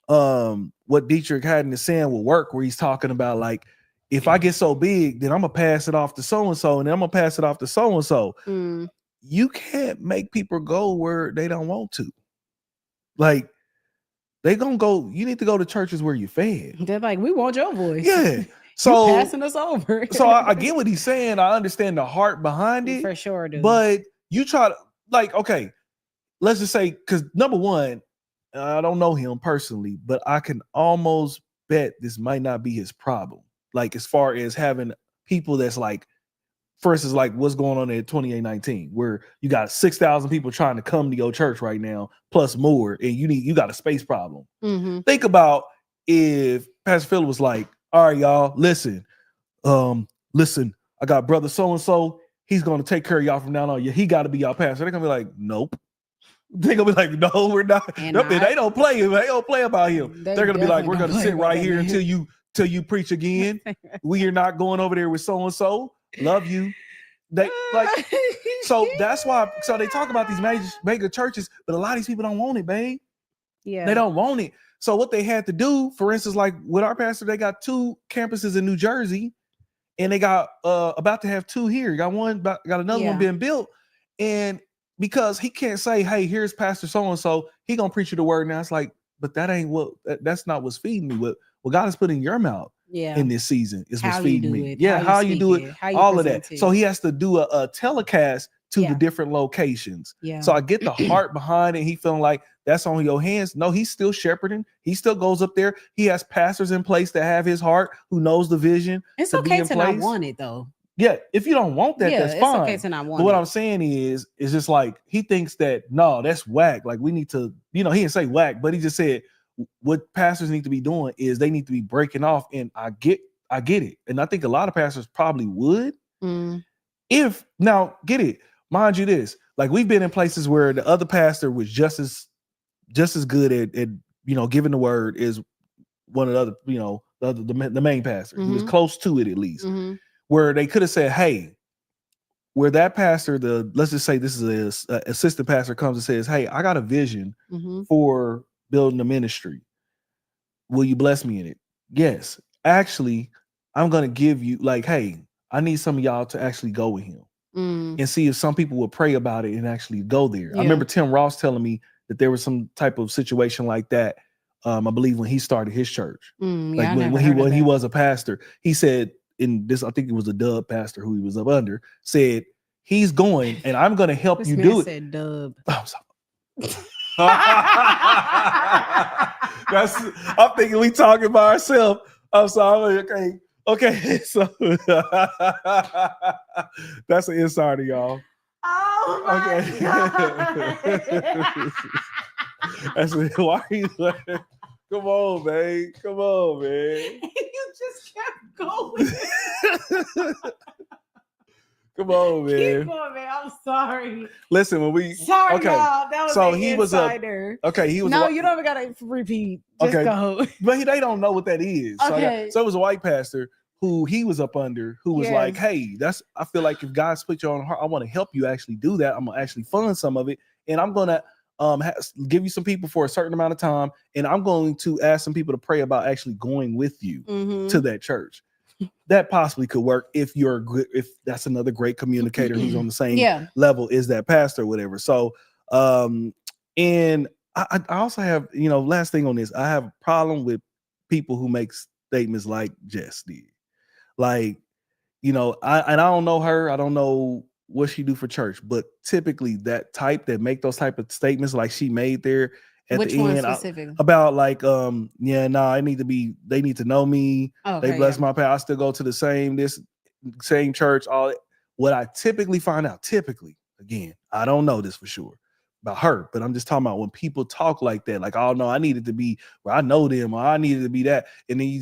what Deitrick Haddon is saying will work, where he's talking about like, if I get so big, then I'm gonna pass it off to so-and-so, and then I'm gonna pass it off to so-and-so. You can't make people go where they don't want to. Like, they gonna go. You need to go to churches where you're fed. They're like, we want your voice. Yeah. So you're passing us over. So I get what he's saying. I understand the heart behind it. For sure, dude. But you try to, like, okay, let's just say, because number one, I don't know him personally, but I can almost bet this might not be his problem. Like, as far as having people that's like, for instance, like what's going on at 2819, where you got 6,000 people trying to come to your church right now, plus more, and you got a space problem. Think about if Pastor Phil was like, all right, y'all, listen, I got brother so-and-so, he's going to take care of y'all from now on. He got to be y'all pastor. They're going to be like, nope. They're going to be like, no, we're not. They don't play him. They don't play about him. They're going to be like, we're going to sit right here until you preach again. We are not going over there with so-and-so. Love you. They like, so that's why. So they talk about these mega churches, but a lot of these people don't want it, babe. Yeah, they don't want it. So what they had to do, for instance, like with our pastor, they got 2 campuses in New Jersey, and they got about to have 2 here. Got another one being built, and because he can't say, "Hey, here's Pastor so and so, he gonna preach you the word." Now it's like, but that ain't that's not what's feeding me. What God has put in your mouth in this season is what's feeding me. How you do it, all of that. So he has to do a telecast to the different locations. So I get the heart behind it. He feeling like that's on your hands. No, he's still shepherding. He still goes up there. He has pastors in place that have his heart, who knows the vision. It's okay to not want it though. Yeah, if you don't want that, that's fine. It's okay to not want but what I'm saying is just like he thinks that no, that's whack. Like we need to, he didn't say whack, but he just said what pastors need to be doing is they need to be breaking off. And I get it. And I think a lot of pastors probably would. If now get it, mind you this, like we've been in places where the other pastor was just as good at giving the word as one of the other, the main pastor. He was close to it at least. Where they could have said, hey, where that pastor, let's just say this is an assistant pastor comes and says, hey, I got a vision for building a ministry. Will you bless me in it? Yes. Actually, I'm going to give you hey, I need some of y'all to actually go with him and see if some people will pray about it and actually go there. I remember Tim Ross telling me that there was some type of situation like that. I believe when he started his church, when he was a pastor, he said, in this, I think it was a dub pastor who he was up under, said he's going and I'm going to help you do it. Said dub. I'm thinking we talking about ourselves. I'm sorry. Okay. So that's an insider, y'all. Oh my God. That's why are you laughing? Come on, man. Come on, man. You just kept going. Come on, man. Keep going, man. I'm sorry. Listen, when we sorry, okay, y'all. That was so an he insider. He was no, you don't even gotta repeat. Just go. But they don't know what that is. Okay. So it was a white pastor who he was up under, who was like, hey, I feel like if God's put you on the heart, I want to help you actually do that. I'm gonna actually fund some of it, and I'm gonna give you some people for a certain amount of time, and I'm going to ask some people to pray about actually going with you to that church. That possibly could work if that's another great communicator who's on the same level as that pastor or whatever. So and I also have, last thing on this, I have a problem with people who make statements like Jess did. Like, I don't know her, I don't know what she do for church, but typically that make those type of statements like she made there at Which the end about they need to know me. They bless my path. I still go to the same church. What I typically find out, again, I don't know this for sure about her, but I'm just talking about when people talk like that, like, oh no, I needed to be where I know them, or I needed to be that. And then you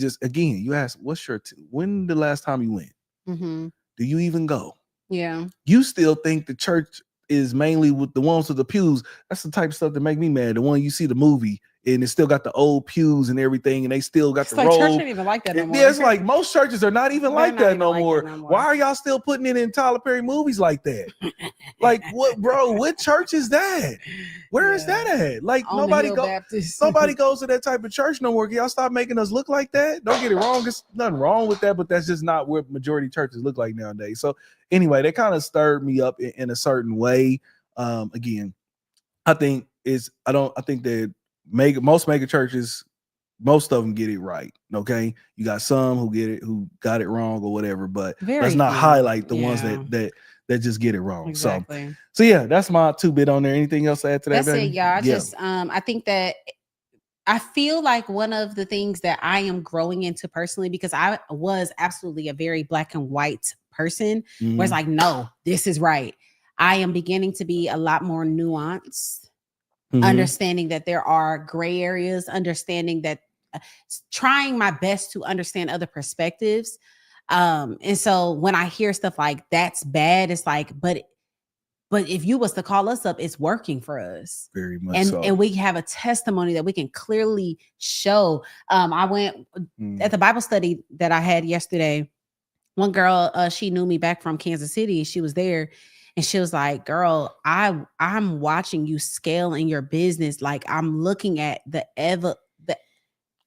ask, when the last time you went? Do you even go? Yeah. You still think the church is mainly with the ones with the pews. That's the type of stuff that make me mad. The one you see the movie and it still got the old pews and everything, and they still got the robe. Church ain't even like that no more. Yeah, it's like most churches are not even like that no more. Why are y'all still putting it in Tyler Perry movies like that? Like what, bro? What church is that? Where is that at? Like nobody goes to that type of church no more. Can y'all stop making us look like that? Don't get it wrong. There's nothing wrong with that, but that's just not what majority churches look like nowadays. So anyway, they kind of stirred me up in a certain way. Again, I think that most mega churches, most of them get it right. Okay, you got some who got it wrong or whatever, but let's not highlight the ones that just get it wrong. Exactly. So yeah, that's my 2 bit on there. Anything else to add to that? That's it, y'all. I think that I feel like one of the things that I am growing into personally, because I was absolutely a very black and white person, where it's like, no, this is right. I am beginning to be a lot more nuanced. Understanding that there are gray areas, understanding that trying my best to understand other perspectives. And so when I hear stuff like that's bad, it's like, but if you was to call us up, it's working for us. Very much so. And we have a testimony that we can clearly show. I went at the Bible study that I had yesterday. One girl, she knew me back from Kansas City. She was there. And she was like, girl, I'm watching you scale in your business. Like I'm looking at the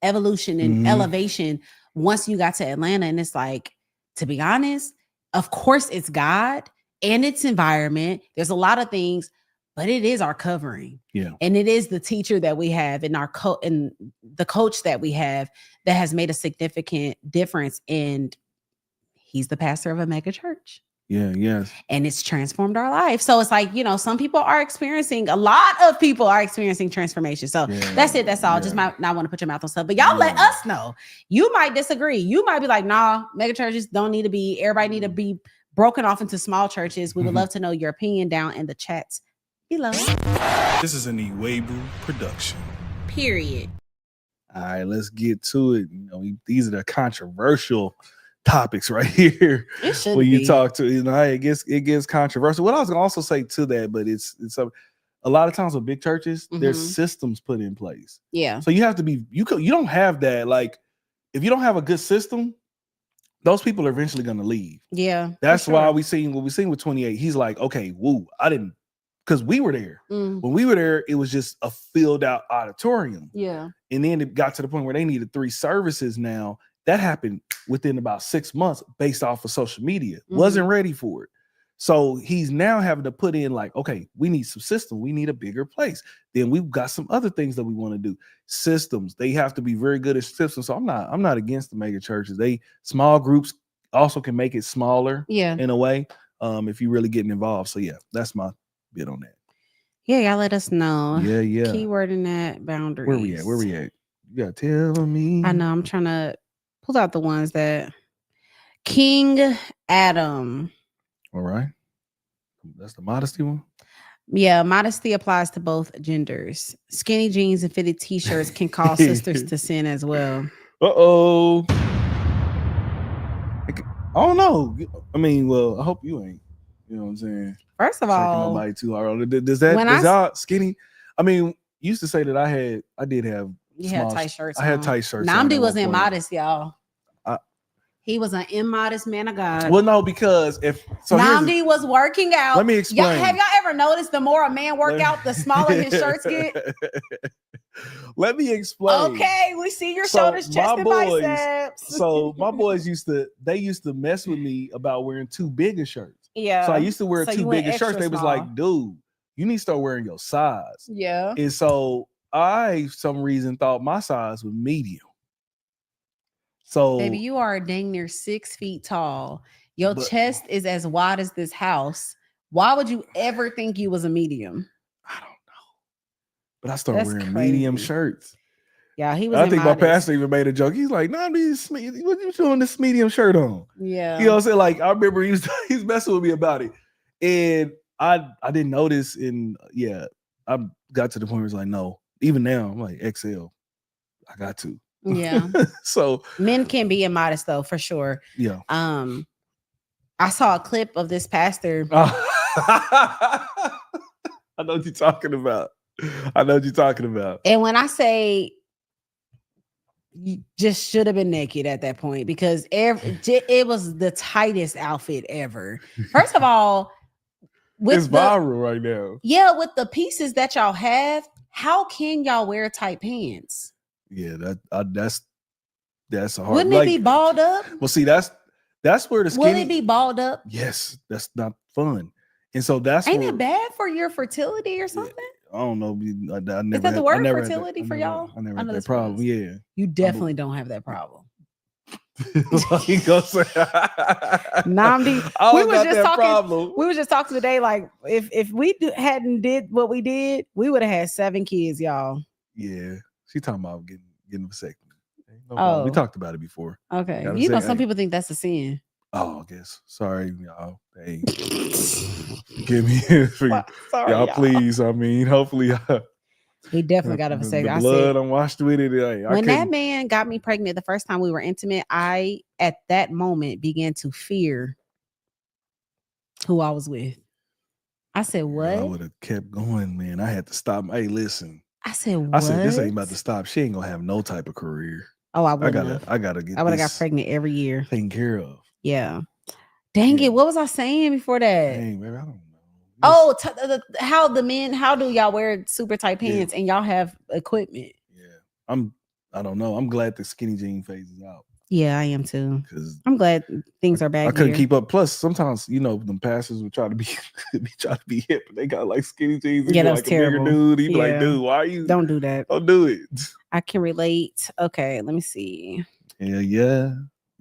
evolution and elevation once you got to Atlanta. And it's like, to be honest, of course it's God and its environment. There's a lot of things, but it is our covering. Yeah. And it is the teacher that we have and and the coach that we have that has made a significant difference. And he's the pastor of a mega church. Yeah, yes. And it's transformed our life. So it's like, a lot of people are experiencing transformation. So that's it. That's all. Just might not want to put your mouth on stuff, but y'all let us know. You might disagree. You might be like, nah, mega churches don't need to be, everybody need to be broken off into small churches. We would love to know your opinion down in the chats below. This is an Iwegbu production. Period. All right, let's get to it. These are the controversial topics right here. It should when you be. talk to, it gets controversial. What I was gonna also say to that, but it's a lot of times with big churches, there's systems put in place. Yeah. So you have to be, you don't have that. Like, if you don't have a good system, those people are eventually gonna leave. Yeah. That's why what we seen with 28. He's like, okay, because we were there. When we were there, it was just a filled out auditorium. Yeah. And then it got to the point where they needed 3 services now. That happened within about 6 months based off of social media. Wasn't ready for it. So he's now having to put in like, okay, we need some system. We need a bigger place. Then we've got some other things that we want to do. Systems. They have to be very good at systems. So I'm not against the mega churches. Small groups also can make it smaller in a way. If you're really getting involved. So yeah, that's my bit on that. Yeah, y'all let us know. Yeah. Keyword in that, boundaries. Where we at? You gotta tell me. I know. I'm trying to pull out the ones that King Adam. All right. That's the modesty one. Yeah, modesty applies to both genders. Skinny jeans and fitted t-shirts can cause sisters to sin as well. Uh-oh. I don't know. I mean, well, I hope you ain't. You know what I'm saying? First of all, nobody too hard. Does y'all skinny? I mean, used to say that I did have. You had tight shirts. I had tight shirts. Namdi was immodest, y'all. He was an immodest man of God. Well, no, because Namdi was working out. Let me explain. Have y'all ever noticed the more a man work out, the smaller his shirts get? Let me explain. Okay, we see your shoulders, chest, and biceps. So my boys used to mess with me about wearing too big of shirts. Yeah. So I used to wear too big of shirts. They was like, dude, you need to start wearing your size. Yeah. And so I, for some reason, thought my size was medium. So, baby, you are dang near 6 feet tall. Your chest is as wide as this house. Why would you ever think you was a medium? I don't know. But I started wearing medium shirts. Yeah, he was. I think my pastor even made a joke. He's like, "Nah, what you doing this medium shirt on?" Yeah, you know what I'm saying? Like, I remember he's messing with me about it, and I didn't notice. And I got to the point where it's like, no. Even now, I'm like, XL. I got to. Yeah. So men can be immodest though, for sure. Yeah. I saw a clip of this pastor. I know what you're talking about. And when I say you just should have been naked at that point, because it was the tightest outfit ever. First of all, it's viral right now. Yeah, with the pieces that y'all have, how can y'all wear tight pants? Yeah, that's a hard. Wouldn't it be balled up? Well, see, that's where the skinny. Will it be balled up? Yes, that's not fun. And so ain't it bad for your fertility or something? I don't know. I never. Is that the word fertility for y'all? I never had that problem. Yeah, you definitely don't have that problem. He goes, Namdi, we was just talking today. Like, if we hadn't did what we did, we would have had 7 kids, y'all. Yeah. She talking about getting a vasectomy. We talked about it before. Okay. Some people think that's a sin. Oh, I guess. Sorry, y'all. Hey, give me y'all, please. I mean, hopefully, he definitely got a vasectomy. The blood, I'm washed with it. When that man got me pregnant the first time we were intimate, I at that moment began to fear who I was with. I said, "What?" I would have kept going, man. I had to stop. Hey, listen. I said, what? I said, this ain't about to stop. She ain't gonna have no type of career. Oh, I gotta get. I would have got pregnant every year. Taken care of. Yeah. Dang it! What was I saying before that? Dang, baby, I don't know. Oh, how do y'all wear super tight pants and y'all have equipment? Yeah, I don't know. I'm glad the skinny jean phase is out. Yeah, I am too. Because I'm glad things are back. I couldn't here. keep up. Plus, sometimes them pastors would try to be hip, but they got like skinny jeans. Yeah, Be that's like terrible. a bigger dude. He'd be like, Yeah. dude, why are you? Don't do that. Don't do it. I can relate. Okay, let me see. Yeah.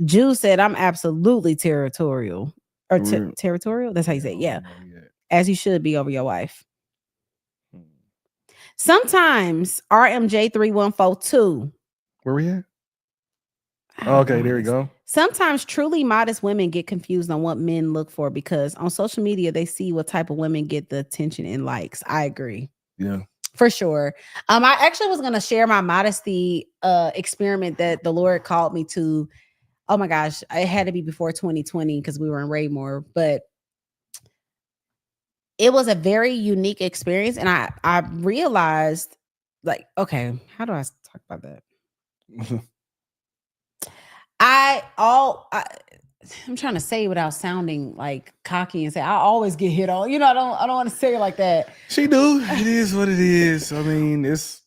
Jew said, I'm absolutely territorial. Or For real? territorial? That's how you say it. I Yeah. don't know yet. As you should be over your wife. Sometimes RMJ3142. Where we at? I don't Okay, know there we this. go. Sometimes truly modest women get confused on what men look for because on social media they see what type of women get the attention and likes. I agree. Yeah. For sure. I actually was gonna share my modesty experiment that the Lord called me to. Oh my gosh, it had to be before 2020 because we were in Raymore, but it was a very unique experience, and I realized, like, okay, how do I talk about that? I'm trying to say it without sounding like cocky and say I always get hit on. I don't want to say it like that. She do. It is what it is. I mean, it's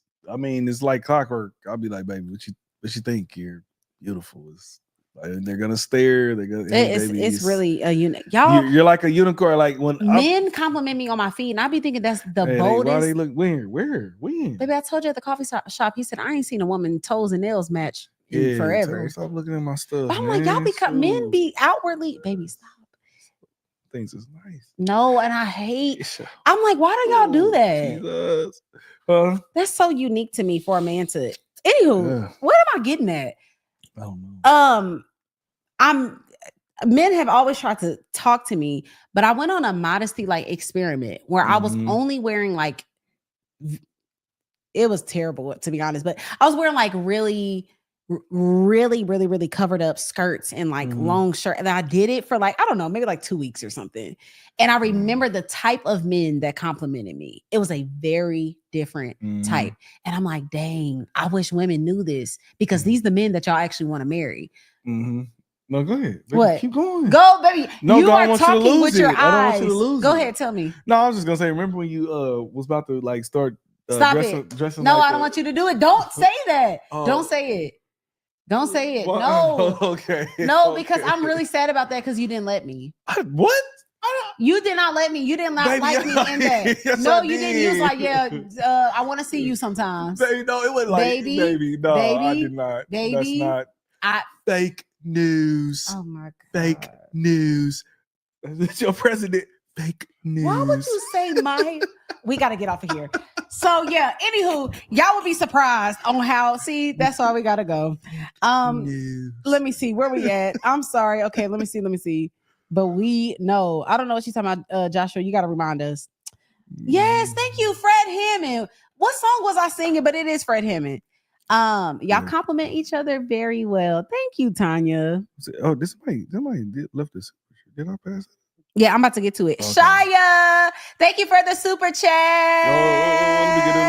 like clockwork. I'll be like, baby, what you think? You're beautiful. It's like, they're gonna stare. They're gonna. It's really a unit. Y'all, you're like a unicorn. Like when men compliment me on my feet, and I be thinking that's the boldest. Why they look where? When? Baby, I told you at the coffee shop. He said I ain't seen a woman toes and nails match in forever. Stop looking at my stuff. But I'm like, y'all men be outwardly, baby, stop. Things is nice. No, and I hate. I'm like, why do y'all do that? Jesus. That's so unique to me for a man to. Anywho, what am I getting at? I don't know. Men have always tried to talk to me, but I went on a modesty like experiment where I was only wearing like. It was terrible to be honest, but I was wearing like really covered up skirts and like long shirt. And I did it for like, I don't know, maybe like 2 weeks or something. And I remember the type of men that complimented me. It was a very different type. And I'm like, dang, I wish women knew this because these are the men that y'all actually want to marry. No, go ahead. Baby, what? Keep going. Go, baby. No, you I are want you to talking lose with your it. I don't want eyes. you to lose Go it. ahead, tell me. No, I was just gonna say, remember when you was about to like start Stop dressing No, like I don't want you to do it. Don't say that. Oh. Don't say it. Don't say it. Well, No. Okay. No, okay. because I'm really sad about that because you didn't let me. What? You did not let me. You did not Baby, like me in that. yes, no, I you didn't. did. You was like, yeah, I want to see you sometimes. Baby, no, it wasn't like baby. No, I did not. Baby, that's not fake news. Oh my God. Fake news. That's your president. Fake news. Why would you say my? We got to get off of here. So yeah. Anywho, y'all would be surprised on how. See, that's why we got to go. Let me see where we at. I'm sorry. Okay, let me see. But we know. I don't know what she's talking about. Joshua, you got to remind us. Yes, thank you, Fred Hammond. What song was I singing? But it is Fred Hammond. Y'all compliment each other very well. Thank you, Tanya. Oh, somebody left this. Did I pass it? Yeah, I'm about to get to it. Okay. Shia, thank you for the super chat. Let me get it.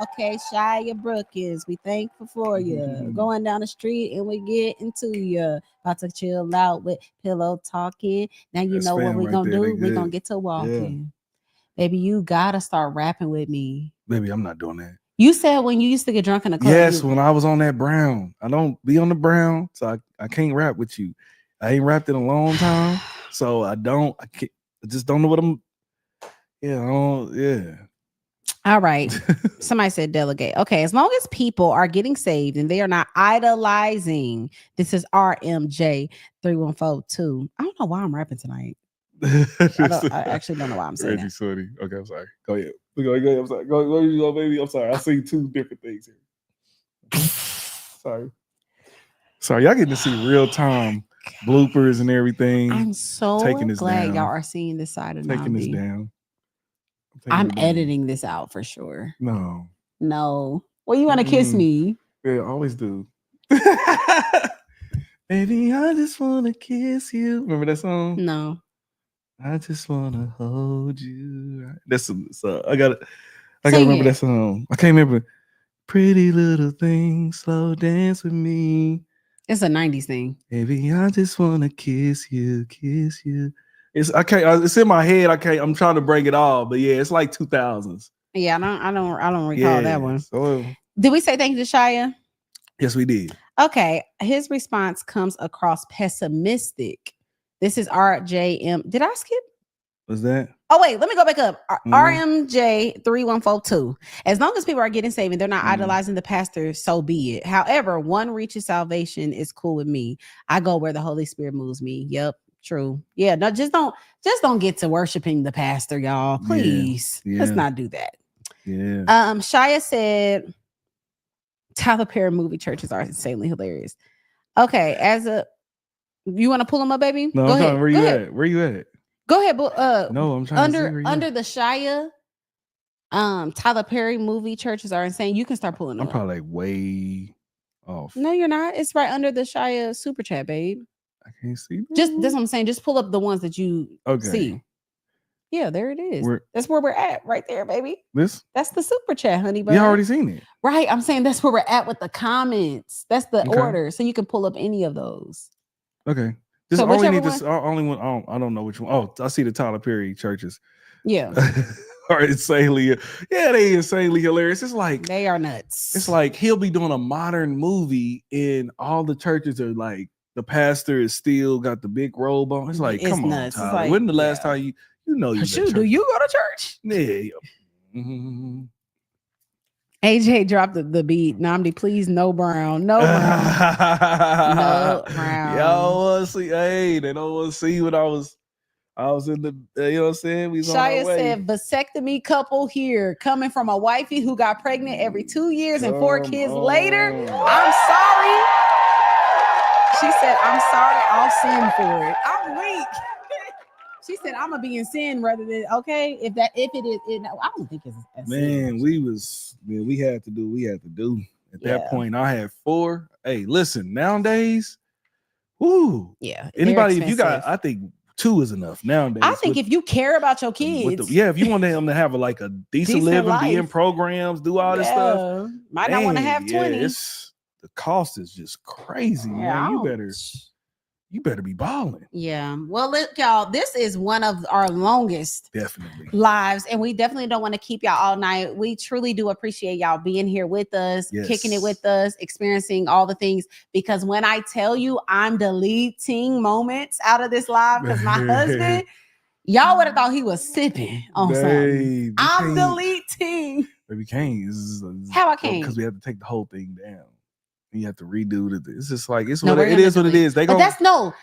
Okay, Shia Brookins, we thankful for you. Going down the street and we getting to you. About to chill out with pillow talking. Now you know what we're gonna do. We're gonna get to walking. Yeah. Baby, you gotta start rapping with me. Baby, I'm not doing that. You said when you used to get drunk in the club. Yes, when I was on that brown. I don't be on the brown, so I can't rap with you. I ain't rapped in a long time, so I just don't know what I'm. Yeah. All right. Somebody said delegate. Okay, as long as people are getting saved and they are not idolizing. This is RMJ 3142. I don't know why I'm rapping tonight. I actually don't know why I'm saying that. Sorry. Okay, I'm sorry. Go ahead. Go ahead. I'm sorry. Go, baby. I'm sorry. I see two different things here. Sorry. Y'all getting to see real time bloopers and everything. I'm so glad y'all are seeing this side of taking this down. I'm editing this out for sure. No. Well, you want to kiss me? Yeah, I always do. Baby, I just want to kiss you. Remember that song? No. I just wanna hold you. That's I gotta remember that song. I can't remember. Pretty little thing, slow dance with me. It's a 90s thing. Baby, I just wanna kiss you. It's in my head. I'm trying to break it all, but yeah, it's like 2000s. Yeah, I don't recall that one. So, Did we say thank you to Shia? yes, we did. Okay, his response comes across pessimistic. This is RJM. Did I skip? Was that? Oh, wait, let me go back up. Mhm. RMJ3142. As long as people are getting saved and they're not Mhm. idolizing the pastor, so be it. However, one reaches salvation is cool with me. I go where the Holy Spirit moves me. Yep, true. Yeah, no, just don't get to worshiping the pastor, y'all. Please. Let's Yeah. not do that. Yeah. Shia said Tyler Perry movie churches are insanely hilarious. Okay, you want to pull them up, baby? No, Go I'm ahead. trying. Where you at? Where you at? Go ahead, but No, I'm trying to see where you under at. the Shia, Tyler Perry movie churches are insane. You can start pulling them I'm up. probably like way off. No, you're not. It's right under the Shia super chat, babe. I can't see. Just that's what I'm saying. Just pull up the ones that you Okay. see. Yeah, there it is. Where- That's where we're at, right there, baby. This? That's the super chat, honey. You already seen it. Right. I'm saying that's where we're at with the comments. That's the Okay. order. So you can pull up any of those. Okay. This So only whichever need this. Only one. I don't know which one. Oh, I see the Tyler Perry churches. Yeah. Are insanely. Yeah, they insanely hilarious. It's like they are nuts. It's like he'll be doing a modern movie, and all the churches are like the pastor is still got the big robe on. It's like, come nuts. on, It's Tyler. like, when the last time you know you Shoot, do you go to church? Yeah. Mm-hmm. AJ dropped the beat. Namdi, please, no brown. No brown. No brown. Y'all want to see? Hey, they don't want to see what I was in the. You know what I'm saying? We was on our Shia way. said, vasectomy couple here, coming from a wifey who got pregnant every 2 years and 4 kids later. I'm sorry. She said, I'm sorry. I'll sin for it. I'm weak. She said, I'm gonna be in sin rather than okay. If it is, I don't think it's a sin. We had to do what we had to do. At that point, I had 4. Hey, listen, nowadays, whoo. Yeah. Anybody, if you got, I think 2 is enough nowadays. I think if you care about your kids, if you want them to have a decent living, be in programs, do all this stuff, might not want to have 20. The cost is just crazy, man. You better be balling. Yeah. Well, look, y'all, this is one of our longest lives, and we definitely don't want to keep y'all all night. We truly do appreciate y'all being here with us, kicking it with us, experiencing all the things. Because when I tell you I'm deleting moments out of this live, because my husband, y'all would have thought he was sipping on something. I'm deleting. But we can't. How I can't? Because we have to take the whole thing down. You have to redo it. It's just like it is what it is. They that's their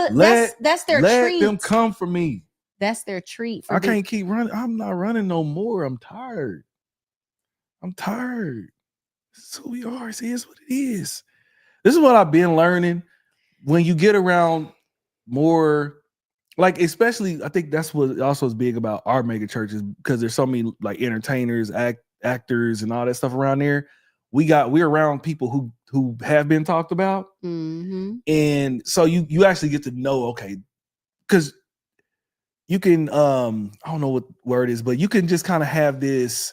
treat. Let them come for me. That's their treat. I can't keep running. I'm not running no more. I'm tired. This is who we are. It is what it is. This is what I've been learning. When you get around more, like especially, I think that's what also is big about our mega churches, because there's so many like entertainers, actors, and all that stuff around there. We're around people who have been talked about. Mm-hmm. And so you actually get to know, okay, because you can I don't know what word it is, but you can just kind of have this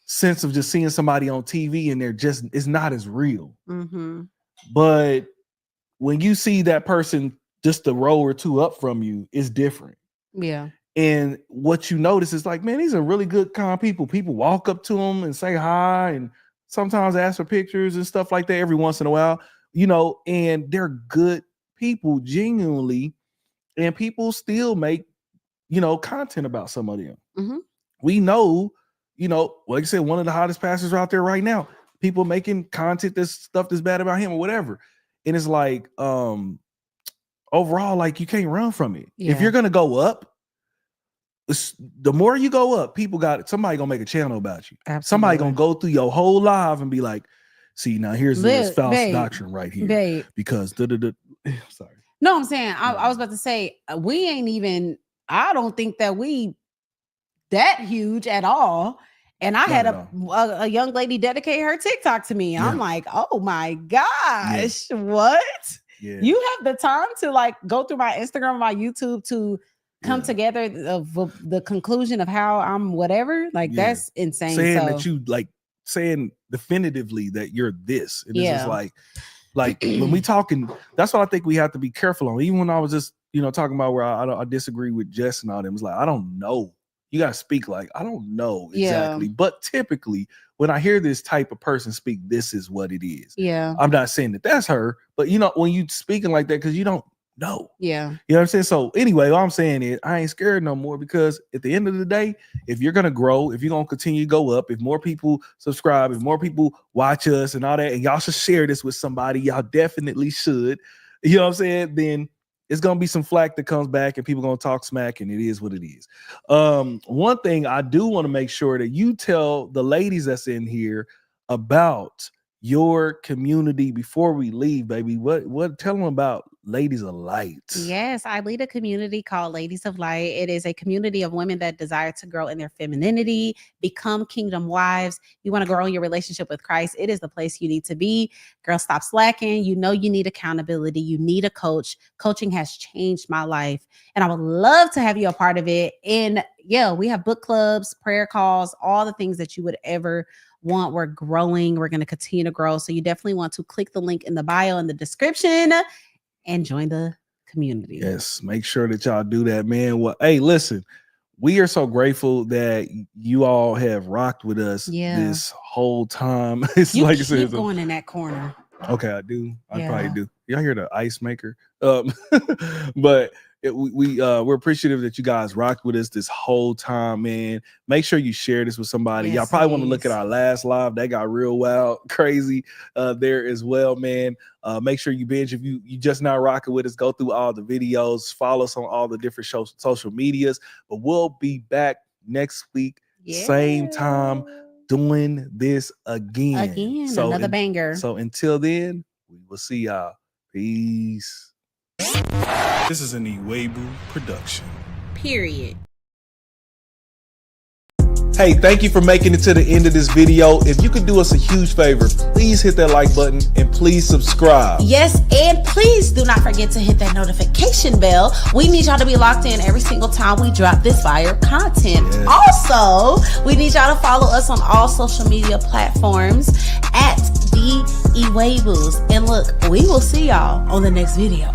sense of just seeing somebody on TV and it's not as real. Mm-hmm. But when you see that person just a row or 2 up from you, it's different. Yeah. And what you notice is like, man, these are really good kind of people. People walk up to them and say hi and sometimes ask for pictures and stuff like that every once in a while, and they're good people genuinely, and people still make, content about some of them. Mm-hmm. We know, like I said, one of the hottest pastors out there right now, people making content, this stuff that's bad about him or whatever. And it's like, overall, like you can't run from it. Yeah. If you're going to go up, the more you go up, somebody gonna make a channel about you. Absolutely. Somebody gonna go through your whole life and be like, see, now here's this false doctrine right here. Because sorry. No, I'm saying I was about to say we ain't even, I don't think that we that huge at all. And I had a young lady dedicate her TikTok to me. I'm like, oh my gosh, what? Yeah. You have the time to like go through my Instagram, my YouTube to come together of the conclusion of how I'm whatever. Like that's insane. Saying that you saying definitively that you're this. And it's just like when we talking, that's what I think we have to be careful on. Even when I was just, talking about where I disagree with Jess and all them, it's like, I don't know you got to speak like, I don't know Yeah. exactly. But typically, when I hear this type of person speak, this is what it is. Yeah. I'm not saying that that's her, but you know, when you speaking like that, because you don't know. Yeah. You know what I'm saying? So anyway, all I'm saying is I ain't scared no more, because at the end of the day, if you're gonna grow, if you're gonna continue to go up, if more people subscribe, if more people watch us and all that, and y'all should share this with somebody, y'all definitely should. You know what I'm saying? Then it's gonna be some flack that comes back and people gonna talk smack, and it is what it is. One thing I do want to make sure that you tell the ladies that's in here about your community before we leave, baby. What tell them about Ladies of Light. Yes, I lead a community called Ladies of Light. It is a community of women that desire to grow in their femininity, become kingdom wives. You want to grow in your relationship with Christ. It is the place you need to be. Girl, stop slacking. You know you need accountability. You need a coach. Coaching has changed my life, and I would love to have you a part of it. And yeah, we have book clubs, prayer calls, all the things that you would ever want. We're growing. We're going to continue to grow. So you definitely want to click the link in the bio in the description and join the community. Yes, make sure that y'all do that, man. Well, hey, listen, we are so grateful that you all have rocked with us this whole time. It's You like keep I said, going in that corner. okay, I do. I Yeah. probably do. Y'all hear the ice maker? But we're appreciative that you guys rocked with us this whole time, man. Make sure you share this with somebody. Yes, Y'all probably want to look please. at our last live. That got real wild, crazy there as well, man. Make sure you binge. If you just not rocking with us, go through all the videos, follow us on all the different social medias. But we'll be back next week, same time, doing this again. So Another banger. So until then, we will see y'all. Peace. This is an Iwegbu production. Period. Hey, thank you for making it to the end of this video. If you could do us a huge favor, please hit that like button and please subscribe. Yes, and please do not forget to hit that notification bell. We need y'all to be locked in every single time we drop this fire content. Yes. Also, we need y'all to follow us on all social media platforms at the Iwegbus. And look, we will see y'all on the next video.